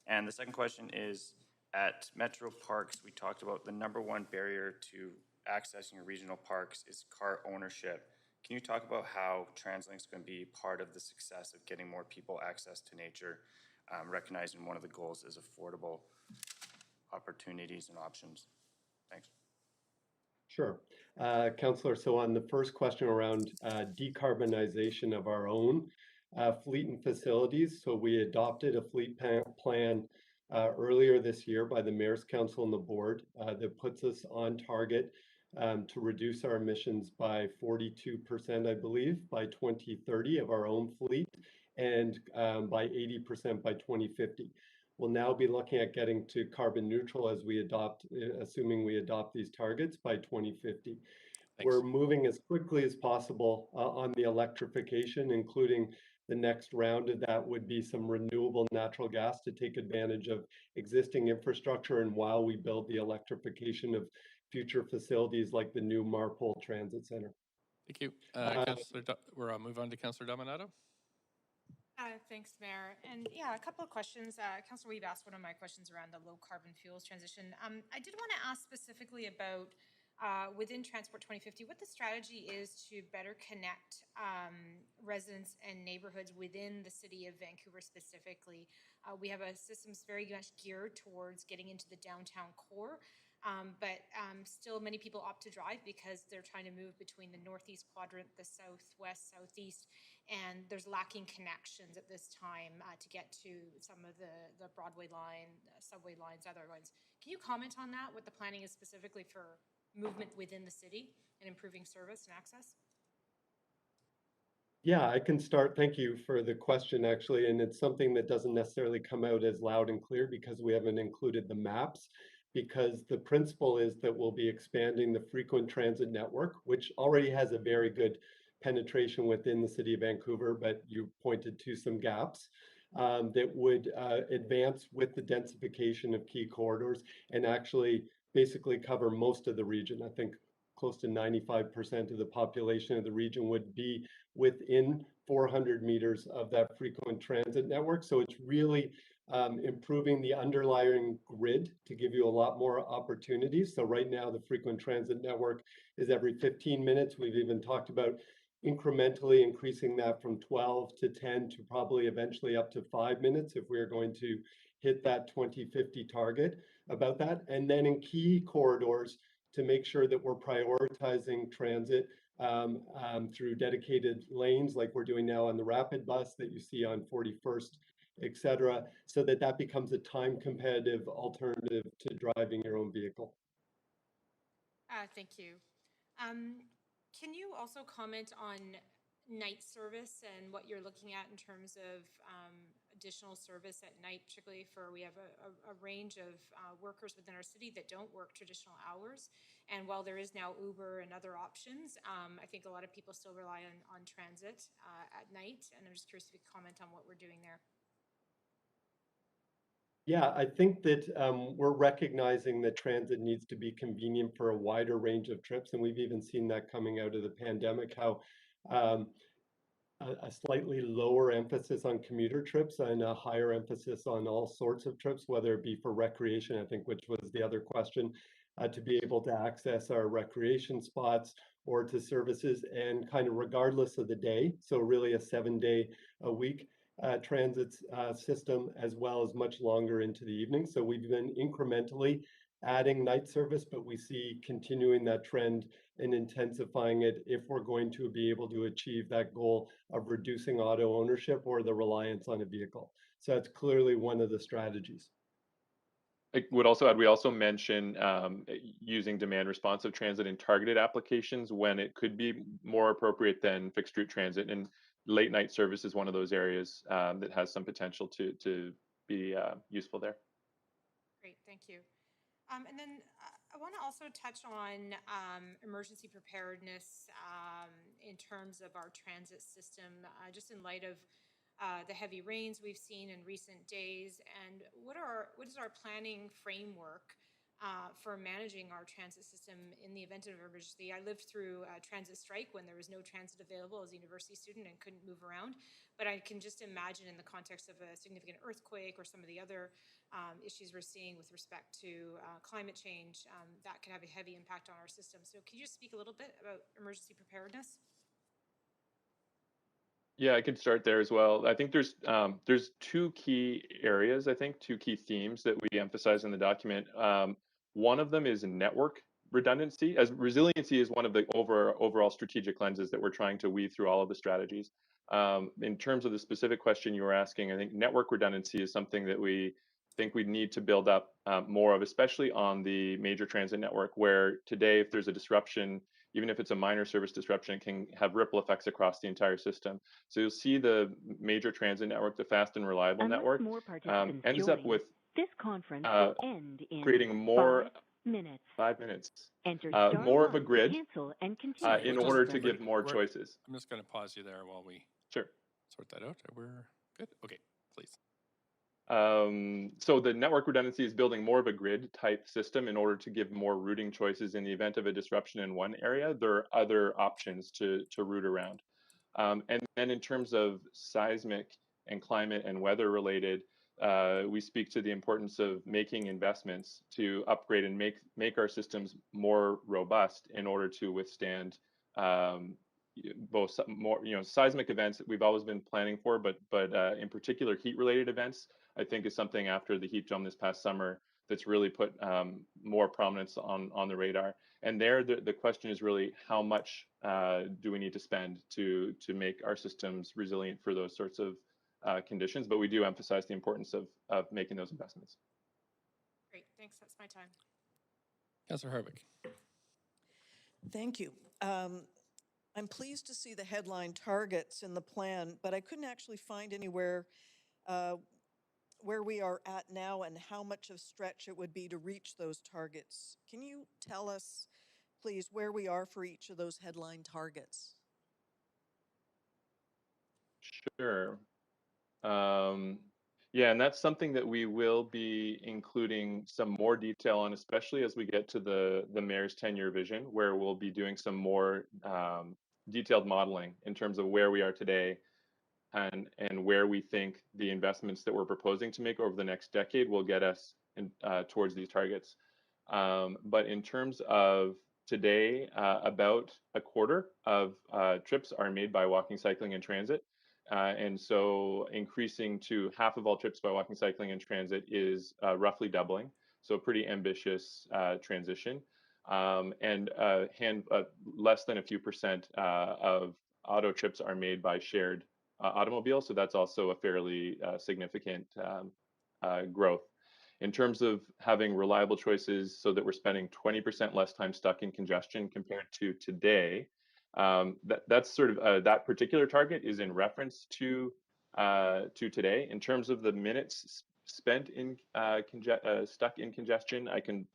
And the second question is, at Metro Parks, we talked about the number one barrier to accessing your regional parks is car ownership. Can you talk about how TransLink's going to be part of the success of getting more people access to nature, recognizing one of the goals is affordable opportunities and options? Thanks. Sure. Councillor, so on the first question around decarbonization of our own fleet and facilities, so we adopted a fleet plan earlier this year by the Mayor's Council and the board that puts us on target to reduce our emissions by 42%, I believe, by 2030 of our own fleet, and by 80% by 2050. We'll now be looking at getting to carbon neutral as we adopt, assuming we adopt these targets by 2050. Thanks. We're moving as quickly as possible on the electrification, including the next round of that would be some renewable natural gas to take advantage of existing infrastructure, and while we build the electrification of future facilities like the new Marpole Transit Center. Thank you. We'll move on to Councillor Dominato. Thanks, Mayor. And yeah, a couple of questions. Councillor Weeb asked one of my questions around the low carbon fuels transition. I did want to ask specifically about within Transport 2050, what the strategy is to better connect residents and neighborhoods within the city of Vancouver specifically. We have a system very much geared towards getting into the downtown core. But still many people opt to drive because they're trying to move between the northeast quadrant, the southwest, southeast, and there's lacking connections at this time to get to some of the Broadway line, subway lines, other lines. Can you comment on that, what the planning is specifically for movement within the city and improving service and access? Yeah, I can start. Thank you for the question, actually. And it's something that doesn't necessarily come out as loud and clear because we haven't included the maps, because the principle is that we'll be expanding the frequent transit network, which already has a very good penetration within the city of Vancouver, but you pointed to some gaps that would advance with the densification of key corridors and actually basically cover most of the region. I think close to 95% of the population of the region would be within 400 meters of that frequent transit network. So it's really improving the underlying grid to give you a lot more opportunities. So right now, the frequent transit network is every 15 minutes. We've even talked about incrementally increasing that from 12 to 10 to probably eventually up to 5 minutes if we're going to hit that 2050 target about that. And then in key corridors, to make sure that we're prioritizing transit through dedicated lanes like we're doing now on the rapid bus that you see on 41st, et cetera, so that that becomes a time competitive alternative to driving your own vehicle. Thank you. Can you also comment on night service and what you're looking at in terms of additional service at night, particularly for, we have a range of workers within our city that don't work traditional hours. And while there is now Uber and other options, I think a lot of people still rely on transit at night. And I'm just curious if you could comment on what we're doing there. Yeah, I think that we're recognizing that transit needs to be convenient for a wider range of trips. And we've even seen that coming out of the pandemic, how a slightly lower emphasis on commuter trips and a higher emphasis on all sorts of trips, whether it be for recreation, I think, which was the other question, to be able to access our recreation spots or to services and kind of regardless of the day. So really a 7-day a week transit system, as well as much longer into the evening. So we've been incrementally adding night service, but we see continuing that trend and intensifying it if we're going to be able to achieve that goal of reducing auto ownership or the reliance on a vehicle. So that's clearly one of the strategies. I would also add, we also mention using demand responsive transit in targeted applications when it could be more appropriate than fixed route transit. And late night service is one of those areas that has some potential to be useful there. Great, thank you. And then I want to also touch on emergency preparedness in terms of our transit system, just in light of the heavy rains we've seen in recent days, and what is our planning framework for managing our transit system in the event of emergency? I lived through a transit strike when there was no transit available as a university student and couldn't move around, but I can just imagine in the context of a significant earthquake or some of the other issues we're seeing with respect to climate change, that could have a heavy impact on our system. So can you just speak a little bit about emergency preparedness? Yeah, I could start there as well. I think there's two key areas, I think, two key themes that we emphasize in the document. One of them is network redundancy, as resiliency is one of the overall strategic lenses that we're trying to weave through all of the strategies. In terms of the specific question you were asking, I think network redundancy is something that we think we need to build up more of, especially on the major transit network, where today, if there's a disruption, even if it's a minor service disruption, it can have ripple effects across the entire system. So you'll see the major transit network, the fast and reliable network, ends up with this conference will end in creating more 5 minutes. 5 minutes, Enter more of a *1 to grid cancel and continue. in order to give more choices. I'm just going to pause you there while we Sure. sort that out. We're good? Okay, please. So the network redundancy is building more of a grid type system in order to give more routing choices in the event of a disruption in one area. There are other options to route around. And then in terms of seismic and climate and weather related, we speak to the importance of making investments to upgrade and make our systems more robust in order to withstand both more seismic events that we've always been planning for, but in particular heat related events, I think is something after the heat dome this past summer that's really put more prominence on the radar. And there, the question is really how much do we need to spend to make our systems resilient for those sorts of conditions? But we do emphasize the importance of making those investments. Great, thanks. That's my time. Councillor Harvick. Thank you. I'm pleased to see the headline targets in the plan, but I couldn't actually find anywhere where we are at now and how much of stretch it would be to reach those targets. Can you tell us, please, where we are for each of those headline targets? Sure. Yeah, and that's something that we will be including some more detail on, especially as we get to the mayor's 10-year vision, where we'll be doing some more detailed modeling in terms of where we are today and where we think the investments that we're proposing to make over the next decade will get us towards these targets. But in terms of today, about a quarter of trips are made by walking, cycling, and transit. And so increasing to half of all trips by walking, cycling, and transit is roughly doubling. So a pretty ambitious transition. And less than a few percent of auto trips are made by shared automobiles. So that's also a fairly significant growth. In terms of having reliable choices so that we're spending 20% less time stuck in congestion compared to today, that's sort of that particular target is in reference to today. In terms of the minutes spent in stuck in congestion, I can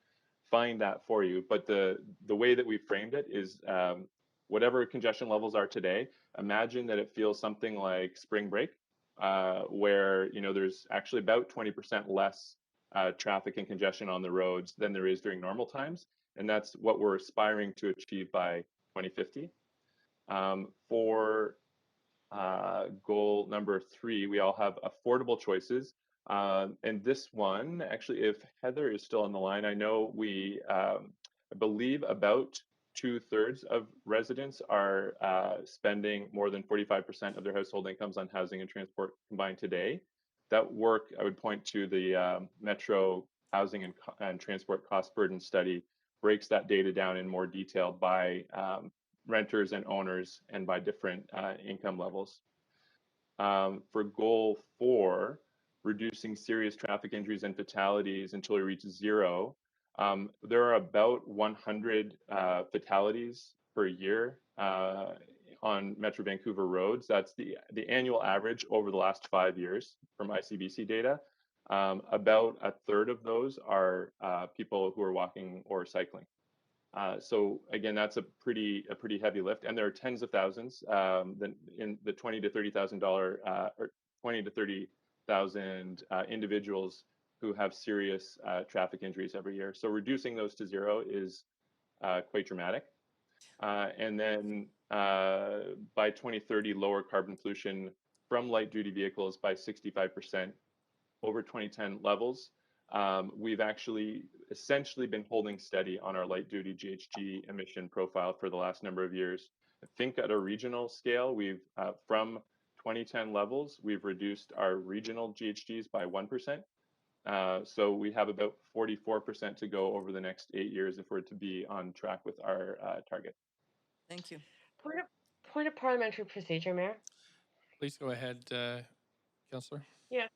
find that for you. But the way that we framed it is whatever congestion levels are today, imagine that it feels something like spring break, where there's actually about 20% less traffic and congestion on the roads than there is during normal times. And that's what we're aspiring to achieve by 2050. For goal number 3, we all have affordable choices. And this one, actually, if Heather is still on the line, I know we, I believe about 2/3 of residents are spending more than 45% of their household incomes on housing and transport combined today. That work, I would point to the Metro Housing and Transport Cost Burden Study, breaks that data down in more detail by renters and owners and by different income levels. For goal 4, reducing serious traffic injuries and fatalities until we reach 0, there are about 100 fatalities per year on Metro Vancouver roads. That's the annual average over the last 5 years from ICBC data. About a third of those are people who are walking or cycling. So again, that's a pretty heavy lift, and there are tens of thousands in the $20,000 to $30,000 or 20 to 30,000 individuals who have serious traffic injuries every year. So reducing those to zero is quite dramatic. And then by 2030, lower carbon pollution from light duty vehicles by 65% over 2010 levels. We've actually essentially been holding steady on our light duty GHG emission profile for the last number of years. I think at a regional scale, we've from 2010 levels, we've reduced our regional GHGs by 1%. So we have about 44% to go over the next 8 years if we're to be on track with our target. Thank you. Point of parliamentary procedure, Mayor. Please go ahead, Councillor. Yeah,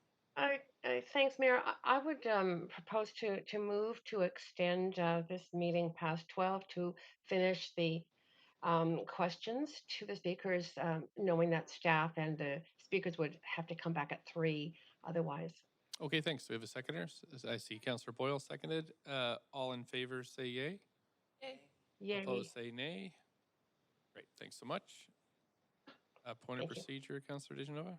thanks, Mayor. I would propose to move to extend this meeting past 12 to finish the questions to the speakers, knowing that staff and the speakers would have to come back at 3 otherwise. Okay, thanks. We have a seconder. I see Councillor Boyle seconded. All in favor say yay. Yay. Opposed say nay. Great, thanks so much. Point of procedure, Councillor Dejanova.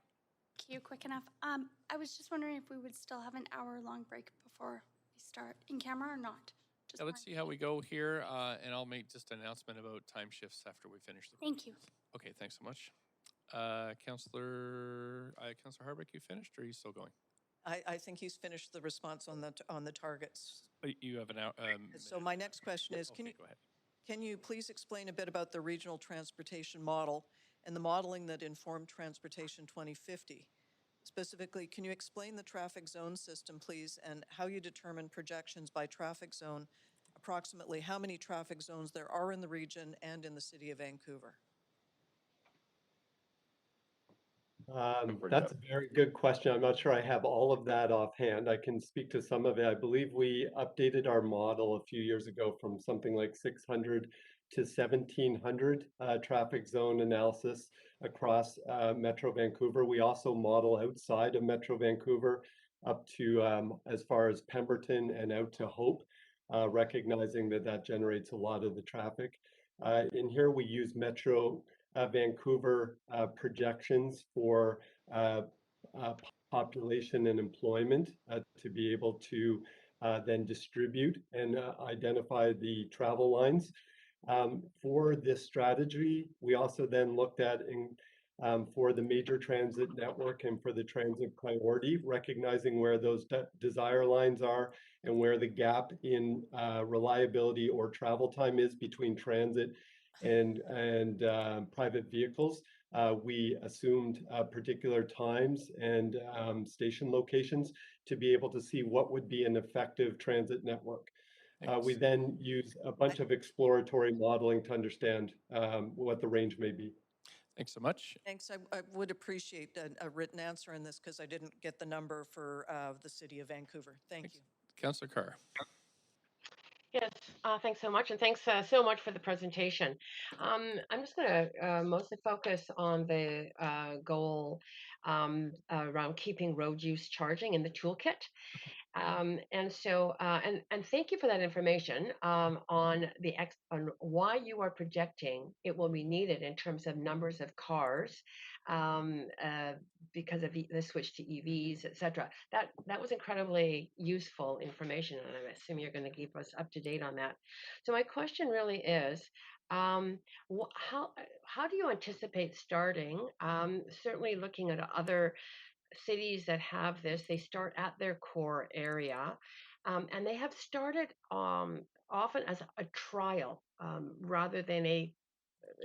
Thank you, quick enough. I was just wondering if we would still have an hour-long break before we start in camera or not. Just Yeah, let's see how we go here, and I'll make just an announcement about time shifts after we finish the. Thank you. Okay, thanks so much. Councillor Hardwick, you finished, or are you still going? I think he's finished the response on the targets. You have an hour. So my next question is, okay, go ahead. Can you please explain a bit about the regional transportation model and the modeling that informed Transportation 2050? Specifically, can you explain the traffic zone system, please, and how you determine projections by traffic zone, approximately how many traffic zones there are in the region and in the city of Vancouver? That's a very good question. I'm not sure I have all of that offhand. I can speak to some of it. I believe we updated our model a few years ago from something like 600 to 1700 traffic zone analysis across Metro Vancouver. We also model outside of Metro Vancouver up to as far as Pemberton and out to Hope, recognizing that that generates a lot of the traffic. In here, we use Metro Vancouver projections for population and employment to be able to then distribute and identify the travel lines. For this strategy, we also then looked at for the major transit network and for the transit priority, recognizing where those desire lines are and where the gap in reliability or travel time is between transit and private vehicles. We assumed particular times and station locations to be able to see what would be an effective transit network. We then use a bunch of exploratory modeling to understand what the range may be. Thanks so much. Thanks. I would appreciate a written answer on this because I didn't get the number for the city of Vancouver. Thank you. Councillor Carr. Yes, thanks so much, and thanks so much for the presentation. I'm just going to mostly focus on the goal around keeping road use charging in the toolkit. And thank you for that information on on why you are projecting it will be needed in terms of numbers of cars because of the switch to EVs, etc. That was incredibly useful information, and I assume you're going to keep us up to date on that. So my question really is, how do you anticipate starting? Certainly looking at other cities that have this, they start at their core area, and they have started often as a trial rather than a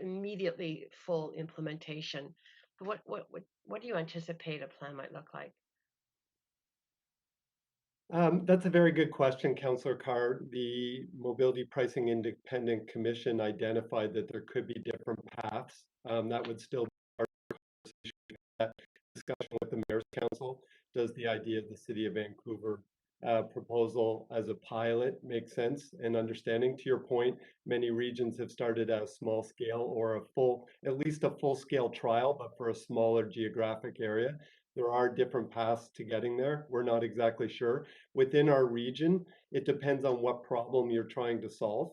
immediately full implementation. What do you anticipate a plan might look like? That's a very good question, Councillor Carr. The Mobility Pricing Independent Commission identified that there could be different paths. That would still be our discussion with the Mayor's Council. Does the idea of the City of Vancouver proposal as a pilot makes sense and understanding. To your point, many regions have started at a small scale or at least a full scale trial, but for a smaller geographic area. There are different paths to getting there. We're not exactly sure. Within our region, it depends on what problem you're trying to solve.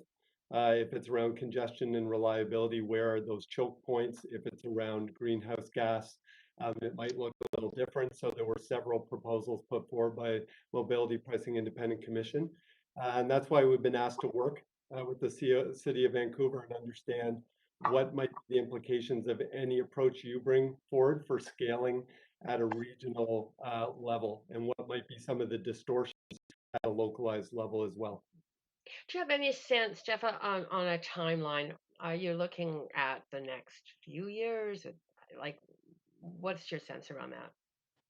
If it's around congestion and reliability, where are those choke points? If it's around greenhouse gas, it might look a little different. So there were several proposals put forward by Mobility Pricing Independent Commission. And that's why we've been asked to work with the City of Vancouver and understand what might be the implications of any approach you bring forward for scaling at a regional level, and what might be some of the distortions at a localized level as well. Do you have any sense, Jeff, on a timeline? Are you looking at the next few years? Like, what's your sense around that?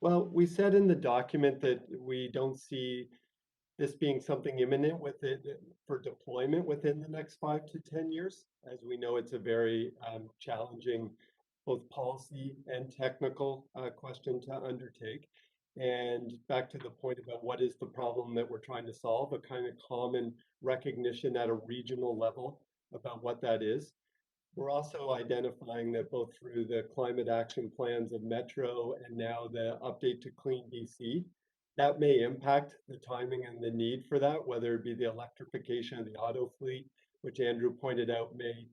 Well, we said in the document that we don't see this being something imminent with it for deployment within the next 5 to 10 years. As we know, it's a very challenging both policy and technical question to undertake. And back to the point about what is the problem that we're trying to solve, a kind of common recognition at a regional level about what that is. We're also identifying that both through the climate action plans of Metro and now the update to Clean BC, that may impact the timing and the need for that, whether it be the electrification of the auto fleet, which Andrew pointed out may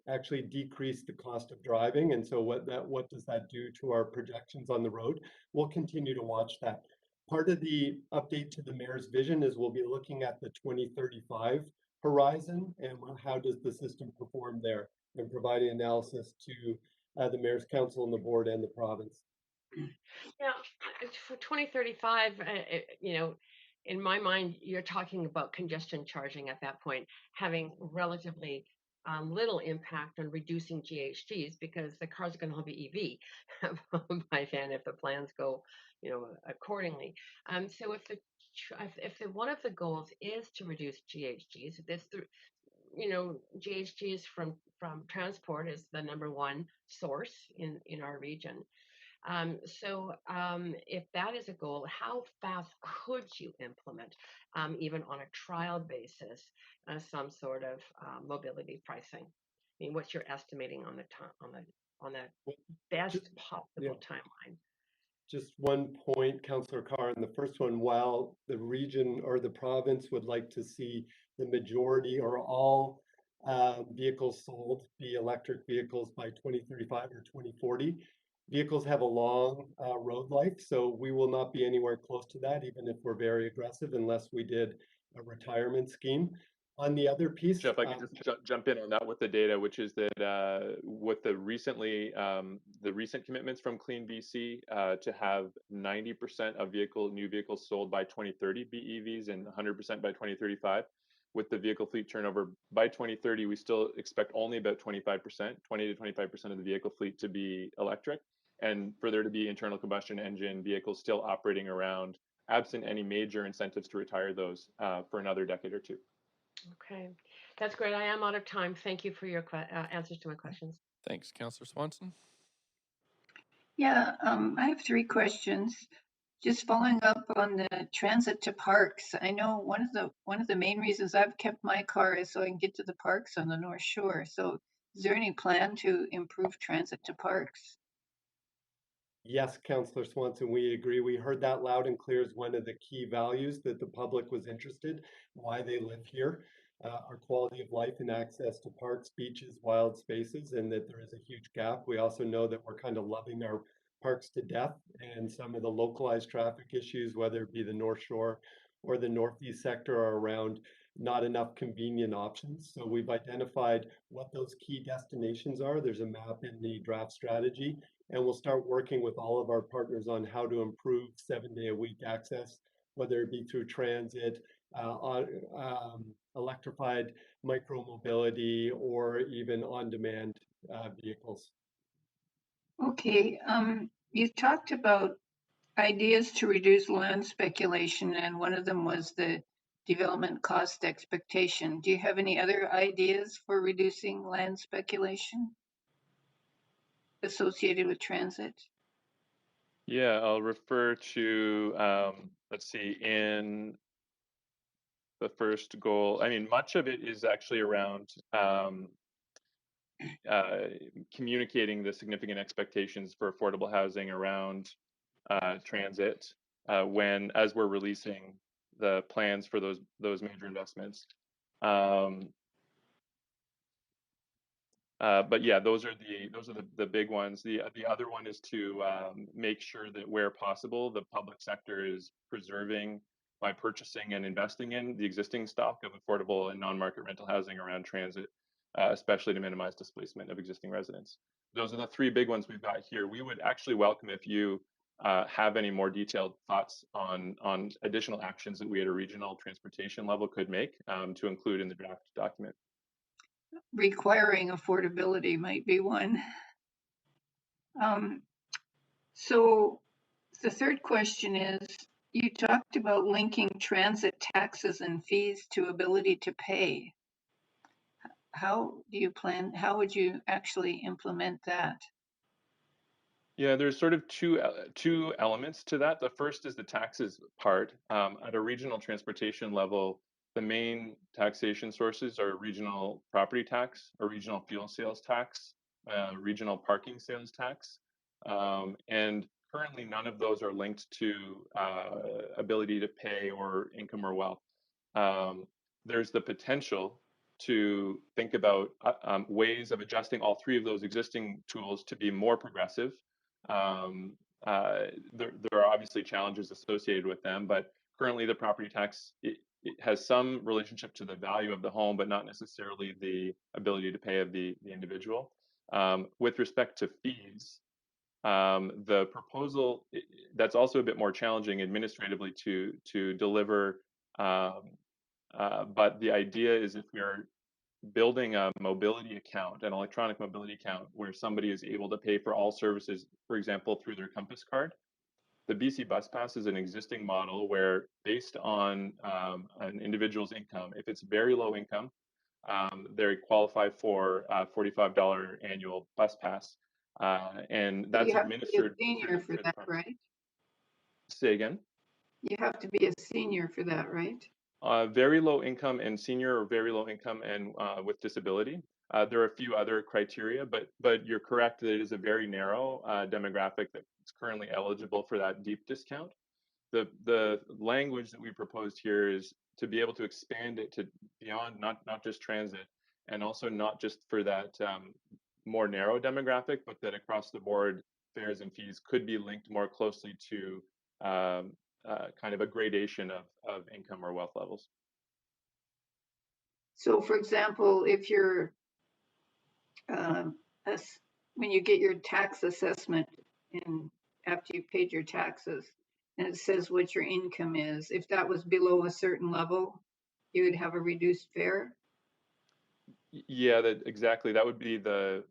actually decrease the cost of driving. And so what does that do to our projections on the road? We'll continue to watch that. Part of the update to the mayor's vision is we'll be looking at the 2035 horizon and how does the system perform there, and providing analysis to the mayor's council and the board and the province. Yeah, for 2035, in my mind, you're talking about congestion charging at that point, having relatively little impact on reducing GHGs because the cars are going to be EV by then if the plans go, accordingly. So if one of the goals is to reduce GHGs, GHGs from transport is the number one source in our region. If that is a goal, how fast could you implement, even on a trial basis, some sort of mobility pricing? I mean, what's your estimating on the best possible timeline? Just one point, Councillor Carr, and the first one, while the region or the province would like to see the majority or all vehicles sold be electric vehicles by 2035 or 2040, vehicles have a long road life, so we will not be anywhere close to that, even if we're very aggressive, unless we did a retirement scheme. On the other piece, Jeff, I can just jump in on that with the data, which is that with the recent commitments from Clean BC to have 90% of new vehicles sold by 2030 BEVs and 100% by 2035. With the vehicle fleet turnover by 2030, we still expect only about 25%, 20 to 25% of the vehicle fleet to be electric, and for there to be internal combustion engine vehicles still operating around, absent any major incentives to retire those for another decade or two. Okay, that's great. I am out of time. Thank you for your answers to my questions. Thanks, Councillor Swanson. Yeah, I have 3 questions. Just following up on the transit to parks. I know one of the main reasons I've kept my car is so I can get to the parks on the North Shore. So is there any plan to improve transit to parks? Yes, Councillor Swanson, we agree. We heard that loud and clear as one of the key values that the public was interested, why they live here, our quality of life and access to parks, beaches, wild spaces, and that there is a huge gap. We also know that we're kind of loving our parks to death, and some of the localized traffic issues, whether it be the North Shore or the Northeast sector, are around not enough convenient options. So we've identified what those key destinations are. There's a map in the draft strategy, and we'll start working with all of our partners on how to improve 7-day-a-week access, whether it be through transit, electrified micro-mobility, or even on-demand vehicles. Okay, you talked about ideas to reduce land speculation, and one of them was the development cost expectation. Do you have any other ideas for reducing land speculation associated with transit? Yeah, I'll refer to, let's see, in the first goal, I mean, much of it is actually around communicating the significant expectations for affordable housing around transit as we're releasing the plans for those major investments. But yeah, those are the big ones. The other one is to make sure that where possible, the public sector is preserving by purchasing and investing in the existing stock of affordable and non-market rental housing around transit, especially to minimize displacement of existing residents. Those are the three big ones we've got here. We would actually welcome if you have any more detailed thoughts on additional actions that we at a regional transportation level could make to include in the draft document. Requiring affordability might be one. So the third question is, you talked about linking transit taxes and fees to ability to pay. How would you actually implement that? Yeah, there's sort of two elements to that. The first is the taxes part. At a regional transportation level, the main taxation sources are regional property tax, a regional fuel sales tax, regional parking sales tax, and currently none of those are linked to ability to pay or income or wealth. There's the potential to think about ways of adjusting all three of those existing tools to be more progressive. There are obviously challenges associated with them, but currently the property tax it has some relationship to the value of the home, but not necessarily the ability to pay of the individual. With respect to fees, the proposal that's also a bit more challenging administratively to deliver. But the idea is if we're building a mobility account, an electronic mobility account, where somebody is able to pay for all services, for example, through their Compass card. The BC Bus Pass is an existing model where, based on an individual's income, if it's very low income, they qualify for a $45 annual bus pass, and that's You have to be a administered senior for the that, province. right? Say again. You have to be a senior for that, right? Very low income and senior, or very low income and with disability. There are a few other criteria, but you're correct that it is a very narrow demographic that's currently eligible for that deep discount. The language that we proposed here is to be able to expand it to beyond not just transit, and also not just for that more narrow demographic, but that across the board fares and fees could be linked more closely to kind of a gradation of income or wealth levels. So for example, if you're, when you get your tax assessment after you've paid your taxes, and it says what your income is, if that was below a certain level, you would have a reduced fare? Yeah, exactly. That would be the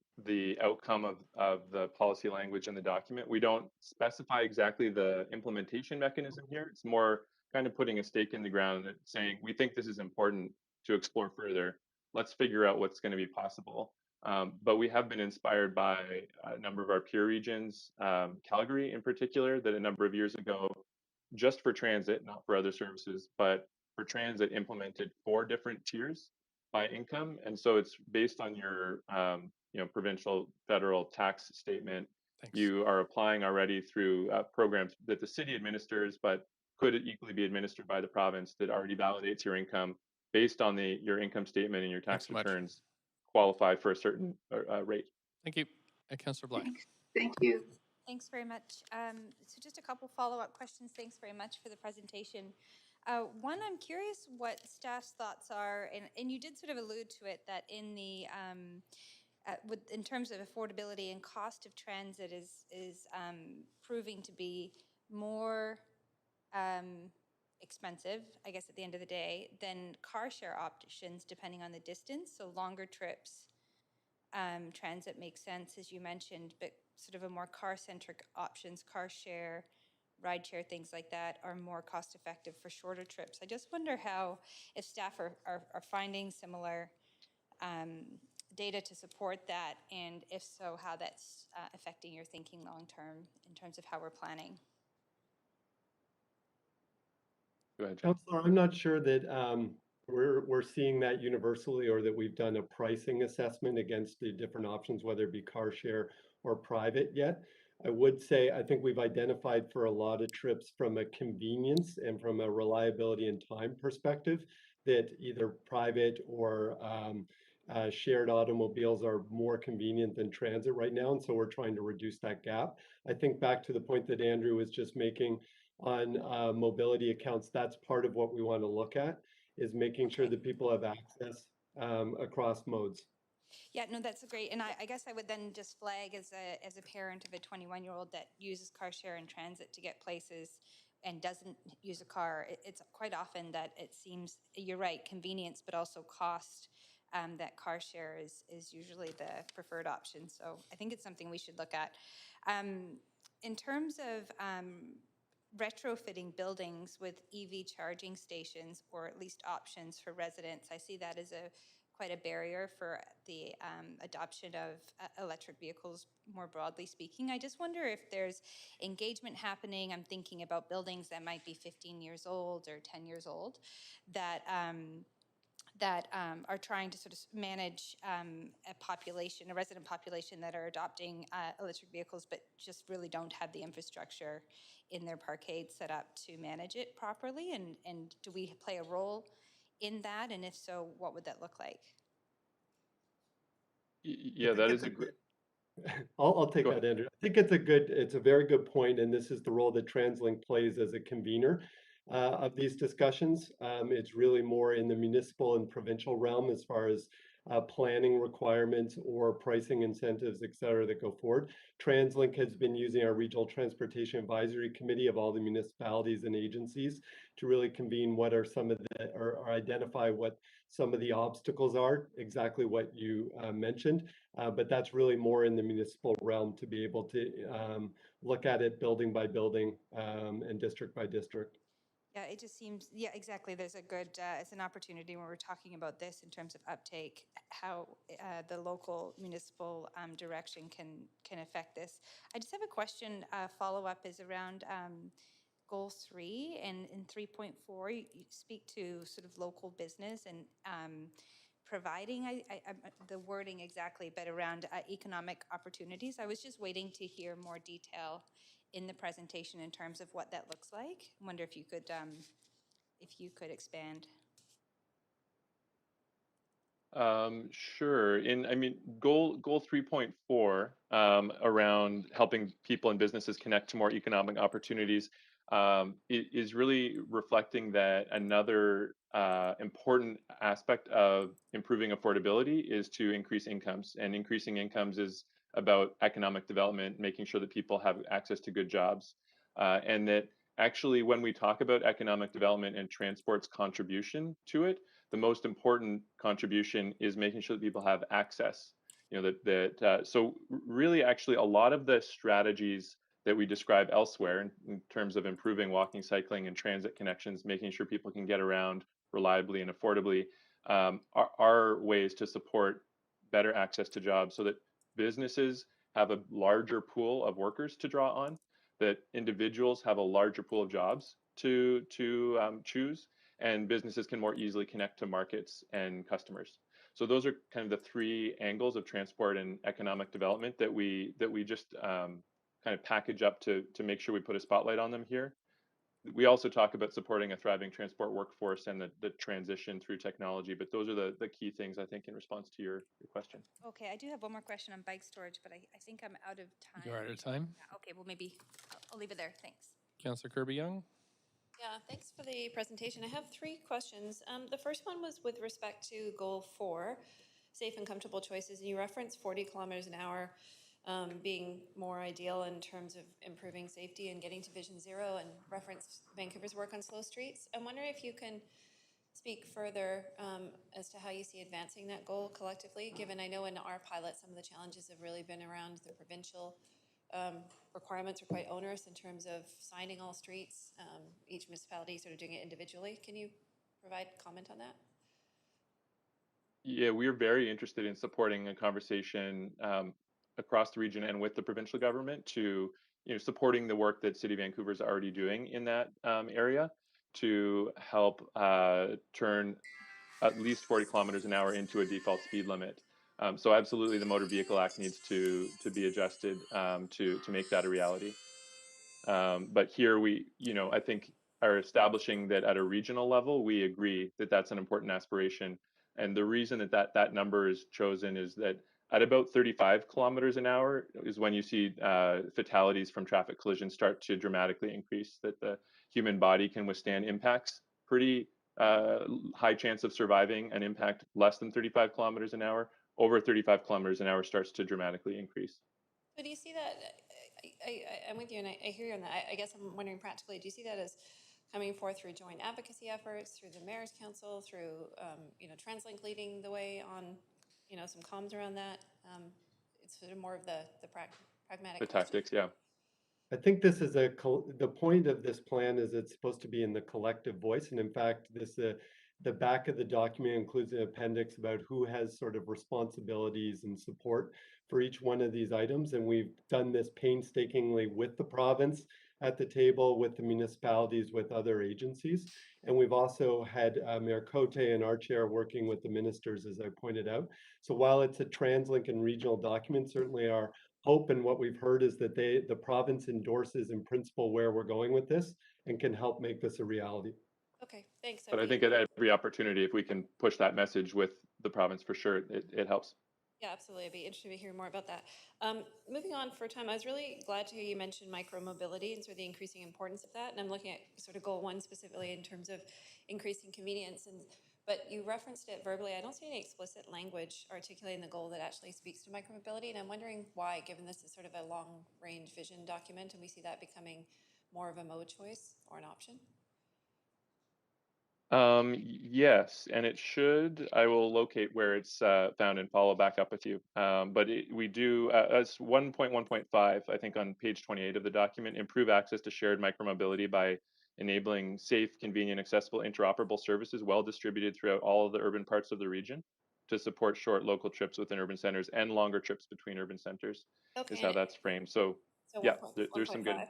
outcome of the policy language in the document. We don't specify exactly the implementation mechanism here. It's more kind of putting a stake in the ground and saying, we think this is important to explore further. Let's figure out what's going to be possible. But we have been inspired by a number of our peer regions, Calgary in particular, that a number of years ago, just for transit, not for other services, but for transit, implemented 4 different tiers by income, and so it's based on your provincial federal tax statement. Thanks. You are applying already through programs that the city administers, but could equally be administered by the province, that already validates your income based on your income statement and your tax returns qualify for a certain rate. Thank you. Councillor Black. Thank you. Thanks very much. So just a couple follow-up questions. Thanks very much for the presentation. One, I'm curious what staff's thoughts are, and you did sort of allude to it, that in the in terms of affordability and cost of transit is proving to be more expensive, I guess, at the end of the day, than car share options, depending on the distance. So longer trips, transit makes sense, as you mentioned, but sort of a more car-centric options, car share, ride share, things like that, are more cost effective for shorter trips. I just wonder if staff are finding similar data to support that? And if so, how that's affecting your thinking long-term in terms of how we're planning? Go ahead, John. Counselor, I'm not sure that we're seeing that universally, or that we've done a pricing assessment against the different options, whether it be car share or private yet. I would say I think we've identified for a lot of trips from a convenience and from a reliability and time perspective that either private or shared automobiles are more convenient than transit right now. And so we're trying to reduce that gap. I think back to the point that Andrew was just making on mobility accounts, that's part of what we want to look at, is making sure that people have access across modes. Yeah, no, that's great. And I guess I would then just flag as a parent of a 21-year-old that uses car share and transit to get places and doesn't use a car, it's quite often that it seems, you're right, convenience, but also cost, that car share is usually the preferred option. So I think it's something we should look at. In terms of retrofitting buildings with EV charging stations, or at least options for residents, I see that as quite a barrier for the adoption of electric vehicles more broadly speaking. I just wonder if there's engagement happening. I'm thinking about buildings that might be 15 years old or 10 years old that are trying to sort of manage a resident population that are adopting electric vehicles, but just really don't have the infrastructure in their parkade set up to manage it properly. And do we play a role in that? And if so, what would that look like? Yeah, that is a good. I'll take that, Andrew. I think it's a very good point, and this is the role that TransLink plays as a convener of these discussions. It's really more in the municipal and provincial realm as far as planning requirements or pricing incentives, et cetera, that go forward. TransLink has been using our Regional Transportation Advisory Committee of all the municipalities and agencies to really convene what are some of the, or identify what some of the obstacles are, exactly what you mentioned. But that's really more in the municipal realm to be able to look at it building by building and district by district. Yeah, it just seems, yeah, exactly. There's a good, it's an opportunity when we're talking about this in terms of uptake, how the local municipal direction can affect this. I just have a question, follow-up is around goal 3 and in 3.4, you speak to sort of local business and providing, the wording exactly, but around economic opportunities. I was just waiting to hear more detail in the presentation in terms of what that looks like. I wonder if you could expand. Sure. Goal 3.4 around helping people and businesses connect to more economic opportunities is really reflecting that another important aspect of improving affordability is to increase incomes, and increasing incomes is about economic development, making sure that people have access to good jobs, and that actually when we talk about economic development and transport's contribution to it, the most important contribution is making sure that people have access. So really, actually, a lot of the strategies that we describe elsewhere in terms of improving walking, cycling, and transit connections, making sure people can get around reliably and affordably, are ways to support better access to jobs, so that businesses have a larger pool of workers to draw on, that individuals have a larger pool of jobs to choose, and businesses can more easily connect to markets and customers. So those are kind of the 3 angles of transport and economic development that we just kind of package up to make sure we put a spotlight on them here. We also talk about supporting a thriving transport workforce and the transition through technology, but those are the key things, I think, in response to your question. Okay, I do have one more question on bike storage, but I think I'm out of time. You're out of time? Yeah, okay, well, maybe I'll leave it there. Thanks. Councillor Kirby-Young? Yeah, thanks for the presentation. I have 3 questions. The first one was with respect to goal 4, safe and comfortable choices. And you referenced 40 kilometers an hour being more ideal in terms of improving safety and getting to Vision Zero, and referenced Vancouver's work on slow streets. I'm wondering if you can speak further as to how you see advancing that goal collectively, given I know in our pilot some of the challenges have really been around the provincial requirements are quite onerous in terms of signing all streets, each municipality sort of doing it individually. Can you provide comment on that? Yeah, we're very interested in supporting a conversation across the region and with the provincial government to, supporting the work that City of Vancouver is already doing in that area to help turn at least 40 kilometers an hour into a default speed limit. So absolutely, the Motor Vehicle Act needs to be adjusted to make that a reality. But here we, I think are establishing that at a regional level, we agree that that's an important aspiration. And the reason that number is chosen is that at about 35 kilometers an hour is when you see fatalities from traffic collisions start to dramatically increase, that the human body can withstand impacts pretty high chance of surviving an impact less than 35 kilometers an hour. Over 35 kilometers an hour starts to dramatically increase. So do you see that? I'm with you, and I hear you on that. I guess I'm wondering practically, do you see that as coming forth through joint advocacy efforts, through the Mayor's Council, through TransLink leading the way on some comms around that? It's sort of more of the pragmatic The question. tactics, yeah. I think this is the point of this plan is it's supposed to be in the collective voice. And in fact, the back of the document includes an appendix about who has sort of responsibilities and support for each one of these items. And we've done this painstakingly with the province at the table, with the municipalities, with other agencies. And we've also had Mayor Cote and our chair working with the ministers, as I pointed out. So while it's a TransLink and regional document, certainly our hope and what we've heard is that the province endorses in principle where we're going with this and can help make this a reality. Okay, thanks. But I think at every opportunity, if we can push that message with the province, for sure, it helps. Yeah, absolutely. I'd be interested to hear more about that. Moving on for time, I was really glad to hear you mention micromobility and sort of the increasing importance of that. And I'm looking at sort of goal 1 specifically in terms of increasing convenience. But you referenced it verbally. I don't see any explicit language articulating the goal that actually speaks to micromobility. And I'm wondering why, given this is sort of a long-range vision document, and we see that becoming more of a mode choice or an option. Yes, and it should. I will locate where it's found and follow back up with you. But we do, as 1.1.5, I think on page 28 of the document, improve access to shared micromobility by enabling safe, convenient, accessible, interoperable services well distributed throughout all of the urban parts of the region to support short local trips within urban centers and longer trips between urban centers, Okay, is how that's framed. So yeah, there's some good. 1.5.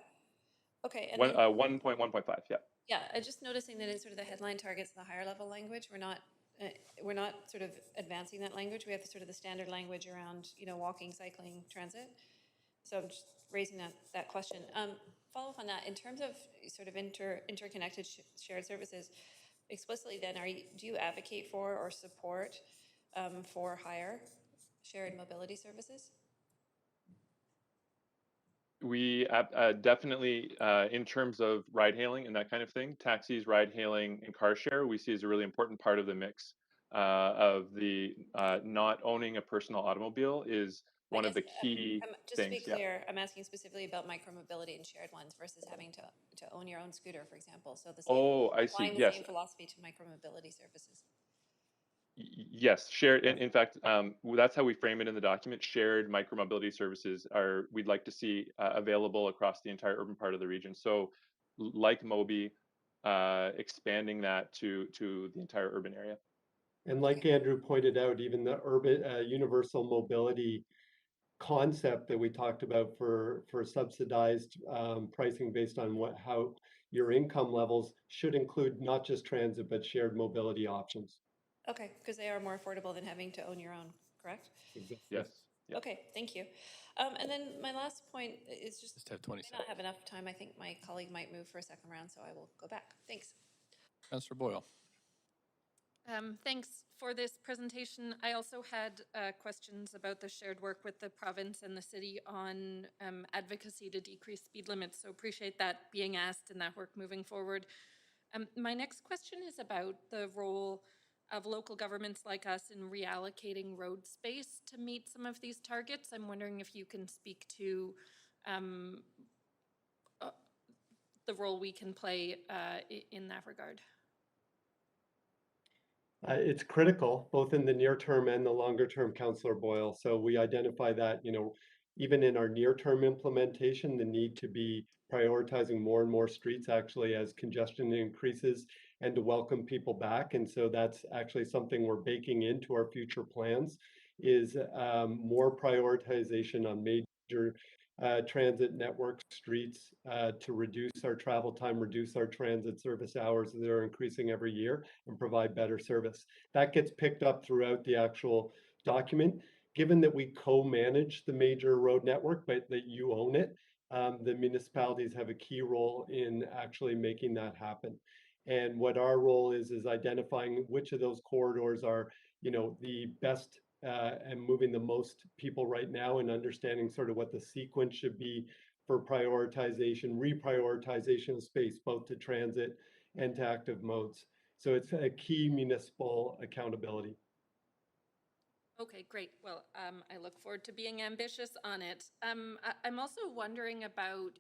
Okay, and One, then 1.1.5, yeah. yeah, I'm just noticing that in sort of the headline targets and the higher level language, we're not sort of advancing that language. We have sort of the standard language around walking, cycling, transit. So I'm just raising that question. Follow up on that in terms of sort of interconnected shared services. Explicitly, then, do you advocate for or support for higher shared mobility services? We definitely, in terms of ride hailing and that kind of thing, taxis, ride hailing, and car share, we see as a really important part of the mix of the not owning a personal automobile is one of the key Just to be things. Yeah. clear, I'm asking specifically about micromobility and shared ones versus having to own your own scooter, for example. So I see. applying the Yes. same philosophy to micromobility services. Yes, shared. In fact, that's how we frame it in the document. Shared micromobility services we'd like to see available across the entire urban part of the region. So, like Mobi, expanding that to the entire urban area. And like Andrew pointed out, even the urban universal mobility concept that we talked about for subsidized pricing based on how your income levels should include not just transit but shared mobility options. Okay, because they are more affordable than having to own your own, correct? Exactly. Yes. Yep. Okay, thank you. And then my last point is just have 20 I may not have enough time. I think my colleague might move for a second round, so I will go back. Thanks. Councillor Boyle. Thanks for this presentation. I also had questions about the shared work with the province and the city on advocacy to decrease speed limits. So appreciate that being asked and that work moving forward. My next question is about the role of local governments like us in reallocating road space to meet some of these targets. I'm wondering if you can speak to the role we can play in that regard. It's critical, both in the near term and the longer term, Councillor Boyle. So we identify that, even in our near term implementation, the need to be prioritizing more and more streets actually as congestion increases and to welcome people back. And so that's actually something we're baking into our future plans, is more prioritization on major transit network streets to reduce our travel time, reduce our transit service hours that are increasing every year, and provide better service. That gets picked up throughout the actual document. Given that we co-manage the major road network, but that you own it, the municipalities have a key role in actually making that happen. And what our role is identifying which of those corridors are, the best and moving the most people right now, and understanding sort of what the sequence should be for prioritization, reprioritization of space, both to transit and to active modes. So it's a key municipal accountability. Okay, great. Well, I look forward to being ambitious on it. I'm also wondering about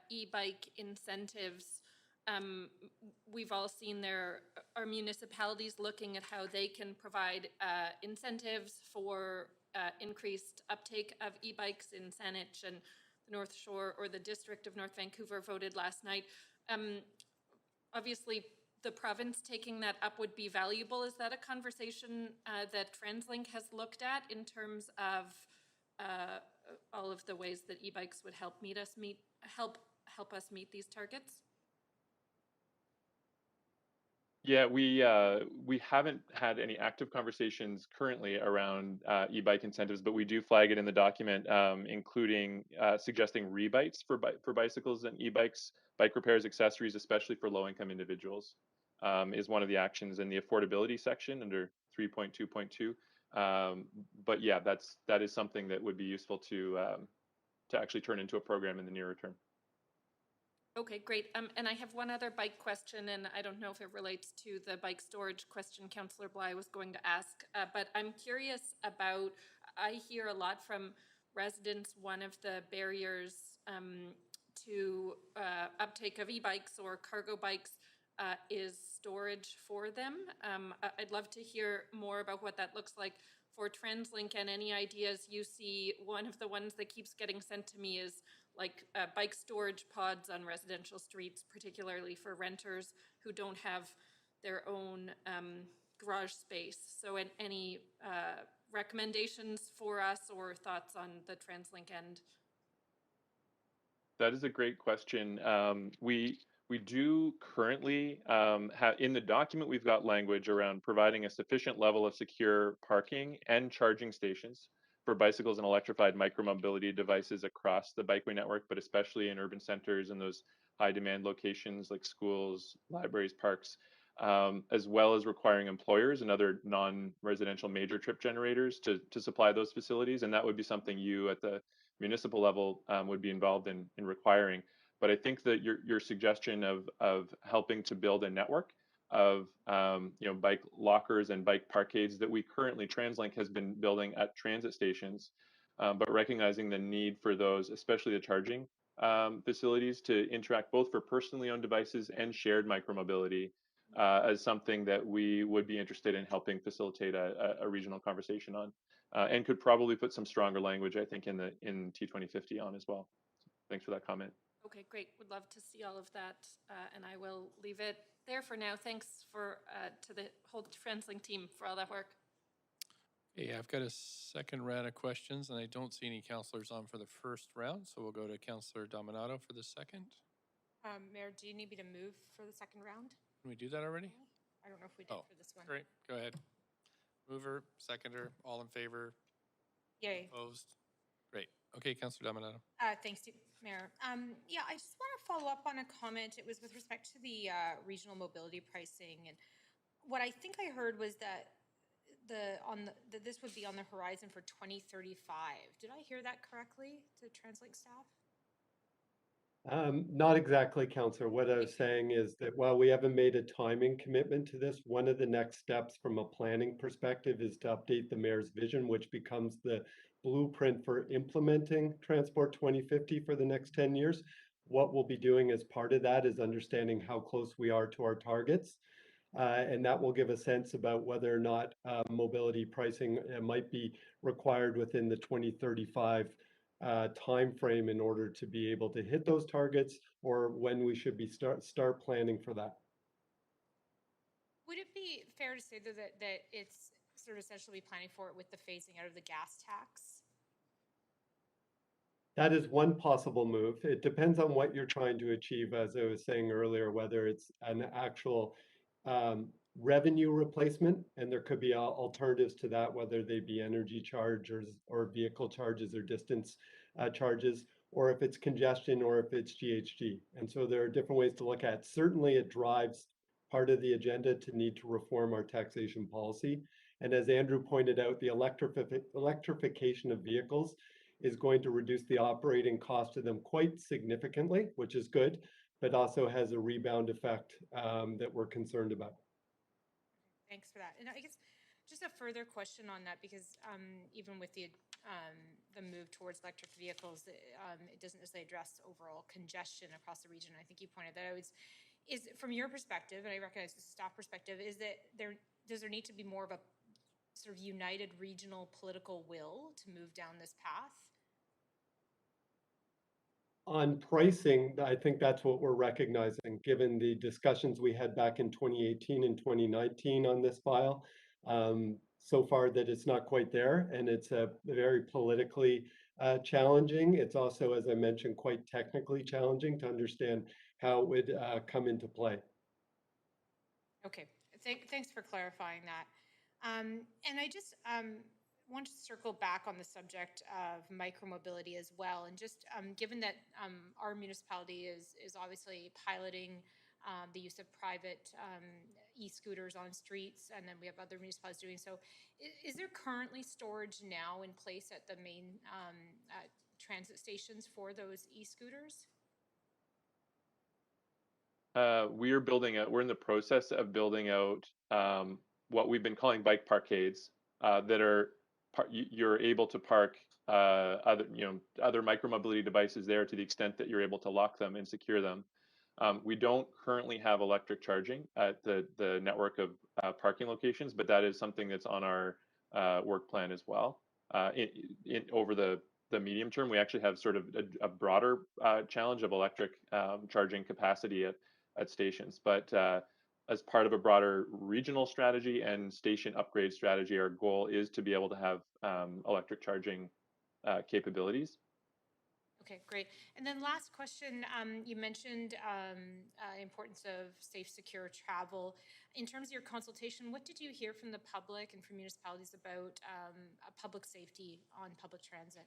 e-bike incentives. We've all seen our municipalities looking at how they can provide incentives for increased uptake of e-bikes in Saanich and the North Shore, or the District of North Vancouver voted last night. Obviously, the province taking that up would be valuable. Is that a conversation that TransLink has looked at in terms of all of the ways that e-bikes would help us meet these targets? Yeah, we haven't had any active conversations currently around e-bike incentives, but we do flag it in the document, including suggesting rebates for bicycles and e-bikes, bike repairs, accessories, especially for low-income individuals, is one of the actions in the affordability section under 3.2.2. But yeah, that is something that would be useful to actually turn into a program in the nearer term. Okay, great. And I have one other bike question, and I don't know if it relates to the bike storage question Councillor Bly was going to ask, but I'm curious about, I hear a lot from residents, one of the barriers to uptake of e-bikes or cargo bikes is storage for them. I'd love to hear more about what that looks like for TransLink, and any ideas you see. One of the ones that keeps getting sent to me is like bike storage pods on residential streets, particularly for renters who don't have their own garage space. So any recommendations for us or thoughts on the TransLink end? That is a great question. We do currently have in the document, we've got language around providing a sufficient level of secure parking and charging stations for bicycles and electrified micromobility devices across the bikeway network, but especially in urban centers and those high demand locations like schools, libraries, parks, as well as requiring employers and other non-residential major trip generators to supply those facilities. And that would be something you at the municipal level would be involved in requiring. But I think that your suggestion of helping to build a network of bike lockers and bike parkades that we currently, TransLink has been building at transit stations, but recognizing the need for those, especially the charging facilities, to interact both for personally owned devices and shared micromobility, as something that we would be interested in helping facilitate a regional conversation on, and could probably put some stronger language, I think, in T2050 on as well. So thanks for that comment. Okay, great. Would love to see all of that, and I will leave it there for now. Thanks to the whole TransLink team for all that work. Okay, I've got a second round of questions, and I don't see any councillors on for the first round, so we'll go to Councillor Dominato for the second. Mayor, do you need me to move for the second round? Can we do that already? I don't know if we did for this one. Great, go ahead. Mover, seconder, all in favor? Yay. Opposed? Great. Okay, Councillor Dominato. Thanks, Mayor. Yeah, I just want to follow up on a comment. It was with respect to the regional mobility pricing, and what I think I heard was that this would be on the horizon for 2035. Did I hear that correctly to TransLink staff? Not exactly, Councillor. What I was saying is that while we haven't made a timing commitment to this, one of the next steps from a planning perspective is to update the mayor's vision, which becomes the blueprint for implementing Transport 2050 for the next 10 years. What we'll be doing as part of that is understanding how close we are to our targets. And that will give a sense about whether or not mobility pricing might be required within the 2035 time frame in order to be able to hit those targets, or when we should be start planning for that. would it be fair to say though that it's sort of essentially planning for it with the phasing out of the gas tax? That is one possible move. It depends on what you're trying to achieve, as I was saying earlier, whether it's an actual revenue replacement, and there could be alternatives to that, whether they be energy charges or vehicle charges or distance charges, or if it's congestion or if it's GHG. And so there are different ways to look at it. Certainly it drives part of the agenda to need to reform our taxation policy. And as Andrew pointed out, the electrification of vehicles is going to reduce the operating cost of them quite significantly, which is good, but also has a rebound effect that we're concerned about. Thanks for that. And I guess just a further question on that, because even with the move towards electric vehicles, it doesn't necessarily address overall congestion across the region. I think you pointed that out. Is from your perspective, and I recognize the staff perspective, is that does there need to be more of a sort of united regional political will to move down this path? On pricing, I think that's what we're recognizing, given the discussions we had back in 2018 and 2019 on this file. So far that it's not quite there, and it's very politically challenging. It's also, as I mentioned, quite technically challenging to understand how it would come into play. Okay, thanks for clarifying that. And I just want to circle back on the subject of micromobility as well. And just given that our municipality is obviously piloting the use of private e-scooters on streets, and then we have other municipalities doing so, is there currently storage now in place at the main transit stations for those e-scooters? We're in the process of building out what we've been calling bike parkades that are you're able to park other micromobility devices there to the extent that you're able to lock them and secure them. We don't currently have electric charging at the network of parking locations, but that is something that's on our work plan as well. Over the medium term, we actually have sort of a broader challenge of electric charging capacity at stations. But as part of a broader regional strategy and station upgrade strategy, our goal is to be able to have electric charging capabilities. Okay, great. And then last question, you mentioned importance of safe, secure travel. In terms of your consultation, what did you hear from the public and from municipalities about public safety on public transit?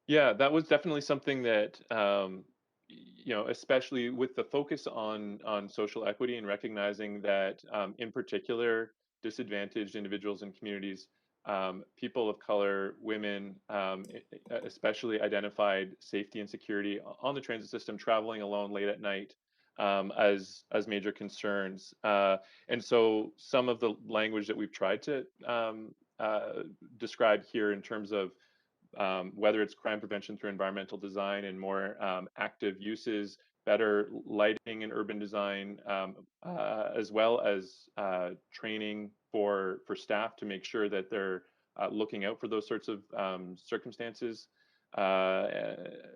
Yeah, that was definitely something that, especially with the focus on social equity and recognizing that, in particular, disadvantaged individuals and communities, people of color, women, especially identified safety and security on the transit system, traveling alone late at night, as major concerns. And so some of the language that we've tried to describe here in terms of whether it's crime prevention through environmental design and more active uses, better lighting in urban design, as well as training for staff to make sure that they're looking out for those sorts of circumstances,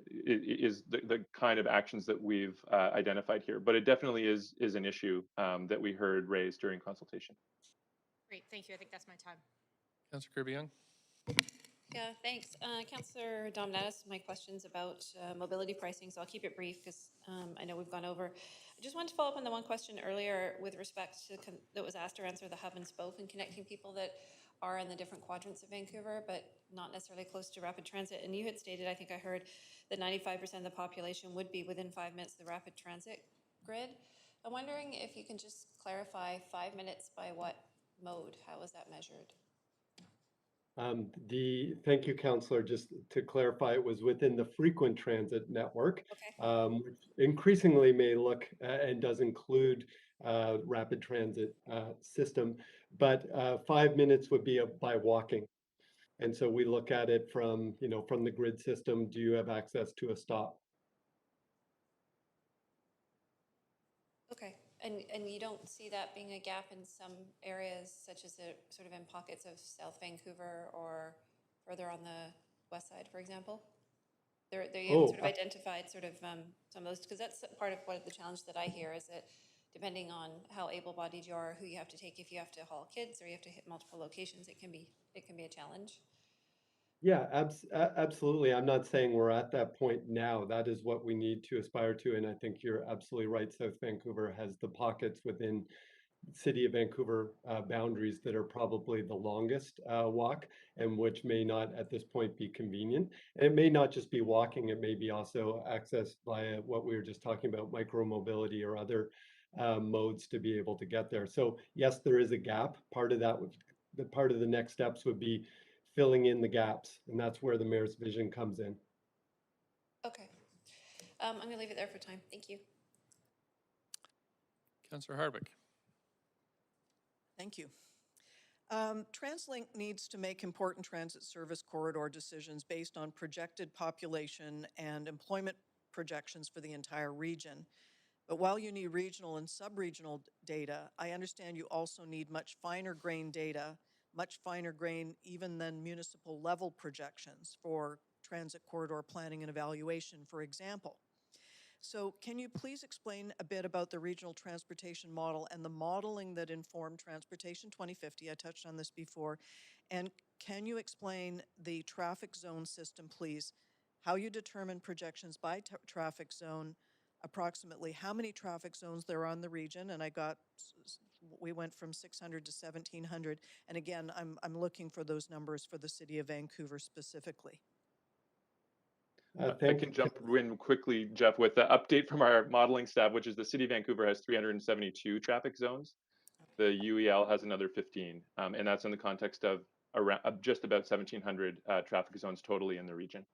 is the kind of actions that we've identified here. But it definitely is an issue that we heard raised during consultation. Great, thank you. I think that's my time. Councillor Kirby-Young. Yeah, thanks. Councillor Dominatus, my question's about mobility pricing, so I'll keep it brief because I know we've gone over. I just wanted to follow up on the one question earlier with respect to that was asked to answer the hub and spoke and connecting people that are in the different quadrants of Vancouver, but not necessarily close to rapid transit. And you had stated, I think I heard, that 95% of the population would be within 5 minutes of the rapid transit grid. I'm wondering if you can just clarify 5 minutes by what mode? How is that measured? Thank you, Councillor. Just to clarify, it was within the frequent transit network, okay. Which increasingly may look and does include rapid transit system, but 5 minutes would be by walking. And so we look at it from the grid system. Do you have access to a stop? Okay, and you don't see that being a gap in some areas, such as sort of in pockets of South Vancouver or further on the west side, for example? They haven't Oh, sort of identified sort of some of those, because that's part of one of the challenge that I hear is that depending on how able-bodied you are, who you have to take, if you have to haul kids or you have to hit multiple locations, it can be a challenge. yeah, absolutely. I'm not saying we're at that point now. That is what we need to aspire to. And I think you're absolutely right. South Vancouver has the pockets within City of Vancouver boundaries that are probably the longest walk, and which may not at this point be convenient. And it may not just be walking, it may be also access via what we were just talking about, micromobility or other modes to be able to get there. So yes, there is a gap. Part of that would, the part of the next steps would be filling in the gaps, and that's where the mayor's vision comes in. Okay. I'm going to leave it there for time. Thank you. Councillor Hardwick. Thank you. TransLink needs to make important transit service corridor decisions based on projected population and employment projections for the entire region. But while you need regional and sub-regional data, I understand you also need much finer grain data, much finer grain even than municipal level projections for transit corridor planning and evaluation, for example. So can you please explain a bit about the regional transportation model and the modeling that informed Transportation 2050? I touched on this before. And can you explain the traffic zone system, please? How you determine projections by traffic zone, approximately how many traffic zones there are on the region, and we went from 600 to 1,700. And again, I'm looking for those numbers for the City of Vancouver specifically. I can jump in quickly, Jeff, with the update from our modeling staff, which is the City of Vancouver has 372 traffic zones. The UEL has another 15, and that's in the context of around just about 1,700 traffic zones totally in the region.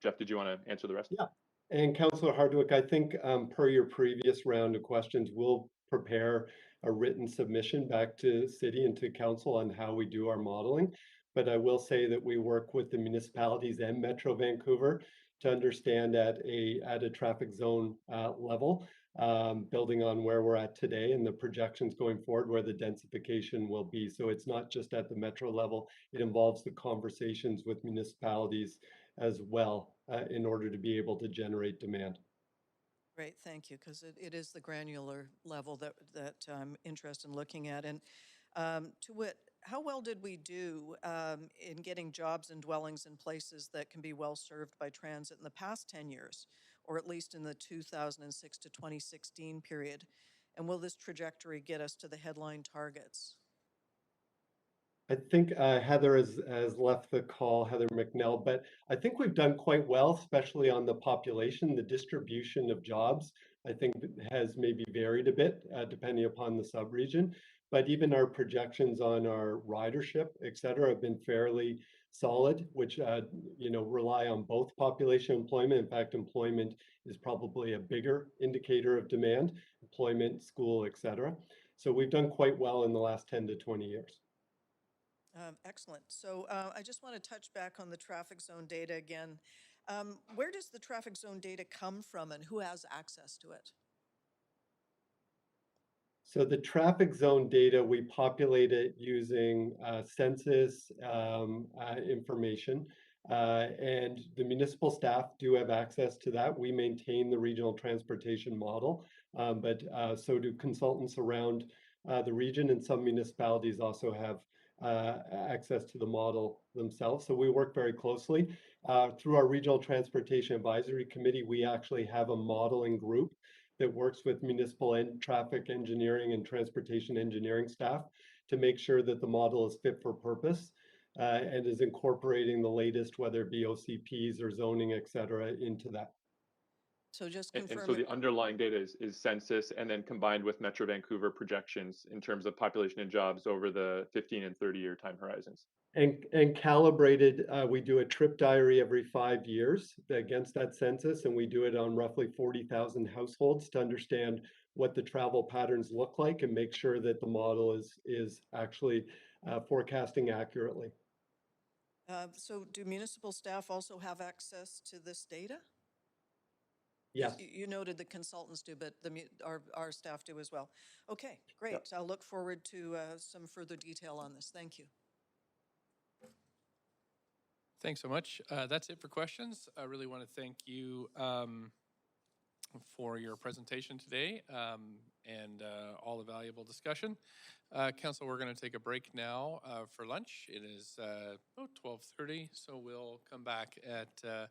Jeff, did you want to answer the rest? Yeah, and Councillor Hardwick, I think per your previous round of questions, we'll prepare a written submission back to City and to Council on how we do our modeling. But I will say that we work with the municipalities and Metro Vancouver to understand at a traffic zone level, building on where we're at today and the projections going forward, where the densification will be. So it's not just at the Metro level, it involves the conversations with municipalities as well in order to be able to generate demand. Great, thank you, because it is the granular level that I'm interested in looking at. And to wit, how well did we do in getting jobs and dwellings in places that can be well served by transit in the past 10 years, or at least in the 2006 to 2016 period? And will this trajectory get us to the headline targets? I think Heather has left the call, Heather McNell, but I think we've done quite well, especially on the population. The distribution of jobs, I think, has maybe varied a bit depending upon the subregion. But even our projections on our ridership, et cetera, have been fairly solid, which rely on both population and employment. In fact, employment is probably a bigger indicator of demand, employment, school, et cetera. So we've done quite well in the last 10 to 20 years. Excellent. So I just want to touch back on the traffic zone data again. Where does the traffic zone data come from and who has access to it? So the traffic zone data, we populate it using census information, and the municipal staff do have access to that. We maintain the regional transportation model, but so do consultants around the region, and some municipalities also have access to the model themselves. So we work very closely. Through our Regional Transportation Advisory Committee, we actually have a modeling group that works with municipal and traffic engineering and transportation engineering staff to make sure that the model is fit for purpose and is incorporating the latest, whether it be OCPs or zoning, et cetera, into that. So just And confirm. so the underlying data is census, and then combined with Metro Vancouver projections in terms of population and jobs over the 15 and 30-year time horizons. And calibrated, we do a trip diary every 5 years against that census, and we do it on roughly 40,000 households to understand what the travel patterns look like and make sure that the model is actually forecasting accurately. So do municipal staff also have access to this data? Yes. You noted the consultants do, but our staff do as well. Okay, great. Yep. I'll look forward to some further detail on this. Thank you. Thanks so much. That's it for questions. I really want to thank you for your presentation today and all the valuable discussion. Council, we're going to take a break now for lunch. It is about 12:30, so we'll come back at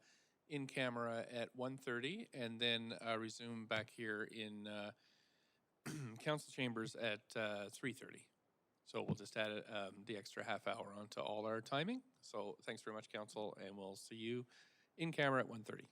in camera at 1:30 and then resume back here in council chambers at 3:30. So we'll just add the extra half hour onto all our timing. So thanks very much, council, and we'll see you in camera at 1:30.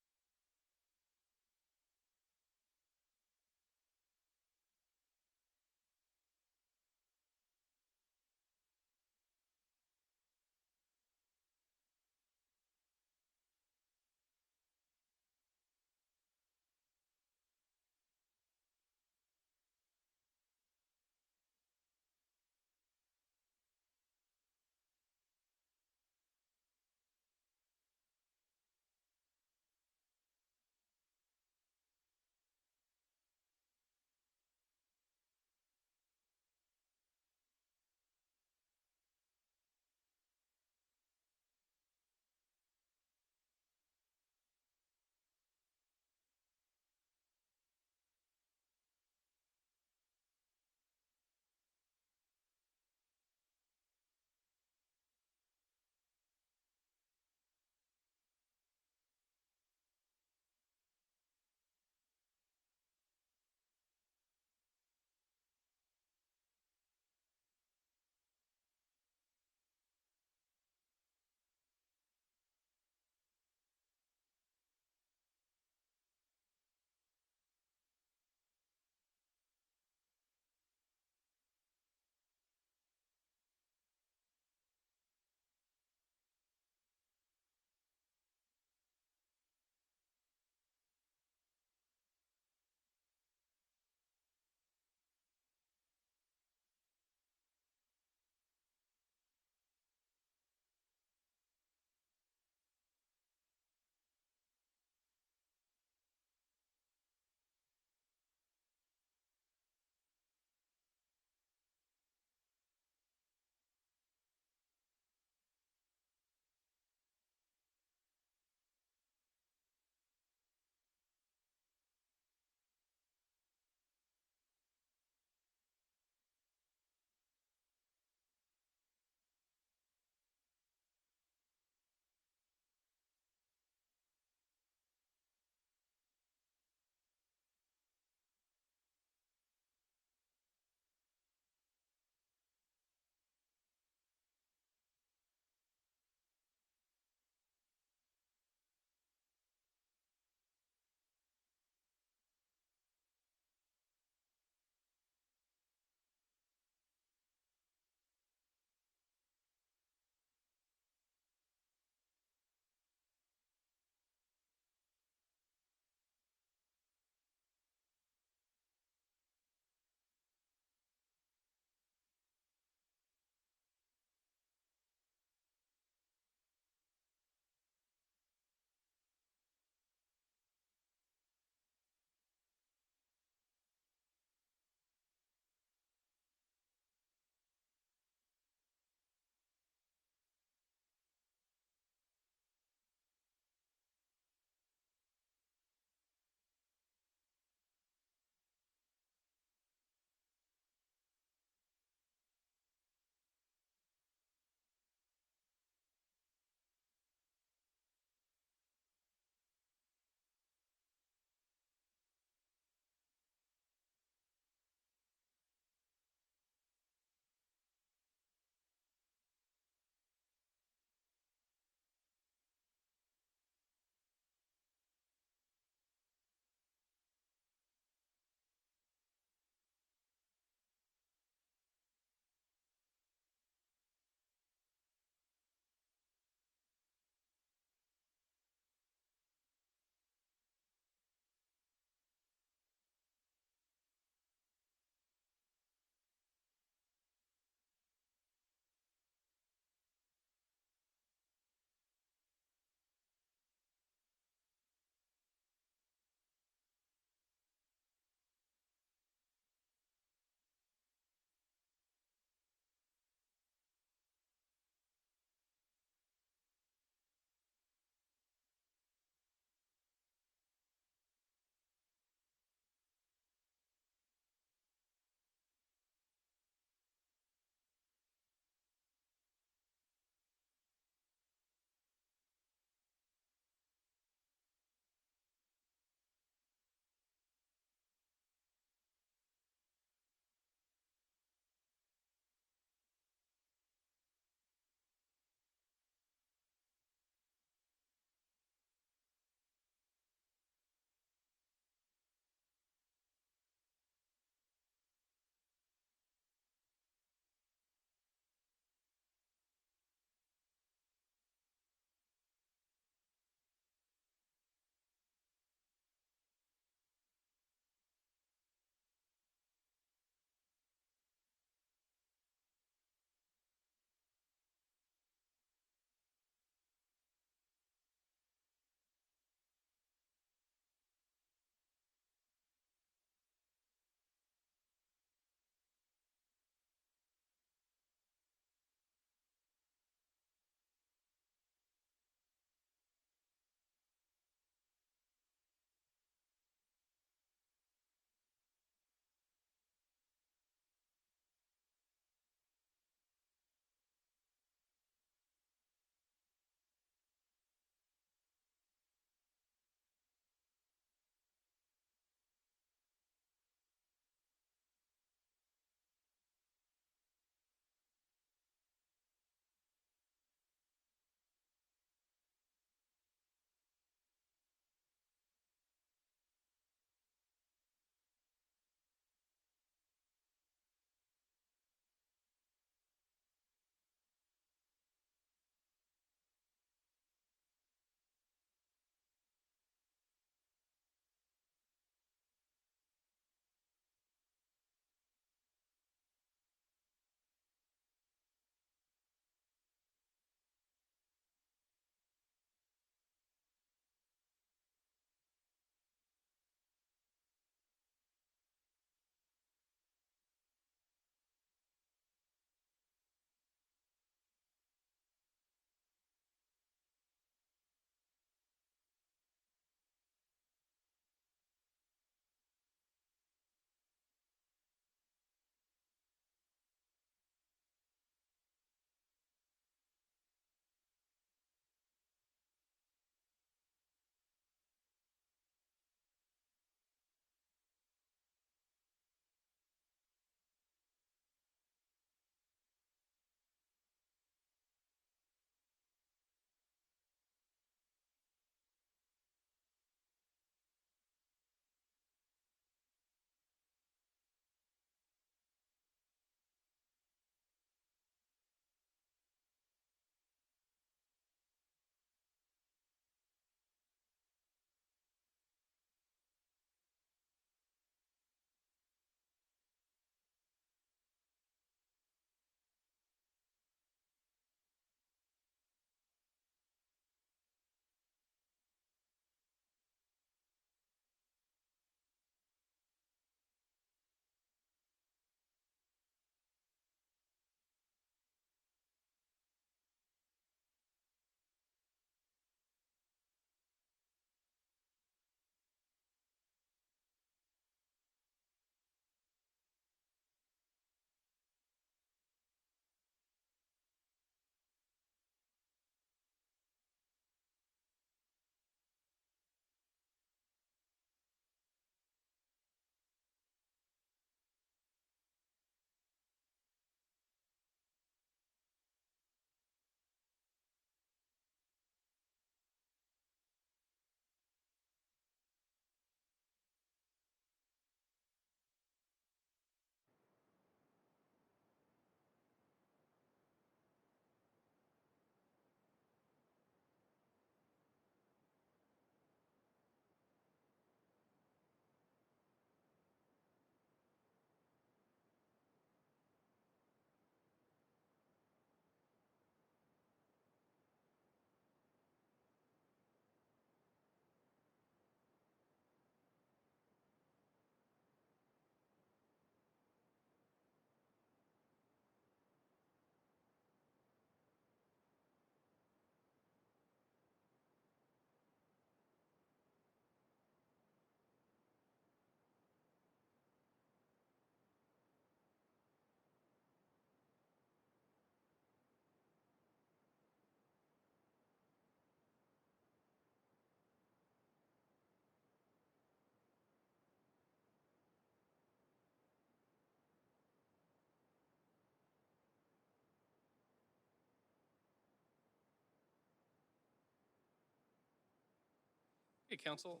Okay, Council,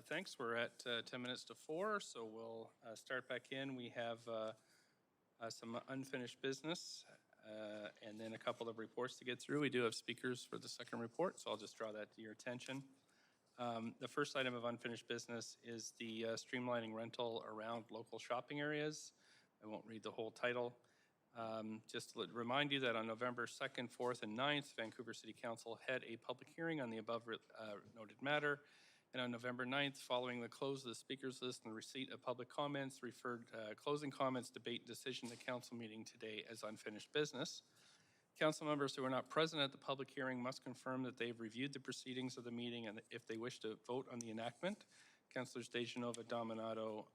thanks. We're at 10 minutes to 4, so we'll start back in. We have some unfinished business and then a couple of reports to get through. We do have speakers for the second report, so I'll just draw that to your attention. The first item of unfinished business is the streamlining rental around local shopping areas. I won't read the whole title. Just to remind you that on November 2nd, 4th, and 9th, Vancouver City Council had a public hearing on the above noted matter. And on November 9th, following the close of the speakers list and receipt of public comments, referred closing comments, debate, and decision to council meeting today as unfinished business. Council members who are not present at the public hearing must confirm that they've reviewed the proceedings of the meeting, and if they wish to vote on the enactment. Councilors Dejanova, Dominato,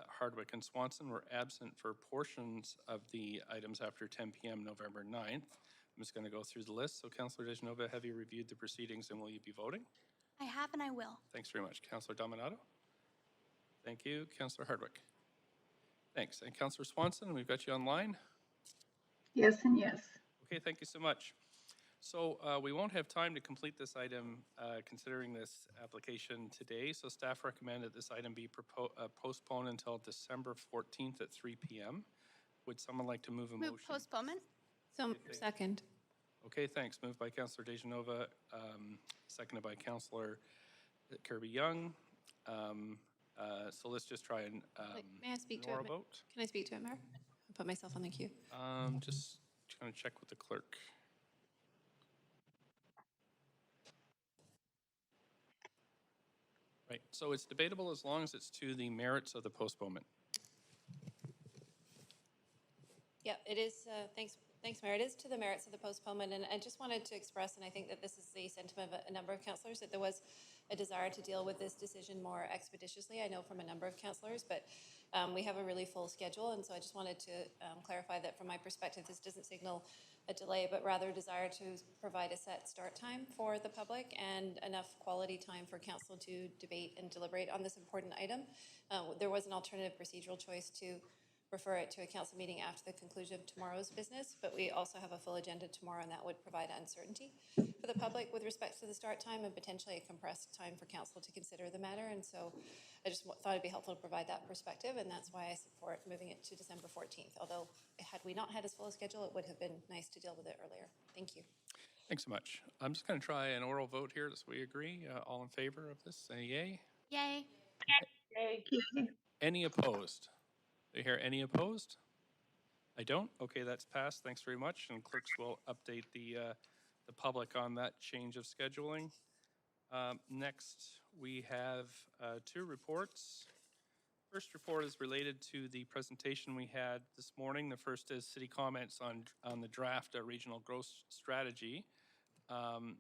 Hardwick, and Swanson were absent for portions of the items after 10 p.m. November 9th. I'm just going to go through the list. So, Councilor Dejanova, have you reviewed the proceedings and will you be voting? I have and I will. Thanks very much. Councilor Dominato? Thank you. Councilor Hardwick? Thanks. And Councilor Swanson, we've got you online. Yes and yes. Okay, thank you so much. So we won't have time to complete this item considering this application today. So staff recommend that this item be postponed until December 14th at 3 p.m. Would someone like to move a motion? Postponement. So, second. Okay, thanks. Moved by Councilor Dejanova, seconded by Councilor Kirby-Young. So let's just try and May I speak to Nora it? vote. Can I speak to it, Mayor? I'll put myself on the queue. Just trying to check with the clerk. Right, so it's debatable as long as it's to the merits of the postponement. Yeah, it is. Thanks, Mayor. It is to the merits of the postponement, and I just wanted to express, and I think that this is the sentiment of a number of councillors, that there was a desire to deal with this decision more expeditiously. I know from a number of councillors, but we have a really full schedule, and so I just wanted to clarify that from my perspective, this doesn't signal a delay, but rather a desire to provide a set start time for the public and enough quality time for council to debate and deliberate on this important item. There was an alternative procedural choice to refer it to a council meeting after the conclusion of tomorrow's business, but we also have a full agenda tomorrow, and that would provide uncertainty for the public with respect to the start time and potentially a compressed time for council to consider the matter. And so I just thought it'd be helpful to provide that perspective, and that's why I support moving it to December 14th. Although had we not had as full a schedule, it would have been nice to deal with it earlier. Thank you. Thanks so much. I'm just going to try an oral vote here, so we agree. All in favor of this, say yay. Yay. Yay. Any opposed? Do you hear any opposed? I don't. Okay, that's passed. Thanks very much. And clerks will update the public on that change of scheduling. Next, we have two reports. First report is related to the presentation we had this morning. The first is city comments on the draft regional growth strategy.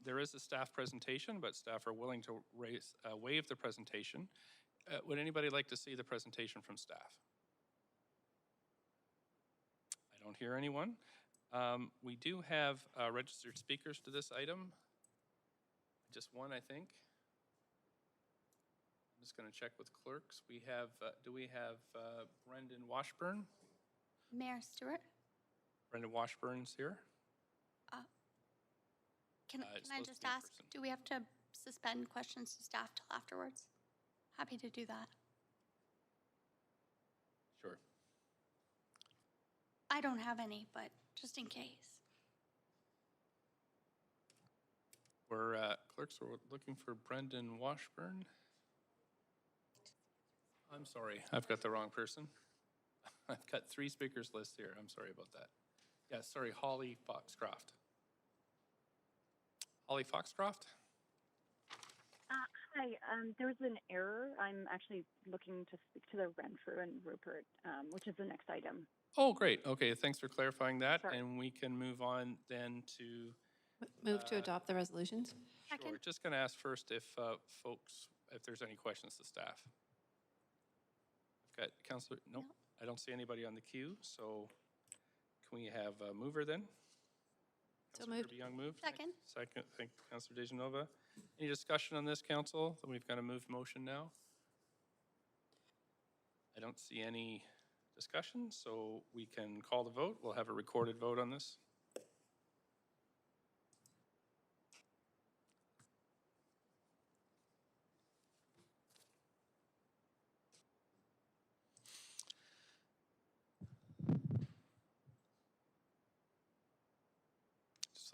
There is a staff presentation, but staff are willing to waive the presentation. Would anybody like to see the presentation from staff? I don't hear anyone. We do have registered speakers to this item. Just one, I think. I'm just going to check with clerks. We have, do we have Brendan Washburn? Mayor Stewart. Brendan Washburn's here. Can I just ask, do we have to suspend questions to staff till afterwards? Happy to do that. Sure. I don't have any, but just in case. We're clerks are looking for Brendan Washburn. I'm sorry, I've got the wrong person. I've got 3 speakers list here. I'm sorry about that. Yeah, sorry, Holly Foxcroft. Holly Foxcroft? Hi, there was an error. I'm actually looking to speak to the Renfrew and Rupert, which is the next item. Oh, great. Okay, thanks for clarifying that. Sorry. And we can move on then to... Move to adopt the resolutions. Sure. Just going to ask first if folks, if there's any questions to staff. I've got Councilor, nope, no. I don't see anybody on the queue. So can we have a mover then? So moved. Young moved. Second. Second, thank you, Councilor Dejanova. Any discussion on this, Council? Then we've got a moved motion now. I don't see any discussion, so we can call the vote. We'll have a recorded vote on this.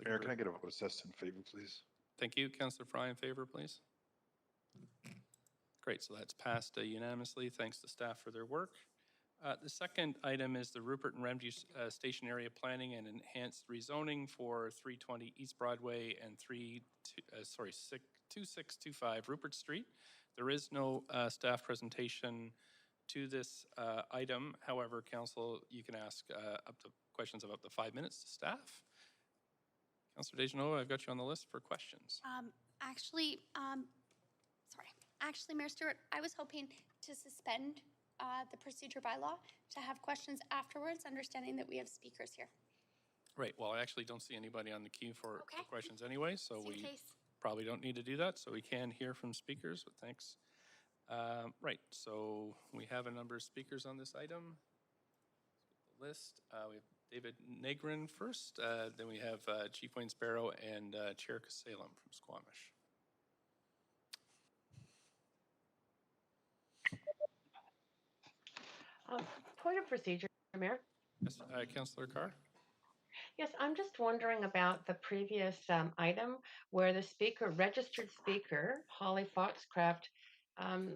Mayor, can I get a vote assessed in favor, please? Thank you. Councillor Fry in favor, please. Great, so that's passed unanimously. Thanks to staff for their work. The second item is the Rupert and Remedy Station Area Planning and Enhanced Rezoning for 320 East Broadway and 2625 Rupert Street. There is no staff presentation to this item. However, Council, you can ask up to questions of up to 5 minutes to staff. Councillor Deschanel, I've got you on the list for questions. Actually, Mayor Stewart, I was hoping to suspend the procedure bylaw to have questions afterwards, understanding that we have speakers here. Right, well, I actually don't see anybody on the queue for questions anyway, so we probably don't need to do that, so we can hear from speakers, but thanks. Right, so we have a number of speakers on this item. The list, we have David Negrin first, then we have Chief Wayne Sparrow and Chair Salem from Squamish. Point of procedure, Mayor. Yes, Councillor Carr? Yes, I'm just wondering about the previous item where the speaker, registered speaker, Holly Foxcraft,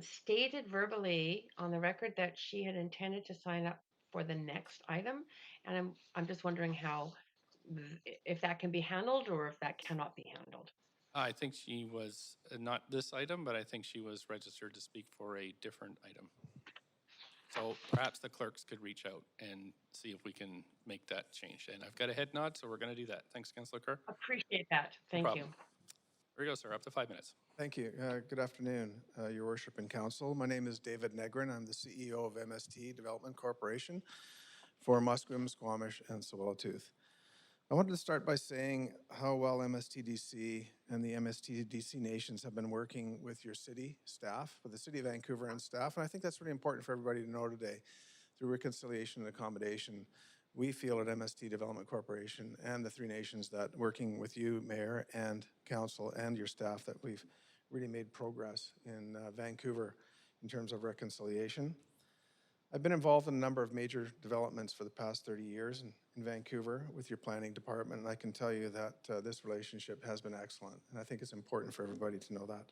stated verbally on the record that she had intended to sign up for the next item. And I'm just wondering how, if that can be handled or if that cannot be handled. I think she was, not this item, but I think she was registered to speak for a different item. So perhaps the clerks could reach out and see if we can make that change. And I've got a head nod, so we're going to do that. Thanks, Councillor Kerr. Appreciate that. Thank you. Here we go, sir. Up to 5 minutes. Thank you. Good afternoon, Your Worship and Council. My name is David Negrin. I'm the CEO of MST Development Corporation for Musqueam, Squamish, and Tsawwassen. I wanted to start by saying how well MSTDC and the MSTDC nations have been working with your city staff, with the City of Vancouver and staff, and I think that's really important for everybody to know today. Through reconciliation and accommodation, we feel at MST Development Corporation and the three nations that working with you, Mayor and Council and your staff, that we've really made progress in Vancouver in terms of reconciliation. I've been involved in a number of major developments for the past 30 years in Vancouver with your planning department, and I can tell you that this relationship has been excellent, and I think it's important for everybody to know that.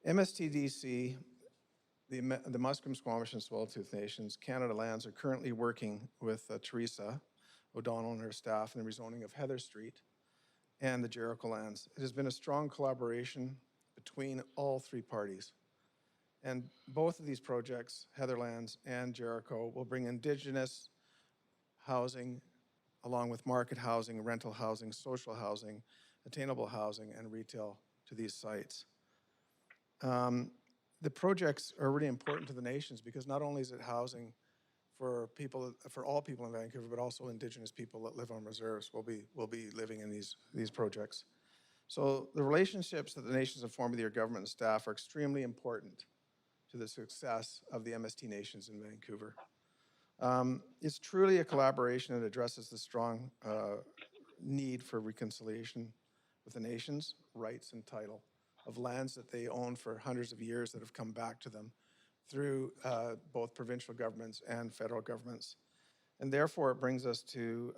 MSTDC, the Musqueam, Squamish, and Tsawwassen Nations, Canada Lands, are currently working with Teresa O'Donnell and her staff in the rezoning of Heather Street and the Jericho Lands. It has been a strong collaboration between all three parties. And both of these projects, Heatherlands and Jericho, will bring Indigenous housing along with market housing, rental housing, social housing, attainable housing, and retail to these sites. The projects are really important to the nations because not only is it housing for people, for all people in Vancouver, but also Indigenous people that live on reserves will be living in these projects. So the relationships that the nations have formed with your government and staff are extremely important to the success of the MST nations in Vancouver. It's truly a collaboration that addresses the strong need for reconciliation with the nations, rights and title of lands that they own for hundreds of years that have come back to them through both provincial governments and federal governments. And therefore, it brings us to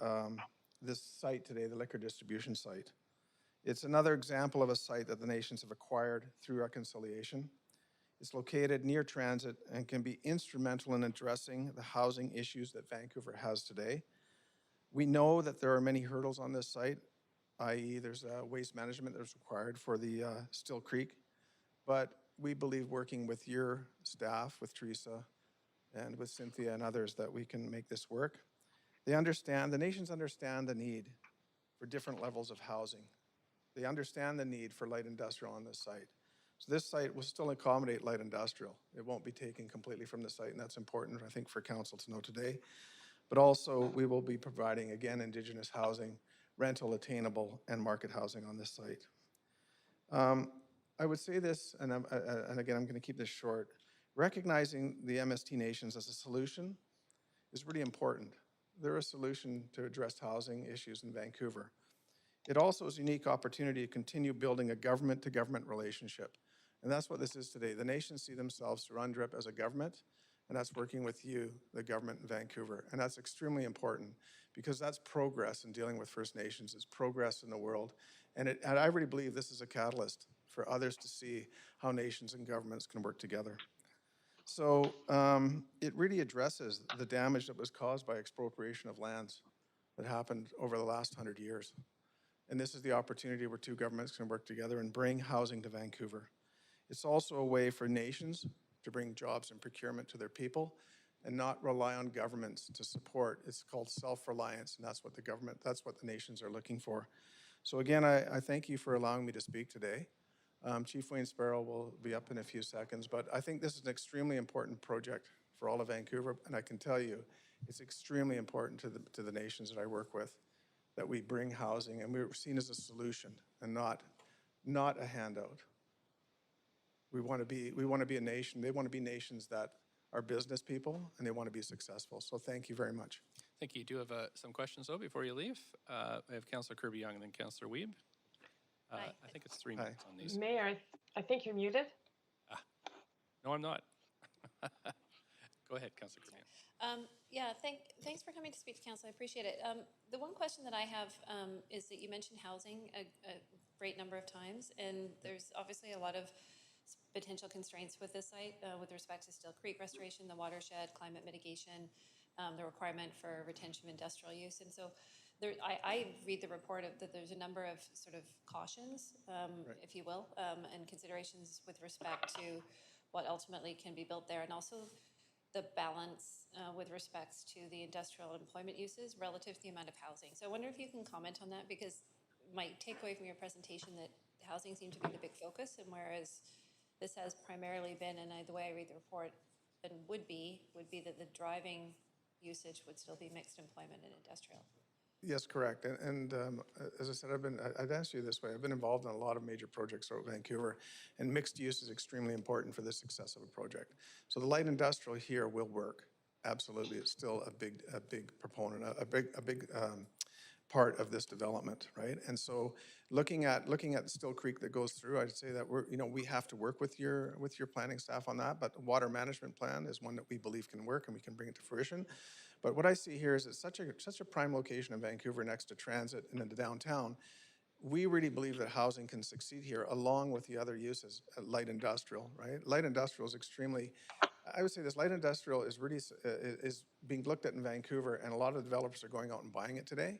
this site today, the liquor distribution site. It's another example of a site that the nations have acquired through reconciliation. It's located near transit and can be instrumental in addressing the housing issues that Vancouver has today. We know that there are many hurdles on this site, i.e. there's waste management that's required for the Still Creek, but we believe working with your staff, with Teresa and with Cynthia and others, that we can make this work. The nations understand the need for different levels of housing. They understand the need for light industrial on this site. So this site will still accommodate light industrial. It won't be taken completely from the site, and that's important, I think, for council to know today. But also, we will be providing, again, Indigenous housing, rental, attainable, and market housing on this site. I would say this, and again, I'm going to keep this short. Recognizing the MST nations as a solution is really important. They're a solution to address housing issues in Vancouver. It also is a unique opportunity to continue building a government-to-government relationship. And that's what this is today. The nations see themselves through UNDRIP as a government, and that's working with you, the government in Vancouver. And that's extremely important because that's progress in dealing with First Nations, it's progress in the world. And I really believe this is a catalyst for others to see how nations and governments can work together. So it really addresses the damage that was caused by expropriation of lands that happened over the last 100 years. And this is the opportunity where two governments can work together and bring housing to Vancouver. It's also a way for nations to bring jobs and procurement to their people and not rely on governments to support. It's called self-reliance, and that's what the nations are looking for. So again, I thank you for allowing me to speak today. Chief Wayne Sparrow will be up in a few seconds, but I think this is an extremely important project for all of Vancouver, and I can tell you it's extremely important to the nations that I work with that we bring housing and we're seen as a solution and not a handout. We want to be a nation. They want to be nations that are business people and they want to be successful. So thank you very much. Thank you. Do you have some questions though before you leave? I have Councillor Kirby-Young and then Councillor Wiebe. I think it's 3 minutes on these. Mayor, I think you're muted. No, I'm not. Go ahead, Councillor Kirby-Young. Yeah, thanks for coming to speak to council. I appreciate it. The one question that I have is that you mentioned housing a great number of times, and there's obviously a lot of potential constraints with this site with respect to Still Creek restoration, the watershed, climate mitigation, the requirement for retention of industrial use. And so I read the report that there's a number of sort of cautions, Right. if you will, and considerations with respect to what ultimately can be built there, and also the balance with respects to the industrial employment uses relative to the amount of housing. So I wonder if you can comment on that, because my takeaway from your presentation that housing seemed to be the big focus, and whereas this has primarily been, and the way I read the report, and would be that the driving usage would still be mixed employment and industrial. Yes, correct. And as I said, I'd answer you this way. I've been involved in a lot of major projects throughout Vancouver, and mixed use is extremely important for the success of a project. So the light industrial here will work. Absolutely. It's still a big proponent, a big part of this development, right? And so looking at Still Creek that goes through, I'd say that we have to work with your planning staff on that, but the water management plan is one that we believe can work and we can bring it to fruition. But what I see here is it's such a prime location in Vancouver next to transit and into downtown. We really believe that housing can succeed here along with the other uses, light industrial, right? Light industrial is extremely, I would say this light industrial is really is being looked at in Vancouver, and a lot of developers are going out and buying it today.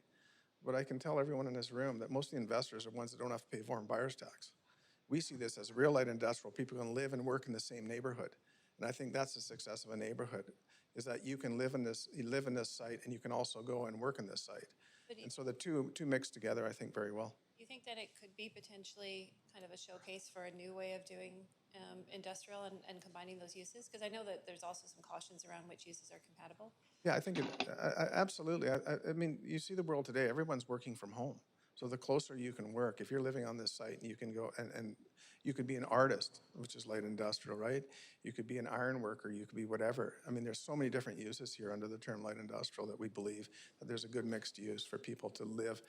But I can tell everyone in this room that most of the investors are ones that don't have to pay foreign buyers tax. We see this as real light industrial. People can live and work in the same neighborhood. And I think that's the success of a neighborhood, is that you can live in this site and you can also go and work in this site. And so the two mix together, I think, very well. You think that it could be potentially kind of a showcase for a new way of doing industrial and combining those uses? Because I know that there's also some cautions around which uses are compatible. Yeah, I think absolutely. I mean, you see the world today, everyone's working from home. So the closer you can work, if you're living on this site and you can go and you could be an artist, which is light industrial, right? You could be an iron worker, you could be whatever. I mean, there's so many different uses here under the term light industrial that we believe that there's a good mixed use for people to live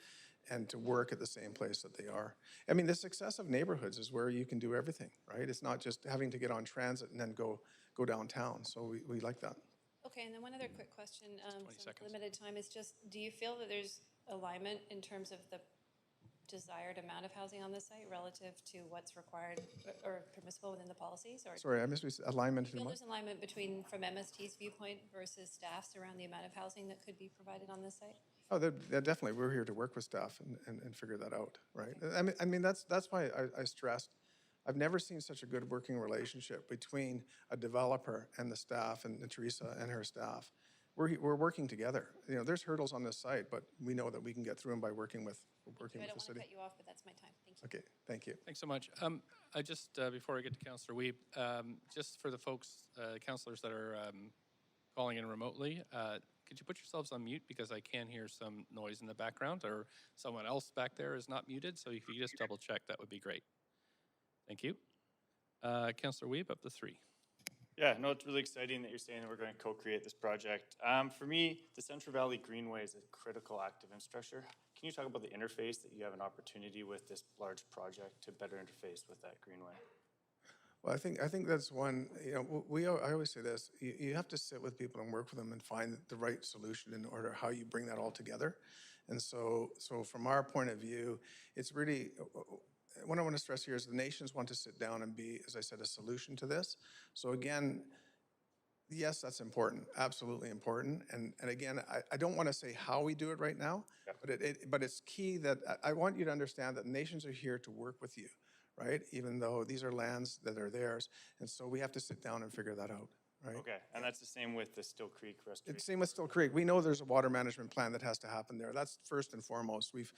and to work at the same place that they are. I mean, the success of neighborhoods is where you can do everything, right? It's not just having to get on transit and then go downtown. So we like that. Okay, and then one other quick question, 20 seconds. Limited time, is just, do you feel that there's alignment in terms of the desired amount of housing on this site relative to what's required or permissible within the policies? Or sorry, I missed alignment. do you feel there's alignment between, from MST's viewpoint versus staff's around the amount of housing that could be provided on this site? Oh, they're definitely. We're here to work with staff and figure that out, right? I mean that's why I stressed. I've never seen such a good working relationship between a developer and the staff and Teresa and her staff. We're working together. You know, there's hurdles on this site, but we know that we can get through them by working with the city. I don't want to cut you off, but that's my time. Thank you. Okay, thank you. Thanks so much. I just, before I get to Councillor Wiebe, just for the folks, councillors that are calling in remotely, could you put yourselves on mute, because I can hear some noise in the background, or someone else back there is not muted, so if you just double check, that would be great. Thank you. Councillor Wiebe, up to 3. Yeah, no, it's really exciting that you're saying that we're going to co-create this project. For me, the Central Valley Greenway is a critical active infrastructure. Can you talk about the interface that you have an opportunity with this large project to better interface with that greenway? Well, I think that's one, you know, I always say this, you have to sit with people and work with them and find the right solution in order how you bring that all together. And so from our point of view, it's really, what I want to stress here is the nations want to sit down and be, as I said, a solution to this. So again, yes, that's important, absolutely important. And again, I don't want to say how we do it right now, but it's key that I want you to understand that nations are here to work with you, right? Even though these are lands that are theirs. And so we have to sit down and figure that out, right? Okay, and that's the same with the Still Creek restoration? It's same with Still Creek. We know there's a water management plan that has to happen there. That's first and foremost. We've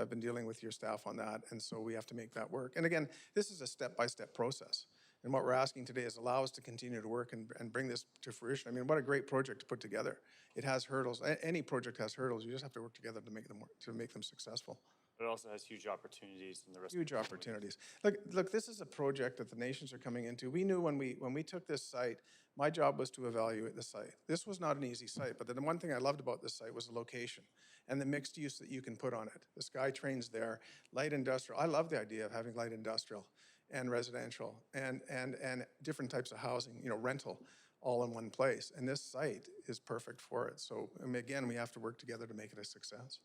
been dealing with your staff on that, and so we have to make that work. And again, this is a step-by-step process. And what we're asking today is allow us to continue to work and bring this to fruition. I mean, what a great project to put together. It has hurdles. Any project has hurdles. You just have to work together to make them work, to make them successful. But it also has huge opportunities in the rest. Huge opportunities. Look, this is a project that the nations are coming into. We knew when we took this site, my job was to evaluate the site. This was not an easy site, but the one thing I loved about this site was the location and the mixed use that you can put on it. The SkyTrain's there, light industrial. I love the idea of having light industrial and residential and different types of housing, you know, rental, all in one place. And this site is perfect for it. So, I mean, again, we have to work together to make it a success.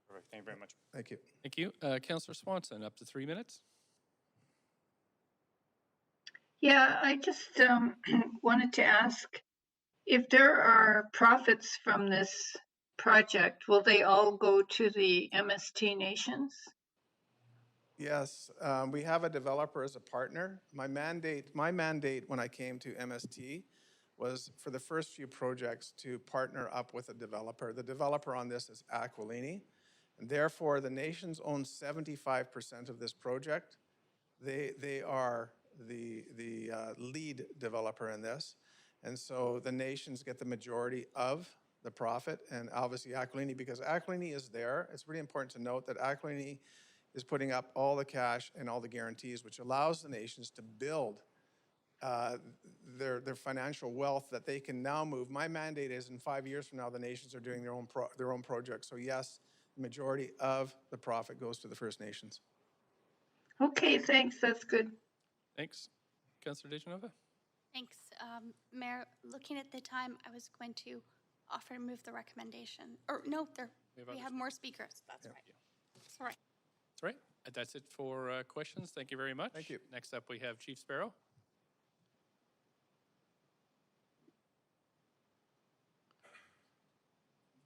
Perfect. Thank you very much. Thank you. Thank you. Councillor Swanson, up to 3 minutes. Yeah, I just wanted to ask if there are profits from this project, will they all go to the MST nations? Yes, we have a developer as a partner. My mandate when I came to MST was for the first few projects to partner up with a developer. The developer on this is Aquilini, and therefore the nations own 75% of this project. They are the lead developer in this, and so the nations get the majority of the profit, and obviously Aquilini, because Aquilini is there. It's really important to note that Aquilini is putting up all the cash and all the guarantees, which allows the nations to build their financial wealth that they can now move. My mandate is in 5 years from now, the nations are doing their own projects. So yes, the majority of the profit goes to the First Nations. Okay, thanks. That's good. Thanks. Councillor Dejanova? Thanks. Mayor, looking at the time, I was going to offer to move the recommendation. Or no, we have more speakers. That's right. Sorry. That's right. That's it for questions. Thank you very much. Thank you. Next up, we have Chief Sparrow.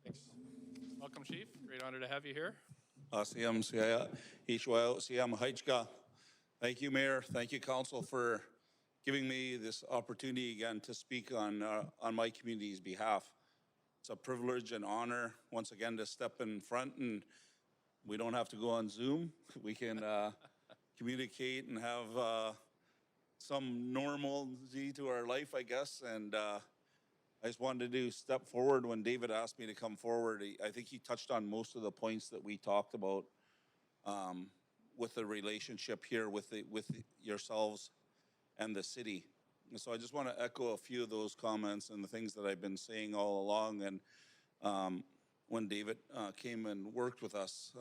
Thanks. Welcome, Chief. Great honor to have you here. Thank you, Mayor. Thank you, Council, for giving me this opportunity again to speak on my community's behalf. It's a privilege and honor once again to step in front, and we don't have to go on Zoom. We can communicate and have some normalcy to our life, I guess. And I just wanted to step forward when David asked me to come forward. I think he touched on most of the points that we talked about with the relationship here with yourselves and the city. And so I just want to echo a few of those comments and the things that I've been saying all along. And when David came and worked with us,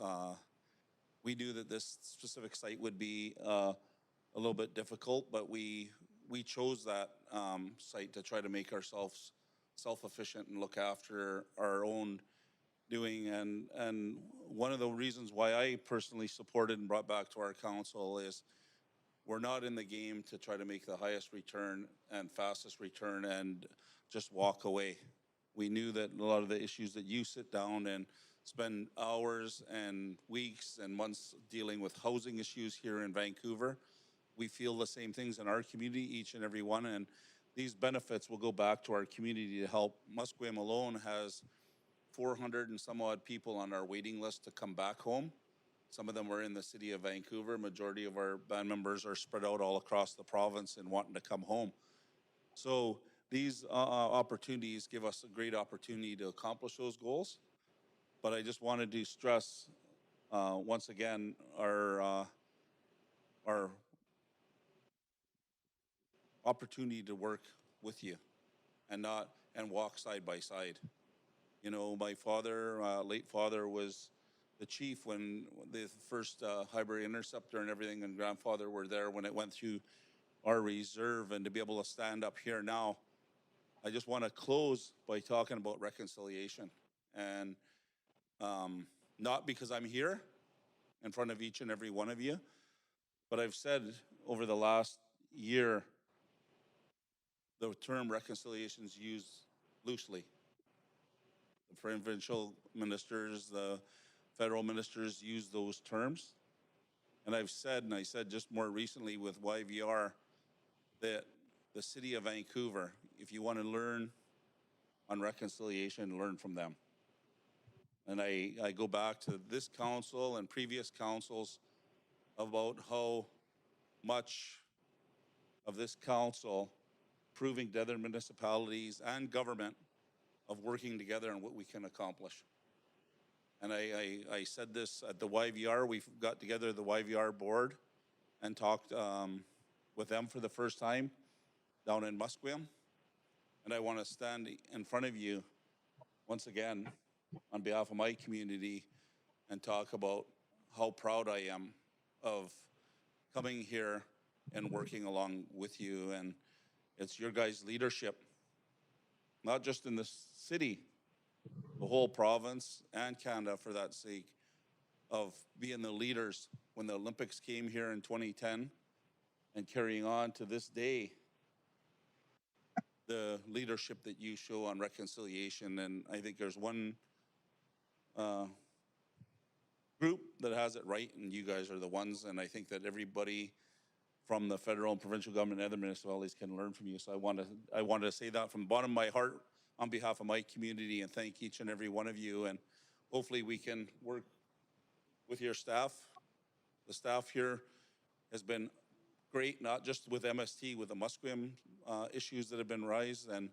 we knew that this specific site would be a little bit difficult, but we chose that site to try to make ourselves self-efficient and look after our own doing. And one of the reasons why I personally supported and brought back to our council is we're not in the game to try to make the highest return and fastest return and just walk away. We knew that a lot of the issues that you sit down and spend hours and weeks and months dealing with housing issues here in Vancouver, we feel the same things in our community, each and every one. And these benefits will go back to our community to help. Musqueam alone has 400 and some odd people on our waiting list to come back home. Some of them were in the city of Vancouver. Majority of our band members are spread out all across the province and wanting to come home. So these opportunities give us a great opportunity to accomplish those goals. But I just wanted to stress once again our opportunity to work with you and walk side by side. You know, my father, late father, was the chief when the first hybrid interceptor and everything, and grandfather were there when it went through our reserve and to be able to stand up here now. I just want to close by talking about reconciliation, and not because I'm here in front of each and every one of you, but I've said over the last year, the term reconciliation is used loosely. The provincial ministers, the federal ministers use those terms. And I've said, and I said just more recently with YVR, that the city of Vancouver, if you want to learn on reconciliation, learn from them. And I go back to this council and previous councils about how much of this council proving to other municipalities and government of working together and what we can accomplish. And I said this at the YVR. We've got together the YVR board and talked with them for the first time down in Musqueam. And I want to stand in front of you once again on behalf of my community and talk about how proud I am of coming here and working along with you. And it's your guys' leadership, not just in the city, the whole province and Canada for that sake, of being the leaders when the Olympics came here in 2010 and carrying on to this day, the leadership that you show on reconciliation. And I think there's one group that has it right, and you guys are the ones. And I think that everybody from the federal and provincial government and other municipalities can learn from you. So I wanted to say that from the bottom of my heart on behalf of my community and thank each and every one of you. And hopefully we can work with your staff. The staff here has been great, not just with MST, with the Musqueam issues that have been raised. And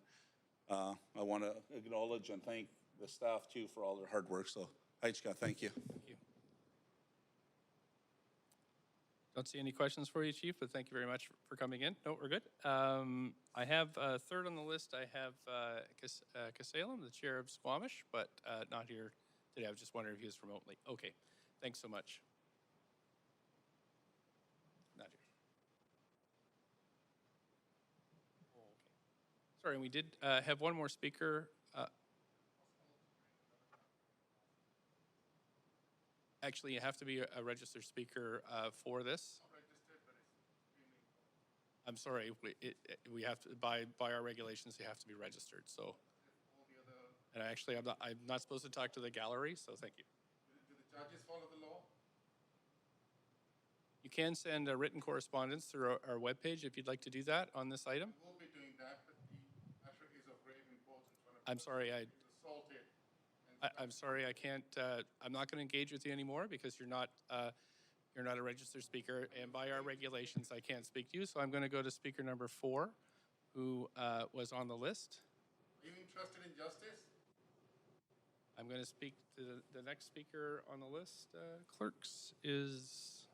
I want to acknowledge and thank the staff too for all their hard work. So, Aichka, thank you. Thank you. Don't see any questions for you, Chief, but thank you very much for coming in. No, we're good. I have third on the list. I have Kasalem, the chair of Squamish, but not here today. I was just wondering if he was remotely. Okay, thanks so much. Not here. Oh, okay. Sorry, we did have one more speaker. Actually, you have to be a registered speaker for this. I'm sorry, we have to, by our regulations, you have to be registered. So, and actually, I'm not supposed to talk to the gallery. So, thank you. Do the judges follow the law? You can send a written correspondence through our webpage if you'd like to do that on this item. We will be doing that, but the matter is of great importance. I'm sorry, assaulted. I'm sorry, I can't. I'm not going to engage with you anymore because you're not a registered speaker, and by our regulations, I can't speak to you. So I'm going to go to speaker number 4, who was on the list. Are you interested in justice? I'm going to speak to the next speaker on the list. Clerks is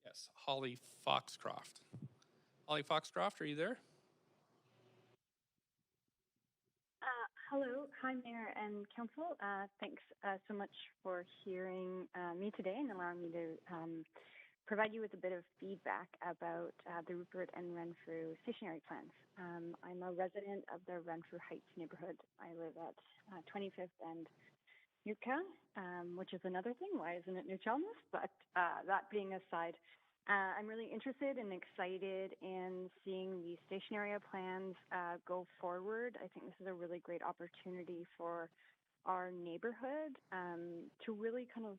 yes, Holly Foxcroft. Holly Foxcroft, are you there? Hello. Hi, Mayor and Council. Thanks so much for hearing me today and allowing me to provide you with a bit of feedback about the Rupert and Renfrew stationary plans. I'm a resident of the Renfrew Heights neighborhood. I live at 25th and Nootka, which is another thing. Why isn't it New Chalmers? But that being aside, I'm really interested and excited in seeing these station area plans go forward. I think this is a really great opportunity for our neighborhood to really kind of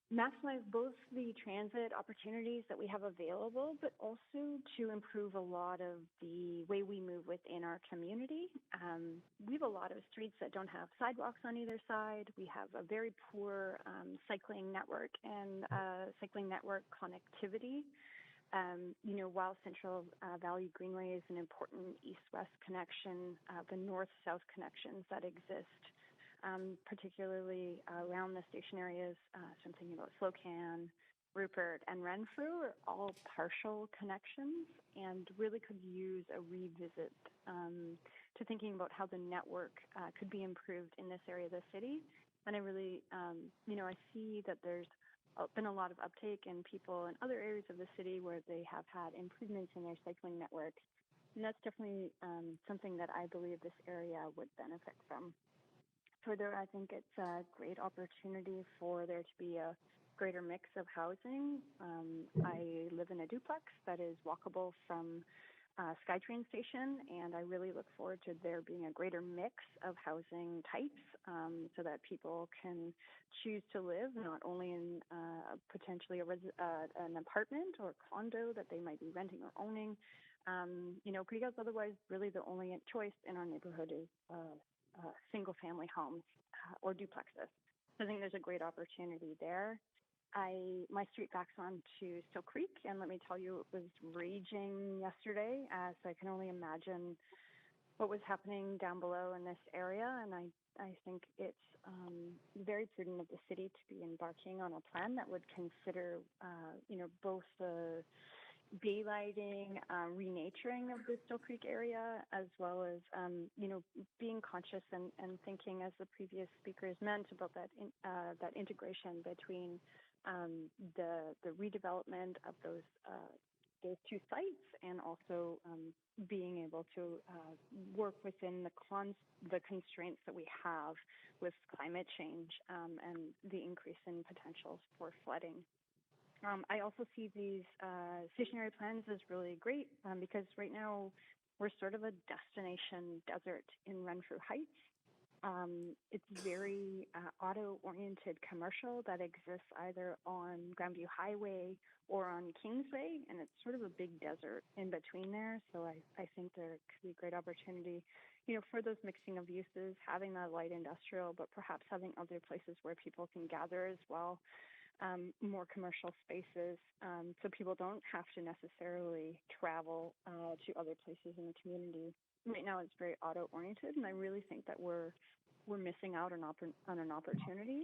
maximize both the transit opportunities that we have available, but also to improve a lot of the way we move within our community. We have a lot of streets that don't have sidewalks on either side. We have a very poor cycling network and cycling network connectivity. While Central Valley Greenway is an important east-west connection, the north-south connections that exist, particularly around the station areas, so I'm thinking about Slocan, Rupert, and Renfrew are all partial connections and really could use a revisit to thinking about how the network could be improved in this area of the city. And I really, I see that there's been a lot of uptake in people in other areas of the city where they have had improvements in their cycling networks. And that's definitely something that I believe this area would benefit from. Further, I think it's a great opportunity for there to be a greater mix of housing. I live in a duplex that is walkable from SkyTrain station, and I really look forward to there being a greater mix of housing types so that people can choose to live not only in potentially an apartment or condo that they might be renting or owning, because otherwise really the only choice in our neighborhood is single-family homes or duplexes. So I think there's a great opportunity there. My street backs onto Still Creek, and let me tell you, it was raging yesterday, so I can only imagine what was happening down below in this area. And I think it's very prudent of the city to be embarking on a plan that would consider, both the daylighting, renaturing of the Still Creek area, as well as, being conscious and thinking, as the previous speakers meant, about that integration between the redevelopment of those two sites, and also being able to work within the constraints that we have with climate change and the increase in potentials for flooding. I also see these stationary plans as really great because right now we're sort of a destination desert in Renfrew Heights. It's very auto-oriented commercial that exists either on Grandview Highway or on Kingsway, and it's sort of a big desert in between there. So I think there could be a great opportunity, for those mixing of uses, having that light industrial, but perhaps having other places where people can gather as well. More commercial spaces, so people don't have to necessarily travel to other places in the community. Right now, it's very auto-oriented, and I really think that we're missing out on an opportunity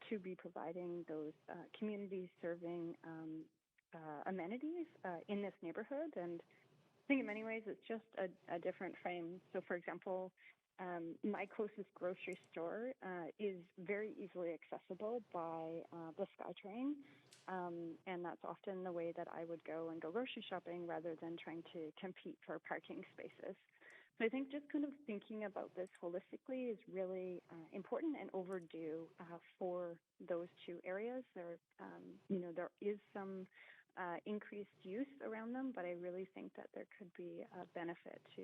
to be providing those community-serving amenities in this neighborhood. And I think in many ways it's just a different frame. So, for example, my closest grocery store is very easily accessible by the SkyTrain, and that's often the way that I would go and go grocery shopping rather than trying to compete for parking spaces. So I think just kind of thinking about this holistically is really important and overdue for those two areas. There is some increased use around them, but I really think that there could be a benefit to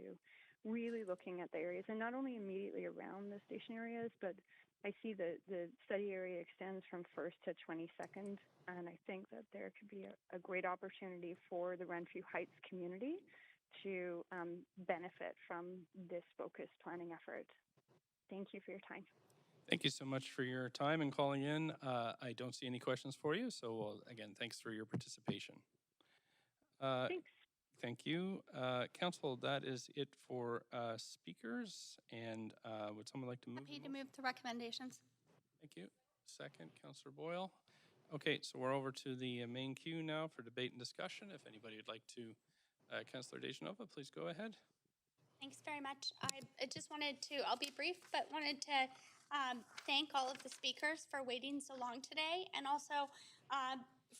really looking at the areas, and not only immediately around the station areas, but I see the study area extends from 1st to 22nd, and I think that there could be a great opportunity for the Renfrew Heights community to benefit from this focused planning effort. Thank you for your time. Thank you so much for your time and calling in. I don't see any questions for you, so again, thanks for your participation. Thanks. Thank you. Council, that is it for speakers, and would someone like to move? Happy to move to recommendations. Thank you. Second, Councillor Boyle. Okay, so we're over to the main queue now for debate and discussion. If anybody would like to, Councillor Dejanova, please go ahead. Thanks very much. I just wanted to, I'll be brief, but wanted to thank all of the speakers for waiting so long today, and also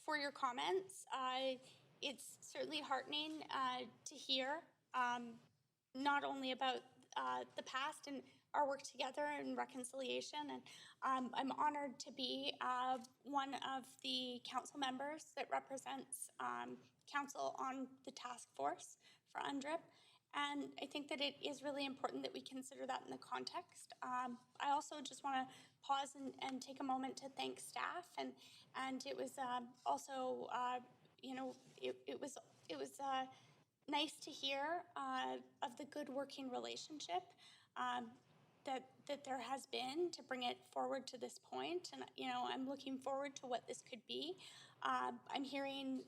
for your comments. It's certainly heartening to hear not only about the past and our work together in reconciliation, and I'm honored to be one of the council members that represents council on the task force for UNDRIP. And I think that it is really important that we consider that in the context. I also just want to pause and take a moment to thank staff, and it was also it was nice to hear of the good working relationship that there has been to bring it forward to this point. And I'm looking forward to what this could be. I'm hearing,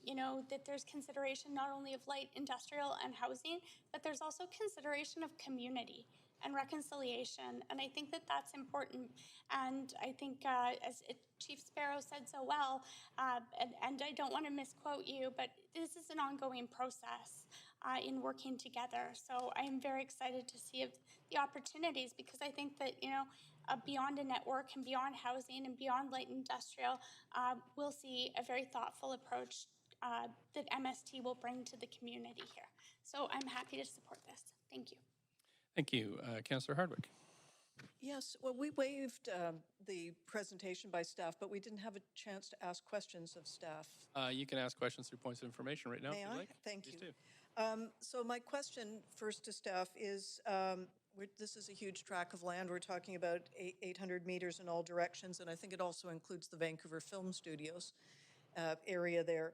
that there's consideration not only of light industrial and housing, but there's also consideration of community and reconciliation. And I think that that's important. And I think, as Chief Sparrow said so well, and I don't want to misquote you, but this is an ongoing process. in working together. So I am very excited to see the opportunities, because I think that, beyond a network and beyond housing and beyond light industrial, we'll see a very thoughtful approach that MST will bring to the community here. So I'm happy to support this. Thank you. Thank you. Councillor Hardwick. Yes, well, we waived the presentation by staff, but we didn't have a chance to ask questions of staff. You can ask questions through points of information right now. May if you'd I? like. Thank Please you. do. So my question first to staff is, this is a huge tract of land. We're talking about 800 meters in all directions, and I think it also includes the Vancouver Film Studios area there.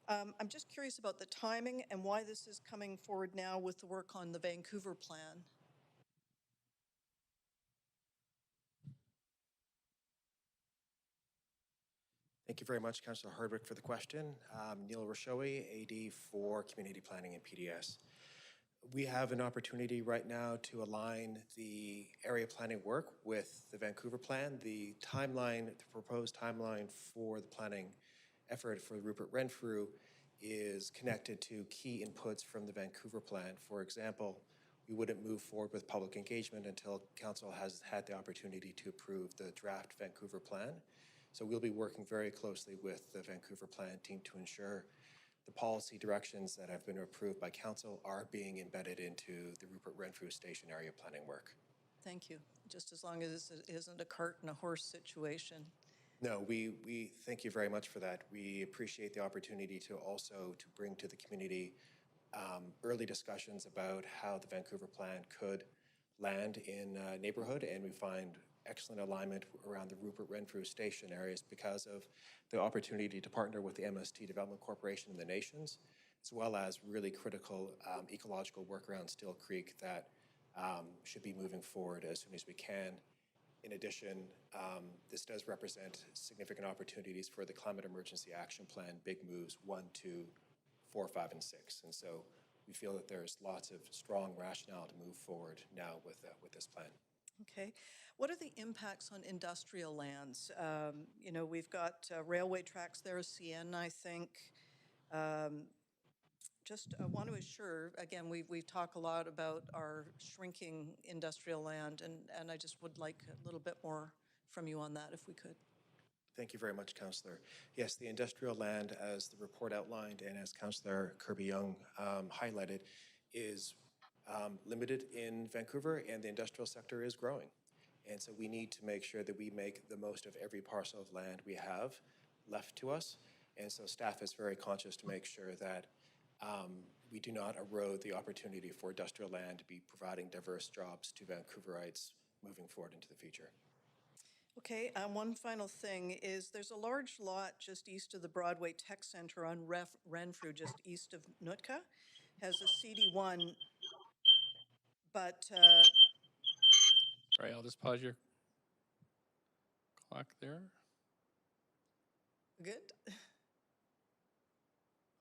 I'm just curious about the timing and why this is coming forward now with the work on the Vancouver plan. Thank you very much, Councillor Hardwick, for the question. Neil Rashowi, AD for Community Planning and PDS. We have an opportunity right now to align the area planning work with the Vancouver plan. The timeline, the proposed timeline for the planning effort for Rupert Renfrew is connected to key inputs from the Vancouver plan. For example, we wouldn't move forward with public engagement until Council has had the opportunity to approve the draft Vancouver plan. So we'll be working very closely with the Vancouver plan team to ensure the policy directions that have been approved by Council are being embedded into the Rupert Renfrew Station area planning work. Thank you. Just as long as it isn't a cart and a horse situation. No, we thank you very much for that. We appreciate the opportunity to also to bring to the community early discussions about how the Vancouver plan could land in neighborhood, and we find excellent alignment around the Rupert Renfrew Station areas because of the opportunity to partner with the MST Development Corporation and the nations, as well as really critical ecological work around Still Creek that should be moving forward as soon as we can. In addition, this does represent significant opportunities for the Climate Emergency Action Plan, Big Moves 1, 2, 4, 5, and 6. And so we feel that there's lots of strong rationale to move forward now with this plan. Okay. What are the impacts on industrial lands? We've got railway tracks there, CN, I think. Just want to assure, again, we've talked a lot about our shrinking industrial land, and I just would like a little bit more from you on that, if we could. Thank you very much, Councillor. Yes, the industrial land, as the report outlined and as Councillor Kirby-Young highlighted, is limited in Vancouver, and the industrial sector is growing. And so we need to make sure that we make the most of every parcel of land we have left to us. And so staff is very conscious to make sure that we do not erode the opportunity for industrial land to be providing diverse jobs to Vancouverites moving forward into the future. Okay, one final thing is there's a large lot just east of the Broadway Tech Center on Renfrew, just east of Nootka, has a CD1, but... Sorry, I'll just pause your clock there. Good.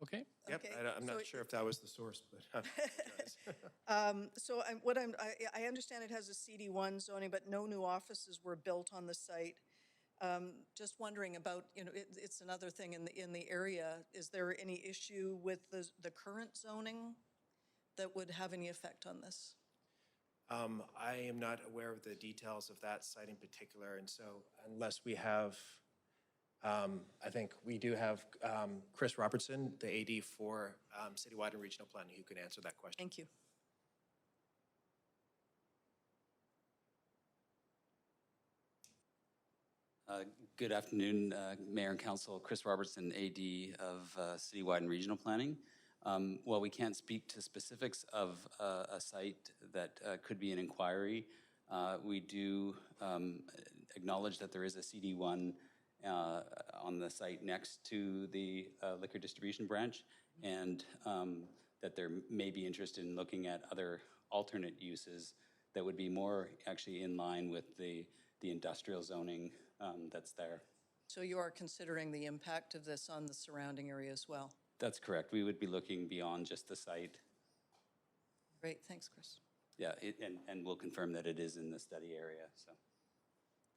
Okay. Yep. Okay. I'm not sure if that was the source, but so I understand it has a CD1 zoning, but no new offices were built on the site. Just wondering about, it's another thing in the area. Is there any issue with the current zoning that would have any effect on this? I am not aware of the details of that site in particular, and so unless we have, I think we do have Chris Robertson, the AD for Citywide and Regional Planning, who can answer that question. Thank you. Good afternoon, Mayor and Council. Chris Robertson, AD of Citywide and Regional Planning. While we can't speak to specifics of a site that could be an inquiry, we do acknowledge that there is a CD1 on the site next to the liquor distribution branch, and that there may be interest in looking at other alternate uses that would be more actually in line with the industrial zoning that's there. So you are considering the impact of this on the surrounding area as well? That's correct. We would be looking beyond just the site. Great, thanks, Chris. Yeah, and we'll confirm that it is in the study area. So,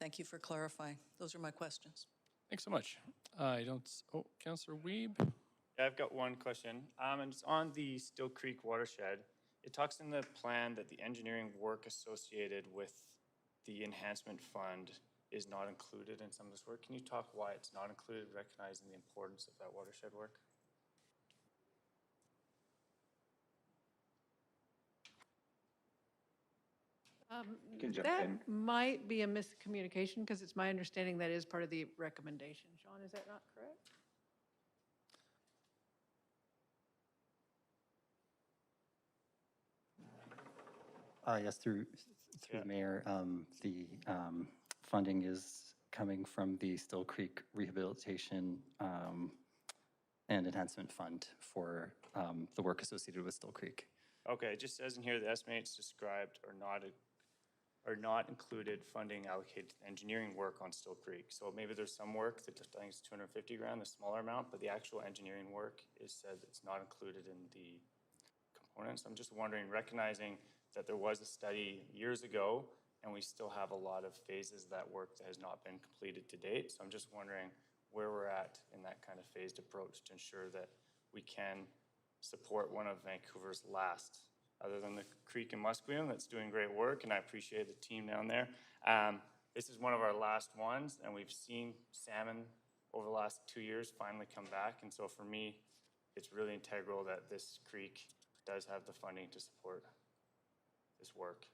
thank you for clarifying. Those are my questions. Thanks so much. I don't. Oh, Councillor Wiebe. I've got one question, and it's on the Still Creek watershed. It talks in the plan that the engineering work associated with the enhancement fund is not included in some of this work. Can you talk why it's not included, recognizing the importance of that watershed work? Can jump That in. might be a miscommunication because it's my understanding that is part of the recommendation. Sean, is that not correct? Yes, through the mayor, the funding is coming from the Still Creek Rehabilitation and Enhancement Fund for the work associated with Still Creek. Okay, it just says in here the estimates described are not included funding allocated to engineering work on Still Creek. So maybe there's some work that I think is 250 grand, the smaller amount, but the actual engineering work is said it's not included in the components. I'm just wondering, recognizing that there was a study years ago and we still have a lot of phases of that work that has not been completed to date. So I'm just wondering where we're at in that kind of phased approach to ensure that we can support one of Vancouver's last, other than the creek in Musqueam that's doing great work, and I appreciate the team down there. This is one of our last ones, and we've seen salmon over the last 2 years finally come back, and so for me, it's really integral that this creek does have the funding to support this work.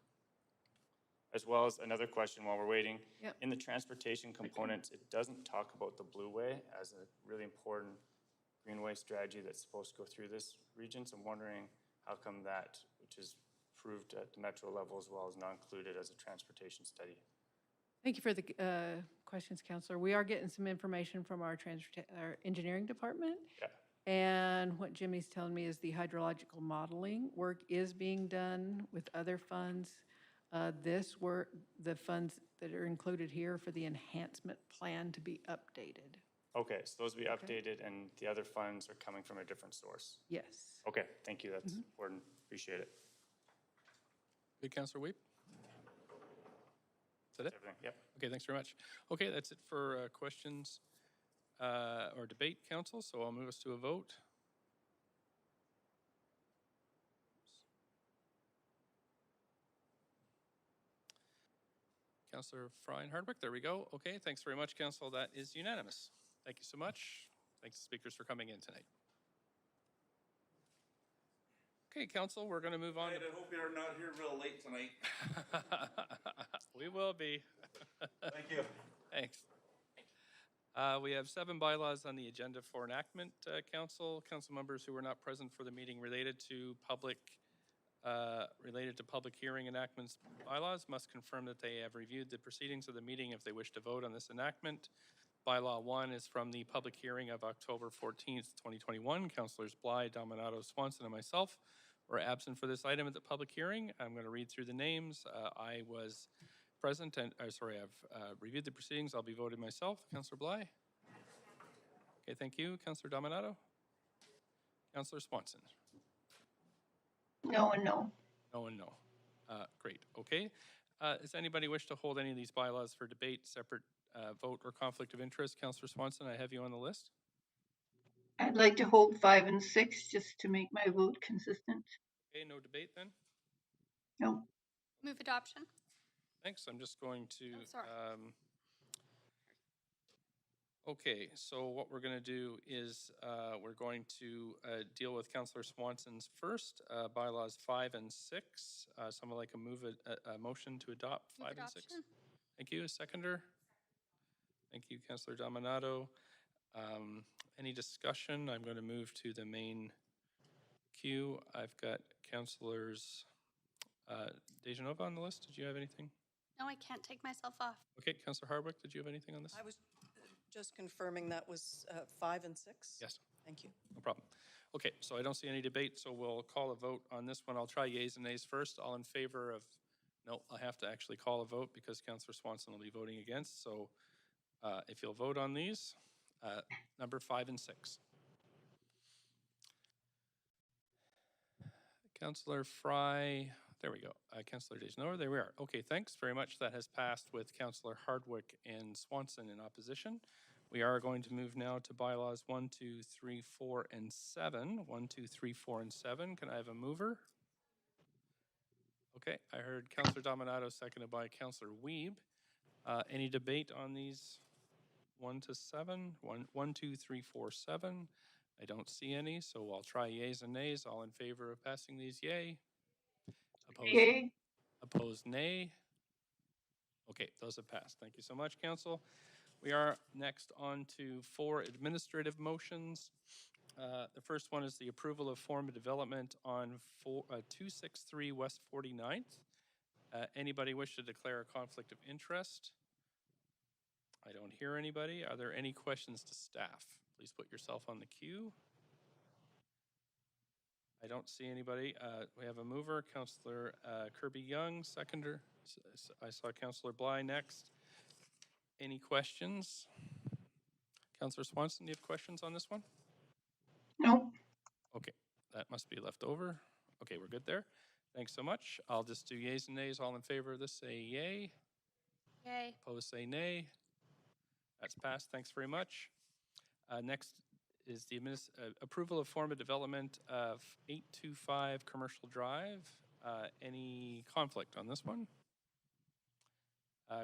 As well as another question while we're waiting, Yep. in the transportation components, it doesn't talk about the Blue Way as a really important greenway strategy that's supposed to go through this region. So I'm wondering how come that, which is approved at the metro level as well, is not included as a transportation study. Thank you for the questions, Counselor. We are getting some information from our engineering department. Yeah. And what Jimmy's telling me is the hydrological modeling work is being done with other funds. This work, the funds that are included here for the enhancement plan to be updated. Okay, so those will be updated and the other funds are coming from a different source. Yes. Okay, thank you. That's important. Appreciate it. Good, Councillor Weep. Is that it? Everything. Yep. Okay, thanks very much. Okay, that's it for questions or debate, Council. So I'll move us to a vote. Councillor Fry and Hardwick, there we go. Okay, thanks very much, Council. That is unanimous. Thank you so much. Thanks to speakers for coming in tonight. Okay, Council, we're going to move on. I hope you're not here real late tonight. We will be. Thank you. Thanks. We have 7 bylaws on the agenda for enactment, Council. Council members who were not present for the meeting related to public hearing enactments bylaws must confirm that they have reviewed the proceedings of the meeting if they wish to vote on this enactment. Bylaw 1 is from the public hearing of October 14th, 2021. Councillors Bly, Dominato, Swanson, and myself were absent for this item at the public hearing. I'm going to read through the names. I was present and, I've reviewed the proceedings. I'll be voting myself. Councillor Bly? Okay, thank you. Councillor Dominato? Councillor Swanson? No and no. No and no. Great, okay. Does anybody wish to hold any of these bylaws for debate, separate vote, or conflict of interest? Councillor Swanson, I have you on the list. I'd like to hold 5 and 6 just to make my vote consistent. Okay, no debate then? No. Move adoption. Thanks, I'm just going to... Oh, sorry. Okay, so what we're going to do is we're going to deal with Councillor Swanson's first, bylaws 5 and 6. Someone like a motion to adopt 5 and 6? Thank you. A seconder? Thank you, Councillor Dominato. Any discussion? I'm going to move to the main queue. I've got Councillors Dejanova on the list. Did you have anything? No, I can't take myself off. Okay, Councillor Hardwick, did you have anything on this? I was just confirming that was 5 and 6? Yes. Thank you. No problem. Okay, so I don't see any debate, so we'll call a vote on this one. I'll try yeas and nays first. All in favor of, no, I have to actually call a vote because Councillor Swanson will be voting against. So if you'll vote on these, number 5 and 6. Councillor Fry, there we go. Councillor Dejanova, there we are. Okay, thanks very much. That has passed with Councillor Hardwick and Swanson in opposition. We are going to move now to bylaws 1, 2, 3, 4, and 7. 1, 2, 3, 4, and 7. Can I have a mover? Okay, I heard Councillor Dominato, seconded by Councillor Wiebe. Any debate on these 1 to 7? 1, 2, 3, 4, 7. I don't see any, so I'll try yays and nays. All in favor of passing these, yay. Opposed? Yay. Opposed, nay. Okay, those have passed. Thank you so much, Council. We are next on to 4 administrative motions. The first one is the approval of form of development on 263 West 49th. Anybody wish to declare a conflict of interest? I don't hear anybody. Are there any questions to staff? Please put yourself on the queue. I don't see anybody. We have a mover, Councillor Kirby-Yung, seconder. I saw Councillor Bly next. Any questions? Councillor Swanson, do you have questions on this one? No. Okay, that must be left over. Okay, we're good there. Thanks so much. I'll just do yays and nays. All in favor of this, say yay. Yay. Opposed, say nay. That's passed. Thanks very much. Next is the approval of form of development of 825 Commercial Drive. Any conflict on this one?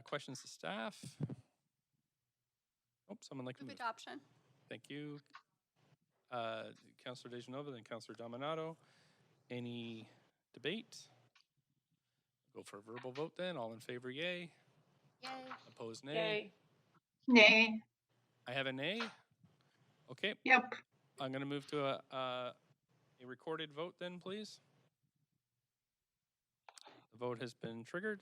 Questions to staff? Oh, someone like to Move move. adoption. Thank you. Councillor Dejanova, then Councillor Dominato. Any debate? Go for a verbal vote then. All in favor, yay. Yay. Opposed, nay. Yay. Nay. I have a nay. Okay. Yep. I'm going to move to a recorded vote then, please. The vote has been triggered.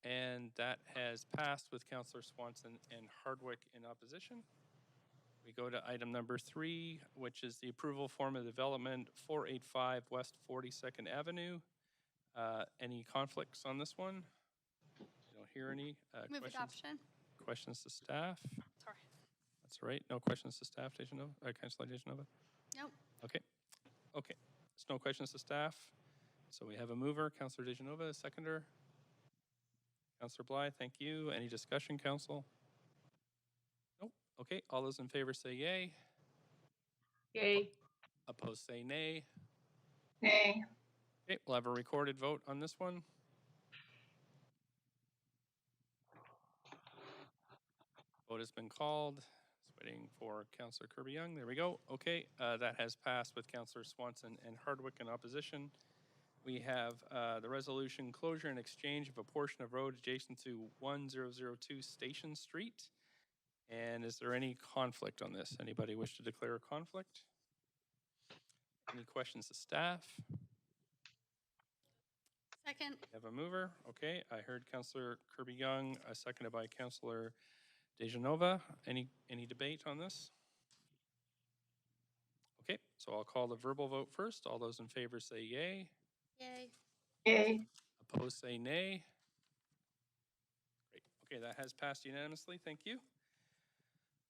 And that has passed with Councillor Swanson and Hardwick in opposition. We go to item number 3, which is the approval form of development 485 West 42nd Avenue. Any conflicts on this one? I don't hear any. Move questions? adoption. Questions to staff? Sorry. That's all right. No questions to staff, Dejanova? Councillor Dejanova? Nope. Okay. Okay. There's no questions to staff. So we have a mover, Councillor Dejanova, a seconder. Councillor Bly, thank you. Any discussion, Council? Nope. Okay. All those in favor say yay. Yay. Opposed say nay. Nay. Okay, we'll have a recorded vote on this one. Vote has been called. Just waiting for Councillor Kirby-Yung. There we go. Okay, that has passed with Councillor Swanson and Hardwick in opposition. We have the resolution closure and exchange of a portion of road adjacent to 1002 Station Street. And is there any conflict on this? Anybody wish to declare a conflict? Any questions to staff? Second. We have a mover. Okay, I heard Councillor Kirby-Yung, seconded by Councillor Dejanova. Any debate on this? Okay, so I'll call the verbal vote first. All those in favor say yay. Yay. Yay. Opposed say nay. Great. Okay, that has passed unanimously. Thank you.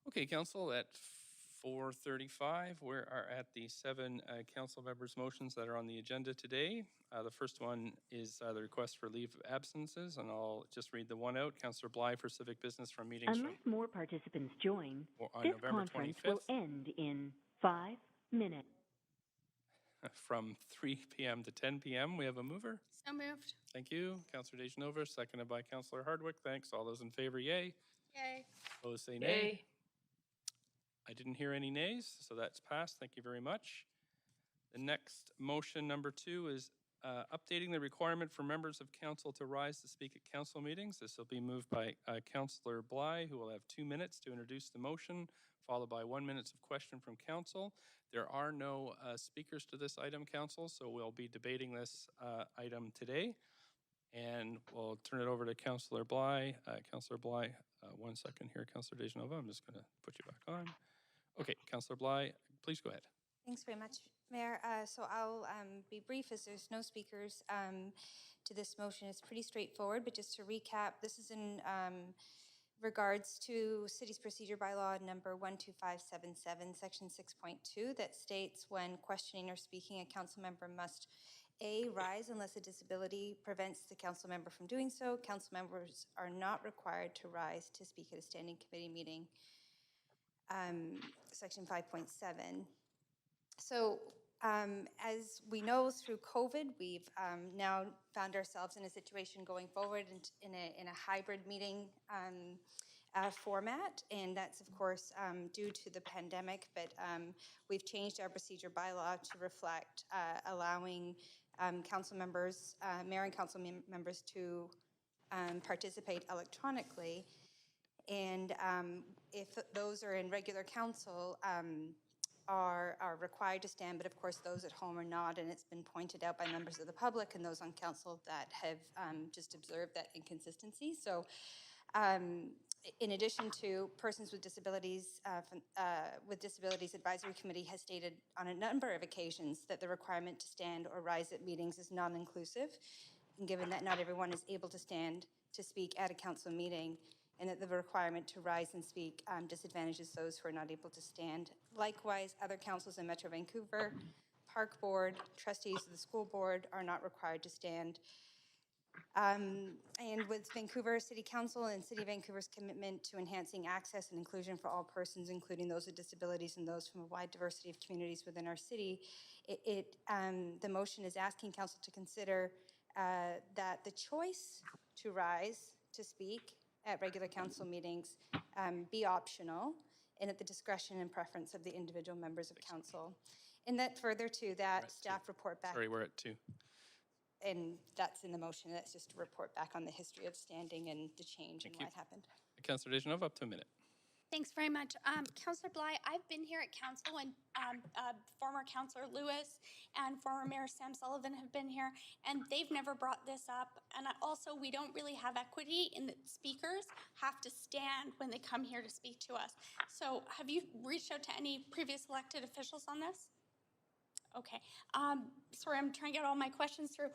Okay, Council, at 4:35, we are at the 7 Council members' motions that are on the agenda today. The first one is the request for leave of absences, and I'll just read the one out. Councillor Bly for civic business from meetings Unless more participants join, on this November conference 25th. will end in 5 minutes. From 3 p.m. to 10 p.m. We have a mover. So moved. Thank you. Councillor Dejanova, seconded by Councillor Hardwick. Thanks. All those in favor, yay. Yay. Opposed, say nay. Yay. I didn't hear any nays, so that's passed. Thank you very much. The next motion, number 2, is updating the requirement for members of council to rise to speak at council meetings. This will be moved by Councillor Bly, who will have 2 minutes to introduce the motion, followed by 1 minute of question from council. There are no speakers to this item, council, so we'll be debating this item today. And we'll turn it over to Councillor Bly. Councillor Bly, 1 second here, Councillor Dejanova. I'm just going to put you back on. Okay, Councillor Bly, please go ahead. Thanks very much, Mayor. So I'll be brief as there's no speakers to this motion. It's pretty straightforward, but just to recap, this is in regards to City's Procedure Bylaw number 12577, section 6.2, that states when questioning or speaking, a council member must A, rise unless a disability prevents the council member from doing so. Council members are not required to rise to speak at a standing committee meeting. Section 5.7. So as we know, through COVID, we've now found ourselves in a situation going forward in a hybrid meeting format, and that's of course due to the pandemic, but we've changed our procedure bylaw to reflect allowing council members, mayor and council members to participate electronically. And if those are in regular council, are required to stand, but of course those at home are not, and it's been pointed out by members of the public and those on council that have just observed that inconsistency. So in addition to persons with disabilities, Disabilities Advisory Committee has stated on a number of occasions that the requirement to stand or rise at meetings is non-inclusive, and given that not everyone is able to stand to speak at a council meeting, and that the requirement to rise and speak disadvantages those who are not able to stand. Likewise, other councils in Metro Vancouver, Park Board, trustees of the school board are not required to stand. And with Vancouver City Council and City of Vancouver's commitment to enhancing access and inclusion for all persons, including those with disabilities and those from a wide diversity of communities within our city, the motion is asking council to consider that the choice to rise to speak at regular council meetings be optional and at the discretion and preference of the individual members of council. And that further to that, staff report back. Sorry, we're at 2. And that's in the motion. That's just to report back on the history of standing and the change and what happened. Councillor Dejanova, up to a minute. Thanks very much. Councillor Bly, I've been here at council when former Councillor Lewis and former Mayor Sam Sullivan have been here, and they've never brought this up. And also, we don't really have equity in that speakers have to stand when they come here to speak to us. So have you reached out to any previous elected officials on this? Okay. Sorry, I'm trying to get all my questions through.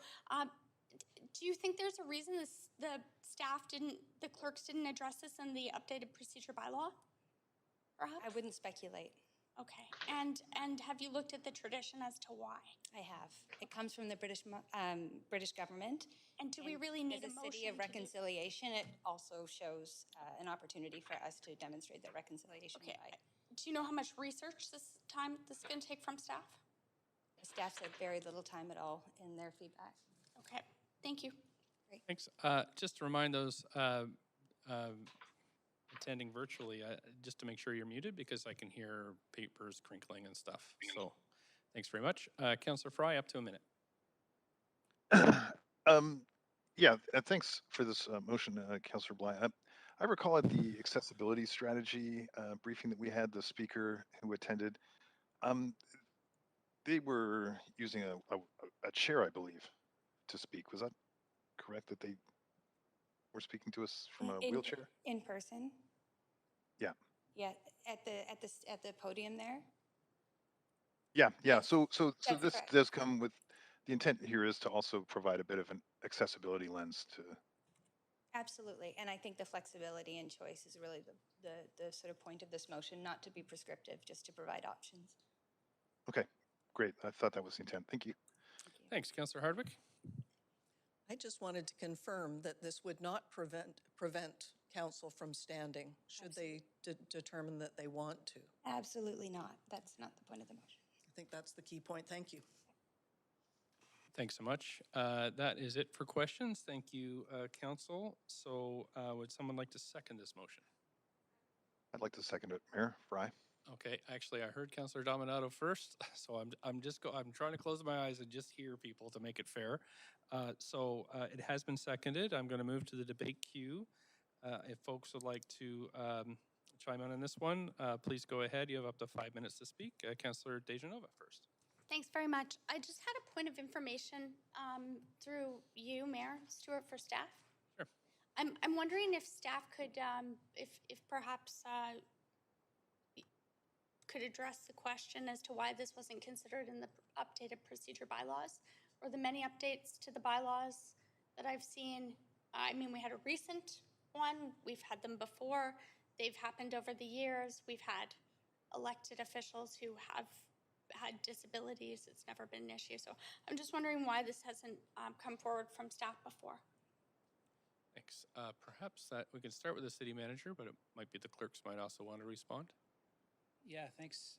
Do you think there's a reason the clerks didn't address this in the updated procedure bylaw? Perhaps? I wouldn't speculate. Okay. And have you looked at the tradition as to why? I have. It comes from the British government. And do we really need a motion? As a city of reconciliation, it also shows an opportunity for us to demonstrate that reconciliation. Okay. Do you know how much research this is going to take from staff? The staff said very little time at all in their feedback. Okay. Thank you. Great. Thanks. Just to remind those attending virtually, just to make sure you're muted because I can hear papers crinkling and stuff. So thanks very much. Councillor Fry, up to a minute. Thanks for this motion, Councillor Bly. I recall at the accessibility strategy briefing that we had, the speaker who attended, they were using a chair, I believe, to speak. Was that correct, that they were speaking to us from a wheelchair? In person? Yeah. Yeah, at the podium there? Yeah. So That's this correct. does come with, the intent here is to also provide a bit of an accessibility lens to. Absolutely, and I think the flexibility and choice is really the sort of point of this motion, not to be prescriptive, just to provide options. Okay, great. I thought that was the intent. Thank you. Thanks, Councillor Hardwick. I just wanted to confirm that this would not prevent council from standing should they determine that they want to. Absolutely not. That's not the point of the motion. I think that's the key point. Thank you. Thanks so much. That is it for questions. Thank you, Council. So would someone like to second this motion? I'd like to second it, Mayor Fry. Okay, actually, I heard Councillor Dominato first, so I'm trying to close my eyes and just hear people to make it fair. So it has been seconded. I'm going to move to the debate queue. If folks would like to chime in on this one, please go ahead. You have up to 5 minutes to speak. Councillor Dejanova first. Thanks very much. I just had a point of information through you, Mayor Stewart, for staff. Sure. I'm wondering if staff could, if perhaps could address the question as to why this wasn't considered in the updated procedure bylaws or the many updates to the bylaws that I've seen. I mean, we had a recent one. We've had them before. They've happened over the years. We've had elected officials who have had disabilities. It's never been an issue. So I'm just wondering why this hasn't come forward from staff before. Thanks. Perhaps that we can start with the city manager, but it might be the clerks might also want to respond. Yeah, thanks.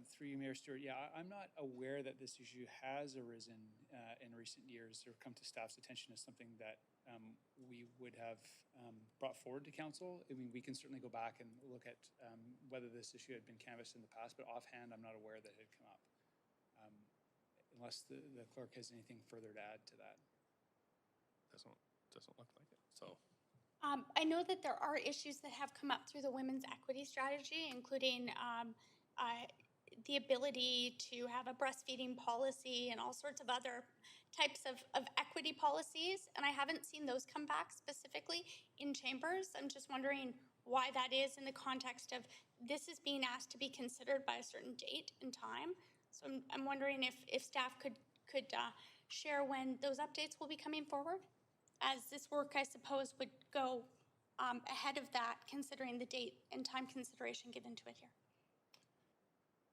Through you, Mayor Stewart. Yeah, I'm not aware that this issue has arisen in recent years or come to staff's attention as something that we would have brought forward to council. I mean, we can certainly go back and look at whether this issue had been canvassed in the past, but offhand, I'm not aware that it had come up. Unless the clerk has anything further to add to that. Doesn't look like it. So. I know that there are issues that have come up through the women's equity strategy, including the ability to have a breastfeeding policy and all sorts of other types of equity policies. And I haven't seen those come back specifically in chambers. I'm just wondering why that is in the context of this is being asked to be considered by a certain date and time. So I'm wondering if staff could share when those updates will be coming forward, as this work, I suppose, would go ahead of that, considering the date and time consideration given to it here.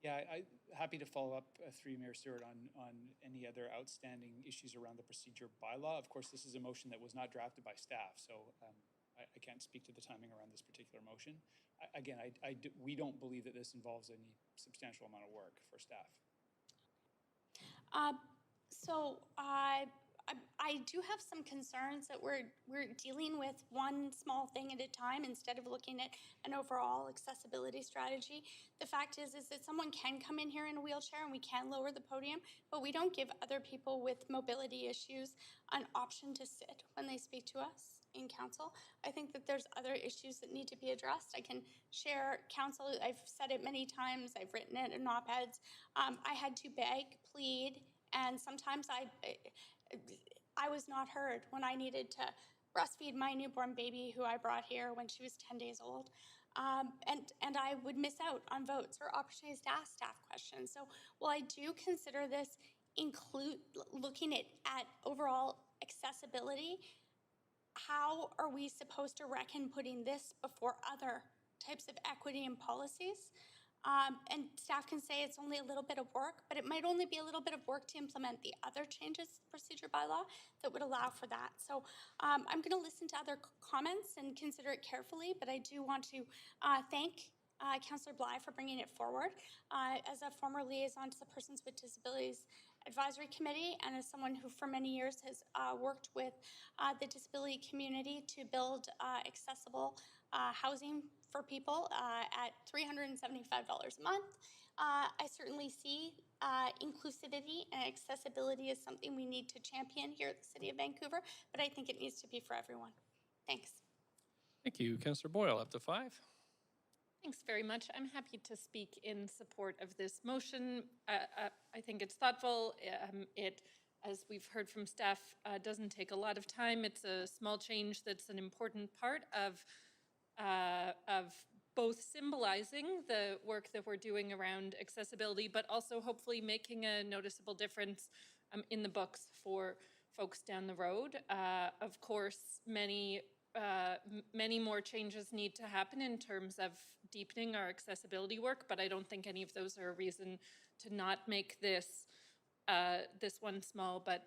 Yeah, I'm happy to follow up through Mayor Stewart on any other outstanding issues around the procedure bylaw. Of course, this is a motion that was not drafted by staff, so I can't speak to the timing around this particular motion. We don't believe that this involves any substantial amount of work for staff. I do have some concerns that we're dealing with one small thing at a time instead of looking at an overall accessibility strategy. The fact is that someone can come in here in a wheelchair and we can lower the podium, but we don't give other people with mobility issues an option to sit when they speak to us in council. I think that there's other issues that need to be addressed. I can share council. I've said it many times. I've written it in op-eds. I had to beg, plead, and sometimes I was not heard when I needed to breastfeed my newborn baby who I brought here when she was 10 days old. And I would miss out on votes or opportunities to ask staff questions. So while I do consider this looking at overall accessibility, how are we supposed to reckon putting this before other types of equity and policies? And staff can say it's only a little bit of work, but it might only be a little bit of work to implement the other changes to the procedure bylaw that would allow for that. So I'm going to listen to other comments and consider it carefully, but I do want to thank Councillor Bly for bringing it forward. As a former liaison to the Persons with Disabilities Advisory Committee and as someone who for many years has worked with the disability community to build accessible housing for people at $375 a month. I certainly see inclusivity and accessibility as something we need to champion here at the City of Vancouver, but I think it needs to be for everyone. Thanks. Thank you. Councillor Boyle, up to 5. Thanks very much. I'm happy to speak in support of this motion. I think it's thoughtful. It, as we've heard from staff, doesn't take a lot of time. It's a small change that's an important part of both symbolizing the work that we're doing around accessibility, but also hopefully making a noticeable difference in the books for folks down the road. Of course, many more changes need to happen in terms of deepening our accessibility work, but I don't think any of those are a reason to not make this one small but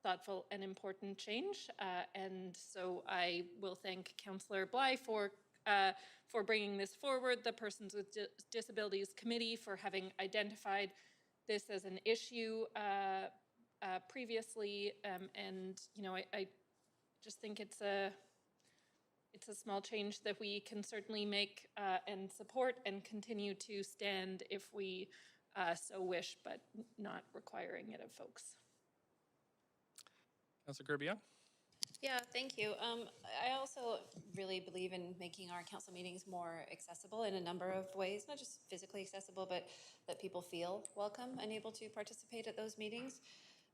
thoughtful and important change. And so I will thank Councillor Bly for bringing this forward, the Persons with Disabilities Committee for having identified this as an issue previously, and I just think it's a small change that we can certainly make and support and continue to stand if we so wish, but not requiring it of folks. Councillor Kirby-Young. Yeah, thank you. I also really believe in making our council meetings more accessible in a number of ways, not just physically accessible, but that people feel welcome and able to participate at those meetings.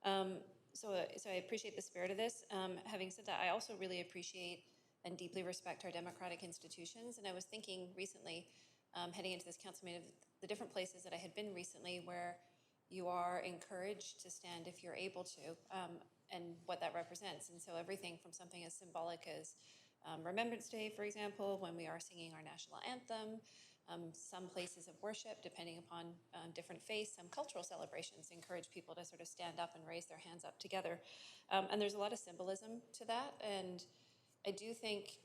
So I appreciate the spirit of this. Having said that, I also really appreciate and deeply respect our democratic institutions. And I was thinking recently, heading into this council meeting, the different places that I had been recently where you are encouraged to stand if you're able to, and what that represents. And so everything from something as symbolic as Remembrance Day, for example, when we are singing our national anthem, Some places of worship, depending upon different faiths, some cultural celebrations encourage people to sort of stand up and raise their hands up together. And there's a lot of symbolism to that. And I do think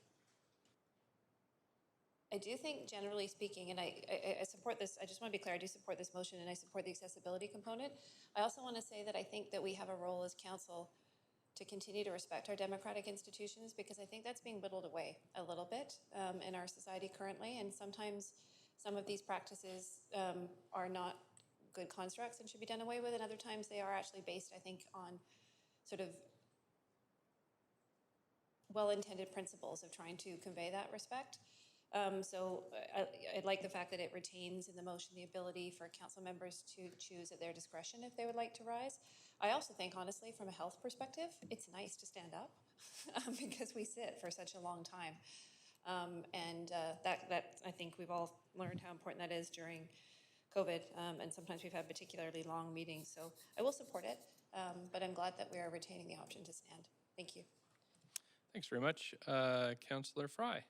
generally speaking, and I support this, I just want to be clear, I do support this motion and I support the accessibility component. I also want to say that I think that we have a role as council to continue to respect our democratic institutions, because I think that's being whittled away a little bit in our society currently. And sometimes some of these practices are not good constructs and should be done away with. And other times they are actually based, I think, on sort of well-intended principles of trying to convey that respect. So I like the fact that it retains in the motion the ability for council members to choose at their discretion if they would like to rise. I also think, honestly, from a health perspective, it's nice to stand up because we sit for such a long time. That I think we've all learned how important that is during COVID, and sometimes we've had particularly long meetings. So I will support it, but I'm glad that we are retaining the option to stand. Thank you. Thanks very much. Councillor Fry.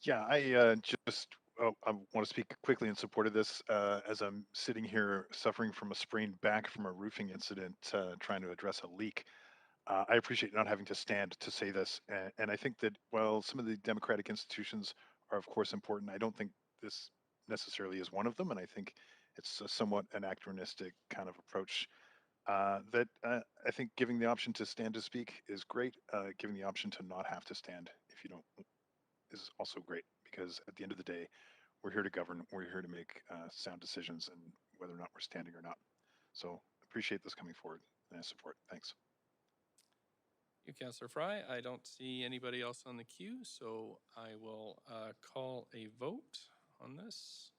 Yeah, I want to speak quickly in support of this as I'm sitting here suffering from a sprained back from a roofing incident, trying to address a leak. I appreciate not having to stand to say this. And I think that while some of the democratic institutions are, of course, important, I don't think this necessarily is one of them. And I think it's a somewhat anachronistic kind of approach I think giving the option to stand to speak is great. Giving the option to not have to stand if you don't is also great, because at the end of the day, we're here to govern. We're here to make sound decisions, and whether or not we're standing or not. So appreciate this coming forward, and I support. Thanks. You, Councillor Fry. I don't see anybody else on the queue, so I will call a vote on this.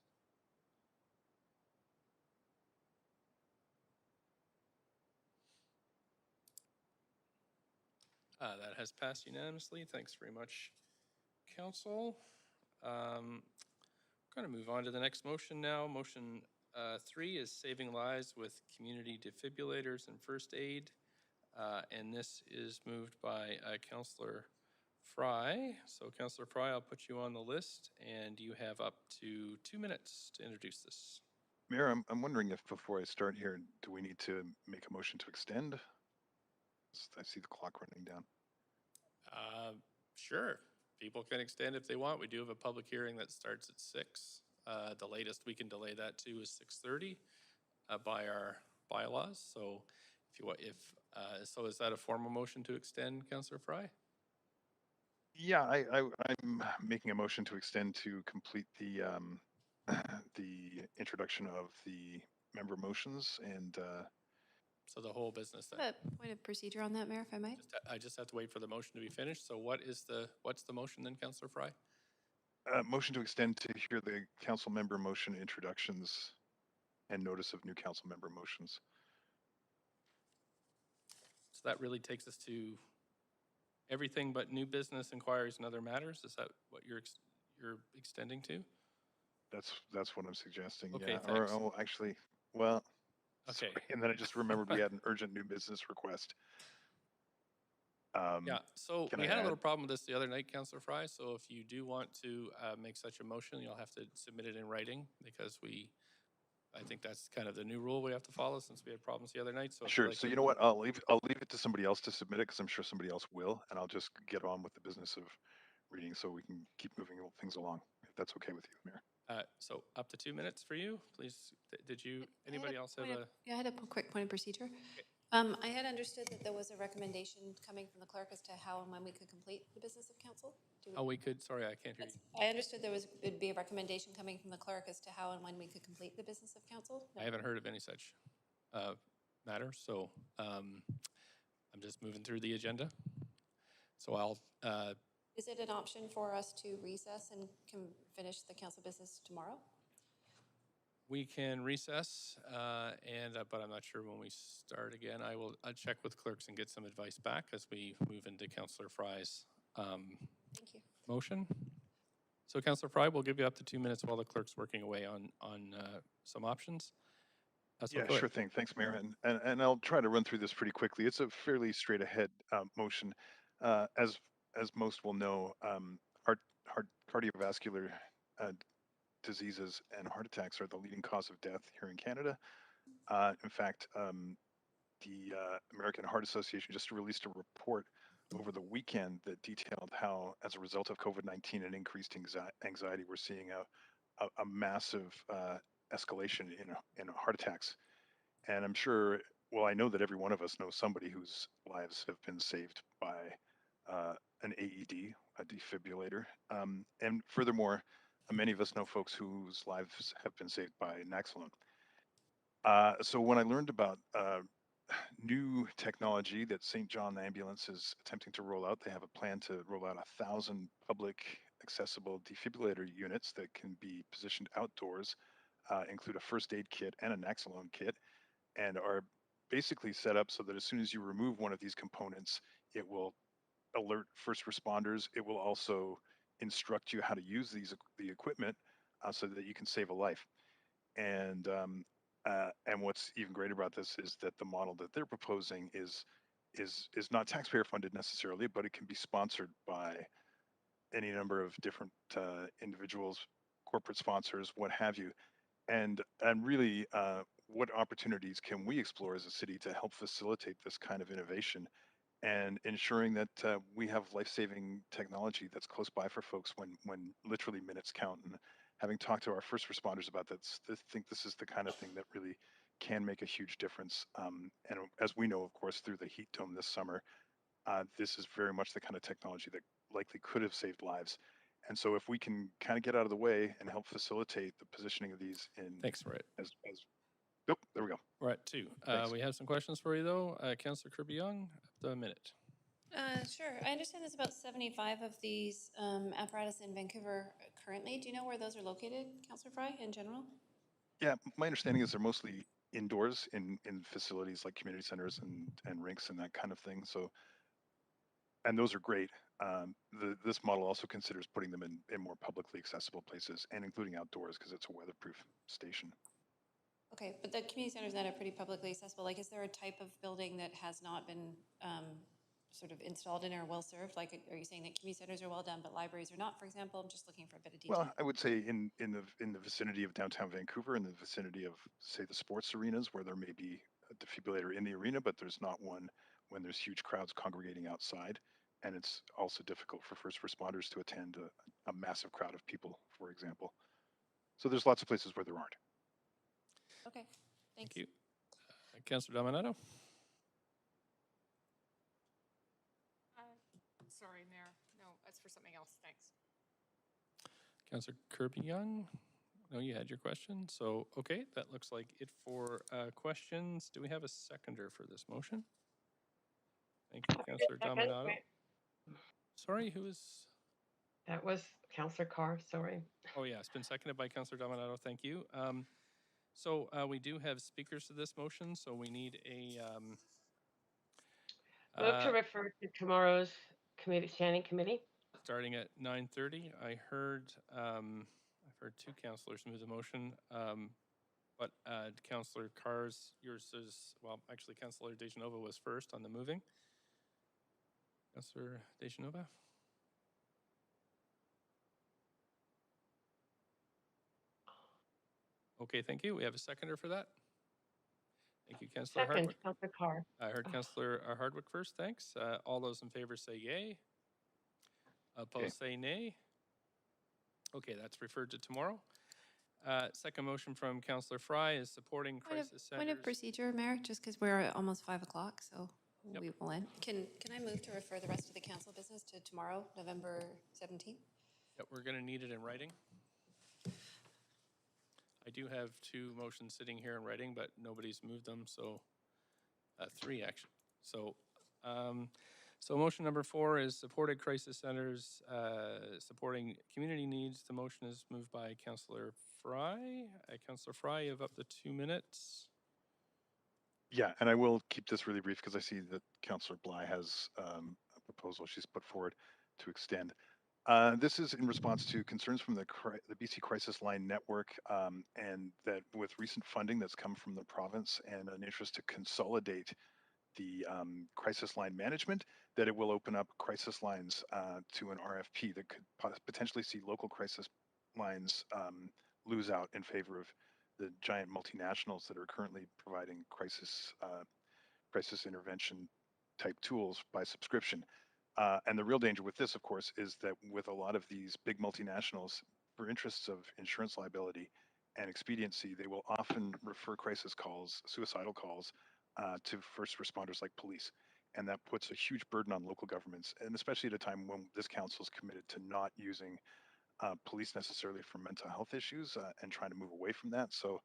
That has passed unanimously. Thanks very much, Council. I'm going to move on to the next motion now. Motion 3 is Saving Lives with Community Defibrillators and First Aid. And this is moved by Councillor Fry. So Councillor Fry, I'll put you on the list, and you have up to 2 minutes to introduce this. Mayor, I'm wondering if before I start here, do we need to make a motion to extend? I see the clock running down. Sure. People can extend if they want. We do have a public hearing that starts at 6. The latest we can delay that to is 6:30 by our bylaws. So so is that a formal motion to extend, Councillor Fry? Yeah, I'm making a motion to extend to complete the the introduction of the member motions and. So the whole business then. A point of procedure on that, Mayor, if I might. I just have to wait for the motion to be finished. So what's the motion then, Councillor Fry? Motion to extend to hear the council member motion introductions and notice of new council member motions. So that really takes us to everything but new business inquiries and other matters. Is that what you're extending to? That's what I'm suggesting. Okay, yeah. thanks. Or actually, well. Okay. Sorry, and then I just remembered we had an urgent new business request. Yeah, so we had a little problem with this the other night, Councillor Fry. So if you do want to make such a motion, you'll have to submit it in writing, because I think that's kind of the new rule we have to follow since we had problems the other night. So Sure. So you know what? I'll leave it to somebody else to submit it, because I'm sure somebody else will, and I'll just get on with the business of reading so we can keep moving things along, if that's okay with you, Mayor. So up to 2 minutes for you, please. Did you? Anybody else have a? Yeah, I had a quick point of procedure. Okay. I had understood that there was a recommendation coming from the clerk as to how and when we could complete the business of council. We could. Sorry, I can't hear you. I understood would be a recommendation coming from the clerk as to how and when we could complete the business of council. I haven't heard of any such matter, so I'm just moving through the agenda. So I'll. Is it an option for us to recess and finish the council business tomorrow? We can recess, but I'm not sure when we start again. I'll check with clerks and get some advice back as we move into Councillor Fry's Thank you. motion. So Councillor Fry, we'll give you up to 2 minutes while the clerk's working away on some options. Yeah, sure thing. Thanks, Mayor. And I'll try to run through this pretty quickly. It's a fairly straight ahead motion. As most will know, heart cardiovascular uh, diseases and heart attacks are the leading cause of death here in Canada. In fact, the American Heart Association just released a report over the weekend that detailed how, as a result of COVID-19 and increased anxiety, we're seeing a massive escalation in heart attacks. And I'm sure, well, I know that every one of us knows somebody whose lives have been saved by an AED, a defibrillator. And furthermore, many of us know folks whose lives have been saved by Naxalone. So when I learned about new technology that St. John Ambulance is attempting to roll out, they have a plan to roll out 1,000 public accessible defibrillator units that can be positioned outdoors, include a first aid kit and a Naxalone kit, and are basically set up so that as soon as you remove one of these components, it will alert first responders. It will also instruct you how to use the equipment so that you can save a life. And what's even greater about this is that the model that they're proposing is not taxpayer funded necessarily, but it can be sponsored by any number of different individuals, corporate sponsors, what have you. And really, what opportunities can we explore as a city to help facilitate this kind of innovation and ensuring that we have life-saving technology that's close by for folks when literally minutes count. And having talked to our first responders about this, I think this is the kind of thing that really can make a huge difference. And as we know, of course, through the heat dome this summer, this is very much the kind of technology that likely could have saved lives. And so if we can kind of get out of the way and help facilitate the positioning of these in Thanks, Brett. as nope, there we go. We're at 2. We have some questions for you, though. Councillor Kirby-Young, up to a minute. Sure. I understand there's about 75 of these apparatus in Vancouver currently. Do you know where those are located, Councillor Fry, in general? Yeah, my understanding is they're mostly indoors in facilities like community centers and rinks and that kind of thing. So, and those are great. This model also considers putting them in more publicly accessible places and including outdoors because it's a weatherproof station. Okay, but the community centers that are pretty publicly accessible, like, is there a type of building that has not been sort of installed in or well served? Like, are you saying that community centers are well done, but libraries are not, for example? I'm just looking for a bit of detail. Well, I would say in the vicinity of downtown Vancouver, in the vicinity of, say, the sports arenas, where there may be a defibrillator in the arena, but there's not one when there's huge crowds congregating outside. And it's also difficult for first responders to attend a massive crowd of people, for example. So there's lots of places where there aren't. Okay, thanks. Thank you. Councillor Dominato? Sorry, Mayor. No, that's for something else. Thanks. Councillor Kirby-Young? No, you had your question. So, okay, that looks like it for questions. Do we have a seconder for this motion? Thank you, Councillor Dominato. Sorry, who is? That was Councillor Carr, sorry. Oh, yeah, it's been seconded by Councillor Dominato. Thank you. So we do have speakers to this motion, so we need a... Move to refer to tomorrow's standing committee. Starting at 9:30. I've heard 2 councillors move the motion, but Councillor Carr's, yours is, well, actually Councillor Dejanova was first on the moving. Councillor Dejanova? Okay, thank you. We have a seconder for that. Thank you, Councillor Hardwick. Councillor Carr. I heard Councillor Hardwick first, thanks. All those in favor say yay. Opposed say nay. Okay, that's referred to tomorrow. Second motion from Councillor Fry is supporting crisis centers. Point of procedure, Mayor, just because we're at almost 5 o'clock, so we will end. Can I move to refer the rest of the council business to tomorrow, November 17th? Yep, we're going to need it in writing. I do have 2 motions sitting here in writing, but nobody's moved them, so 3 actually. So, so motion number 4 is supported crisis centers, supporting community needs. The motion is moved by Councillor Fry. Councillor Fry, you have up to 2 minutes. Yeah, and I will keep this really brief because I see that Councillor Bly has a proposal she's put forward to extend. This is in response to concerns from the BC Crisis Line Network, and that with recent funding that's come from the province and an interest to consolidate the crisis line management, that it will open up crisis lines to an RFP that could potentially see local crisis lines lose out in favor of the giant multinationals that are currently providing crisis intervention type tools by subscription. And the real danger with this, of course, is that with a lot of these big multinationals, for interests of insurance liability and expediency, they will often refer crisis calls, suicidal calls, to first responders like police. And that puts a huge burden on local governments, and especially at a time when this council is committed to not using police necessarily for mental health issues and trying to move away from that. So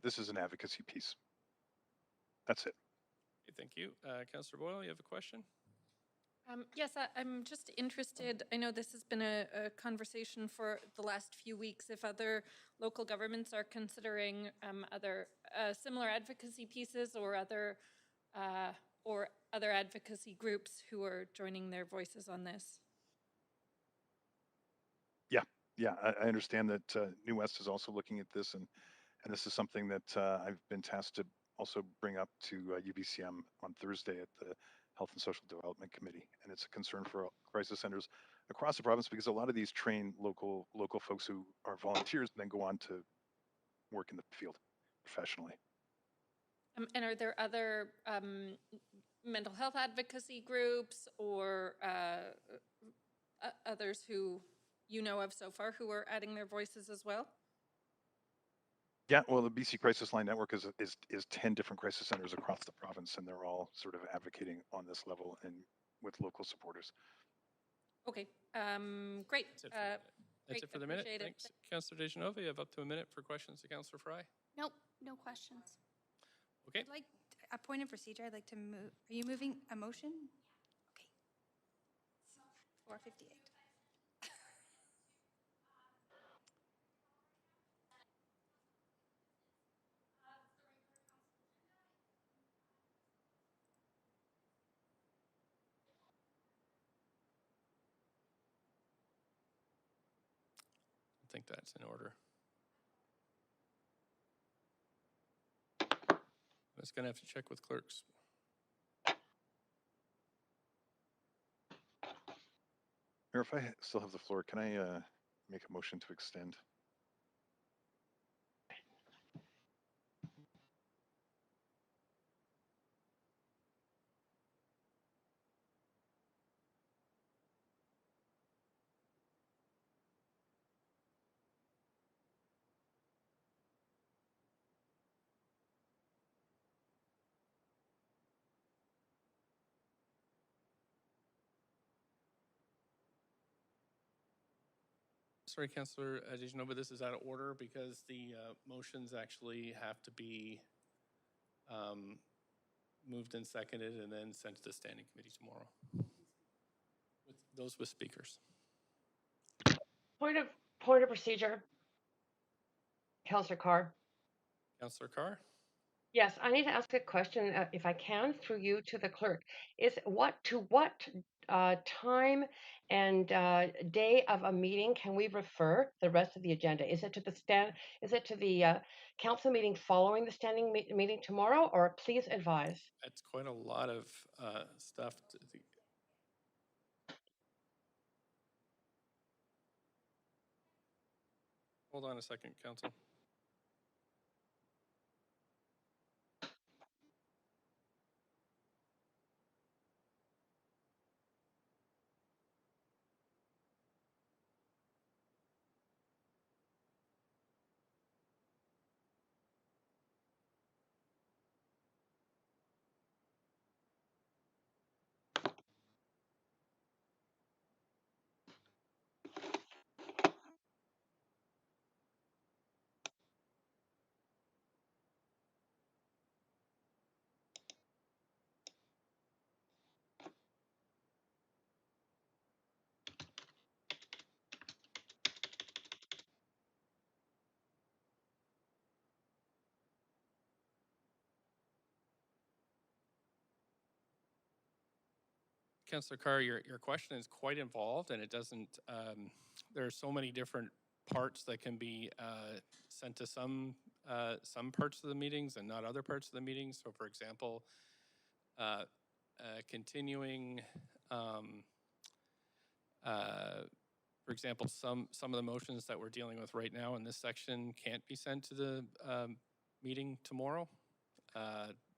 this is an advocacy piece. That's it. Okay, thank you. Councillor Boyle, you have a question? Yes, I'm just interested. I know this has been a conversation for the last few weeks. If other local governments are considering other similar advocacy pieces or other advocacy groups who are joining their voices on this. Yeah, I understand that New West is also looking at this, and this is something that I've been tasked to also bring up to UBCM on Thursday at the Health and Social Development Committee, and it's a concern for crisis centers across the province because a lot of these train local folks who are volunteers and then go on to work in the field professionally. And are there other mental health advocacy groups or others who you know of so far who are adding their voices as well? Yeah, well, the BC Crisis Line Network is 10 different crisis centers across the province, and they're all sort of advocating on this level and with local supporters. Okay, great. That's it for the minute. Thanks. Councillor Dejanova, you have up to a minute for questions to Councillor Fry. Nope, no questions. Okay. I'd like a point of procedure. I'd like to move. Are you moving a motion? Okay. 458. I think that's in order. I'm just going to have to check with clerks. Mayor, if I still have the floor, can I make a motion to extend? Sorry, Councillor Dejanova, this is out of order because the motions actually have to be moved and seconded and then sent to the standing committee tomorrow. With those with speakers. Point of procedure. Councillor Carr. Councillor Carr? Yes, I need to ask a question, if I can, through you to the clerk. Is what time and day of a meeting can we refer the rest of the agenda? Is it to the council meeting following the standing meeting tomorrow, or please advise? That's quite a lot of stuff. Hold on a second, Council. Councillor Carr, your question is quite involved, and it doesn't. There are so many different parts that can be sent to some parts of the meetings and not other parts of the meetings. So, for example, continuing, for example, some of the motions that we're dealing with right now in this section can't be sent to the meeting tomorrow.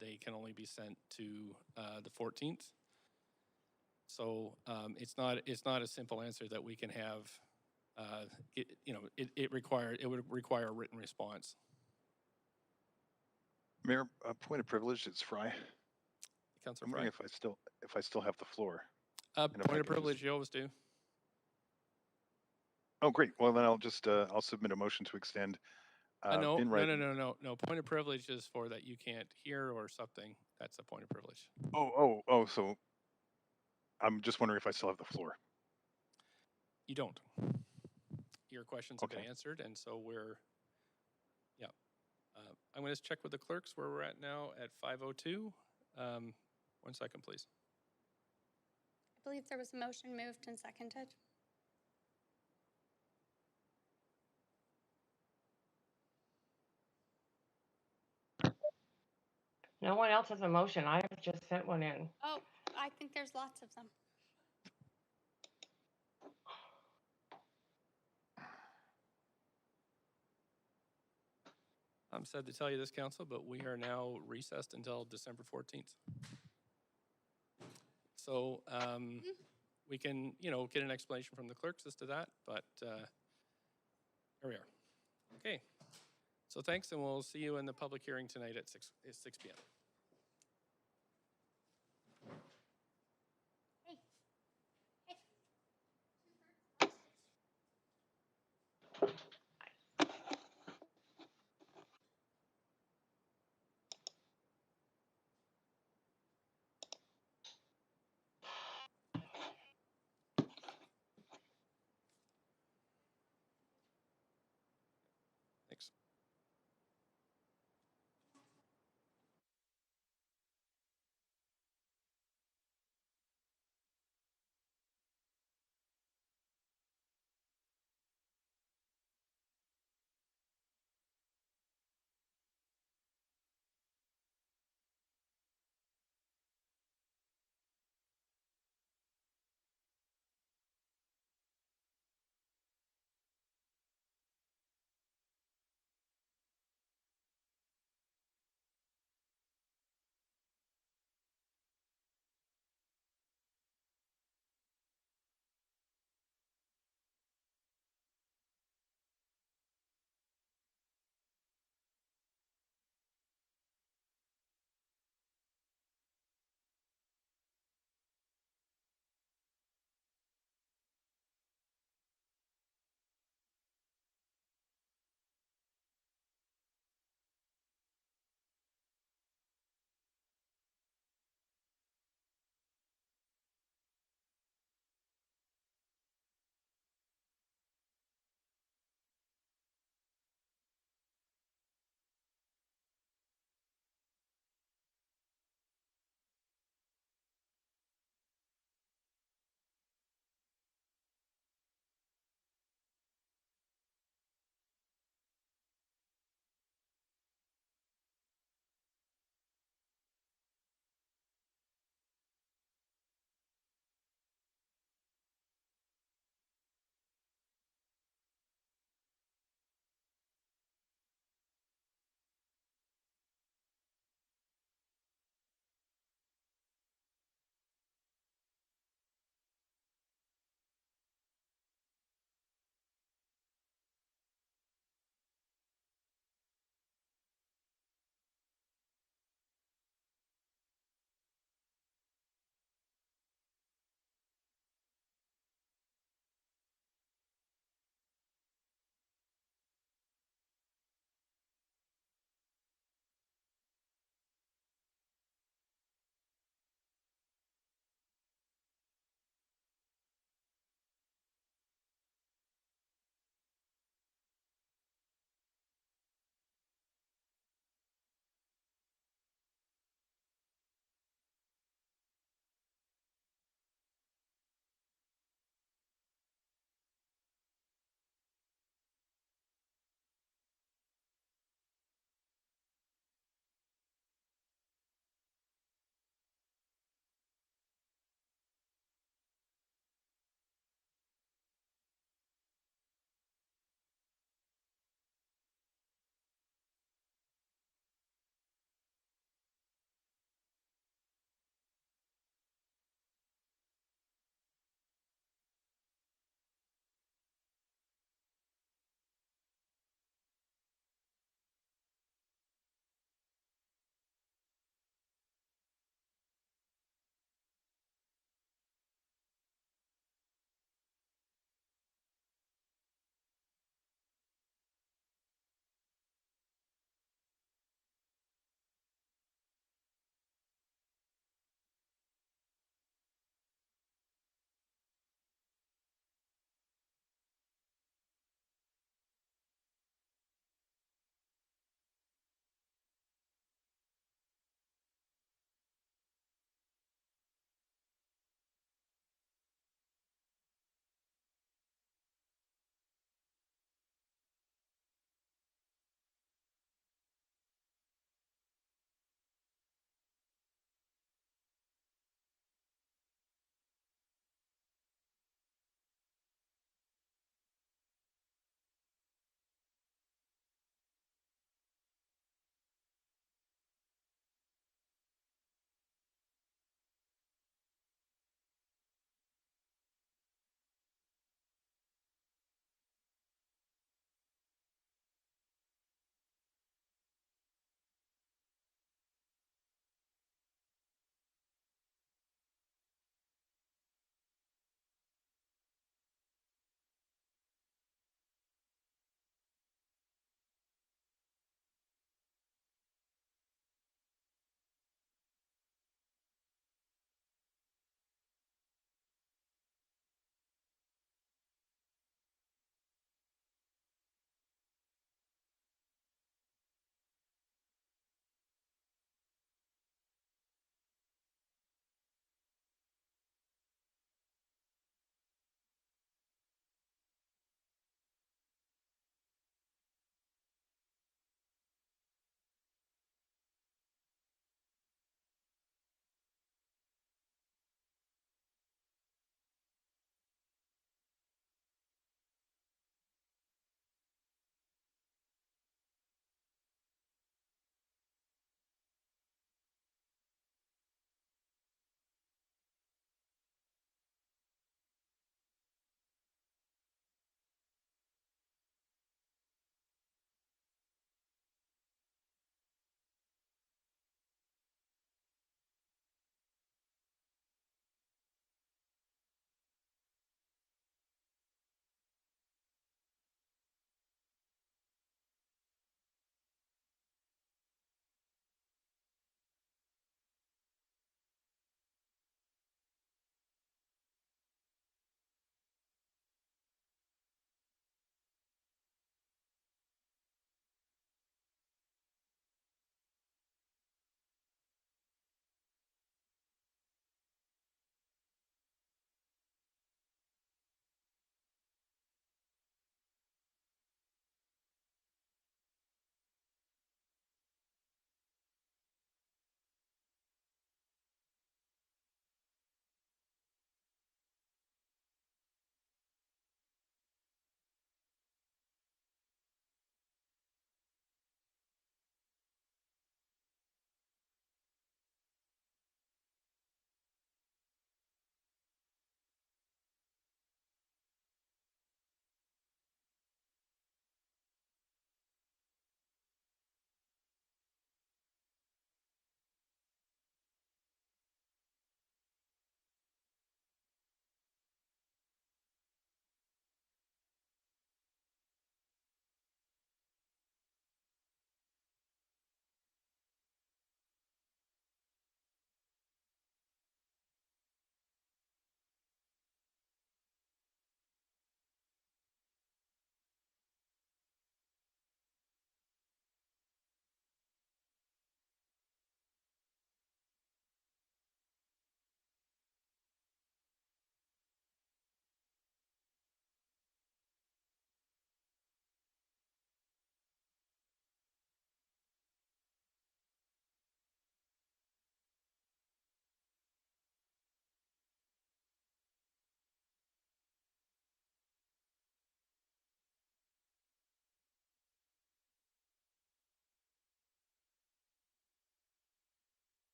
They can only be sent to the 14th. So it's not a simple answer that we can have. It would require a written response. Mayor, point of privilege, it's Fry. Councilor I'm Fry. wondering if I still have the floor. Point of privilege, you always do. Oh, great. Well, then I'll submit a motion to extend. No. In writing. No. Point of privilege is for that you can't hear or something. That's a point of privilege. Oh. So I'm just wondering if I still have the floor. You don't. Your questions have been answered, and so we're. Yeah. I'm going to check with the clerks where we're at now at 5:02. 1 second, please. I believe there was a motion moved and seconded. No one else has a motion. I've just sent one in. Oh, I think there's lots of them. I'm sad to tell you this, Council, but we are now recessed until December 14th. So we can, get an explanation from the clerks as to that, but here we are. Okay. So thanks, and we'll see you in the public hearing tonight at 6 p.m.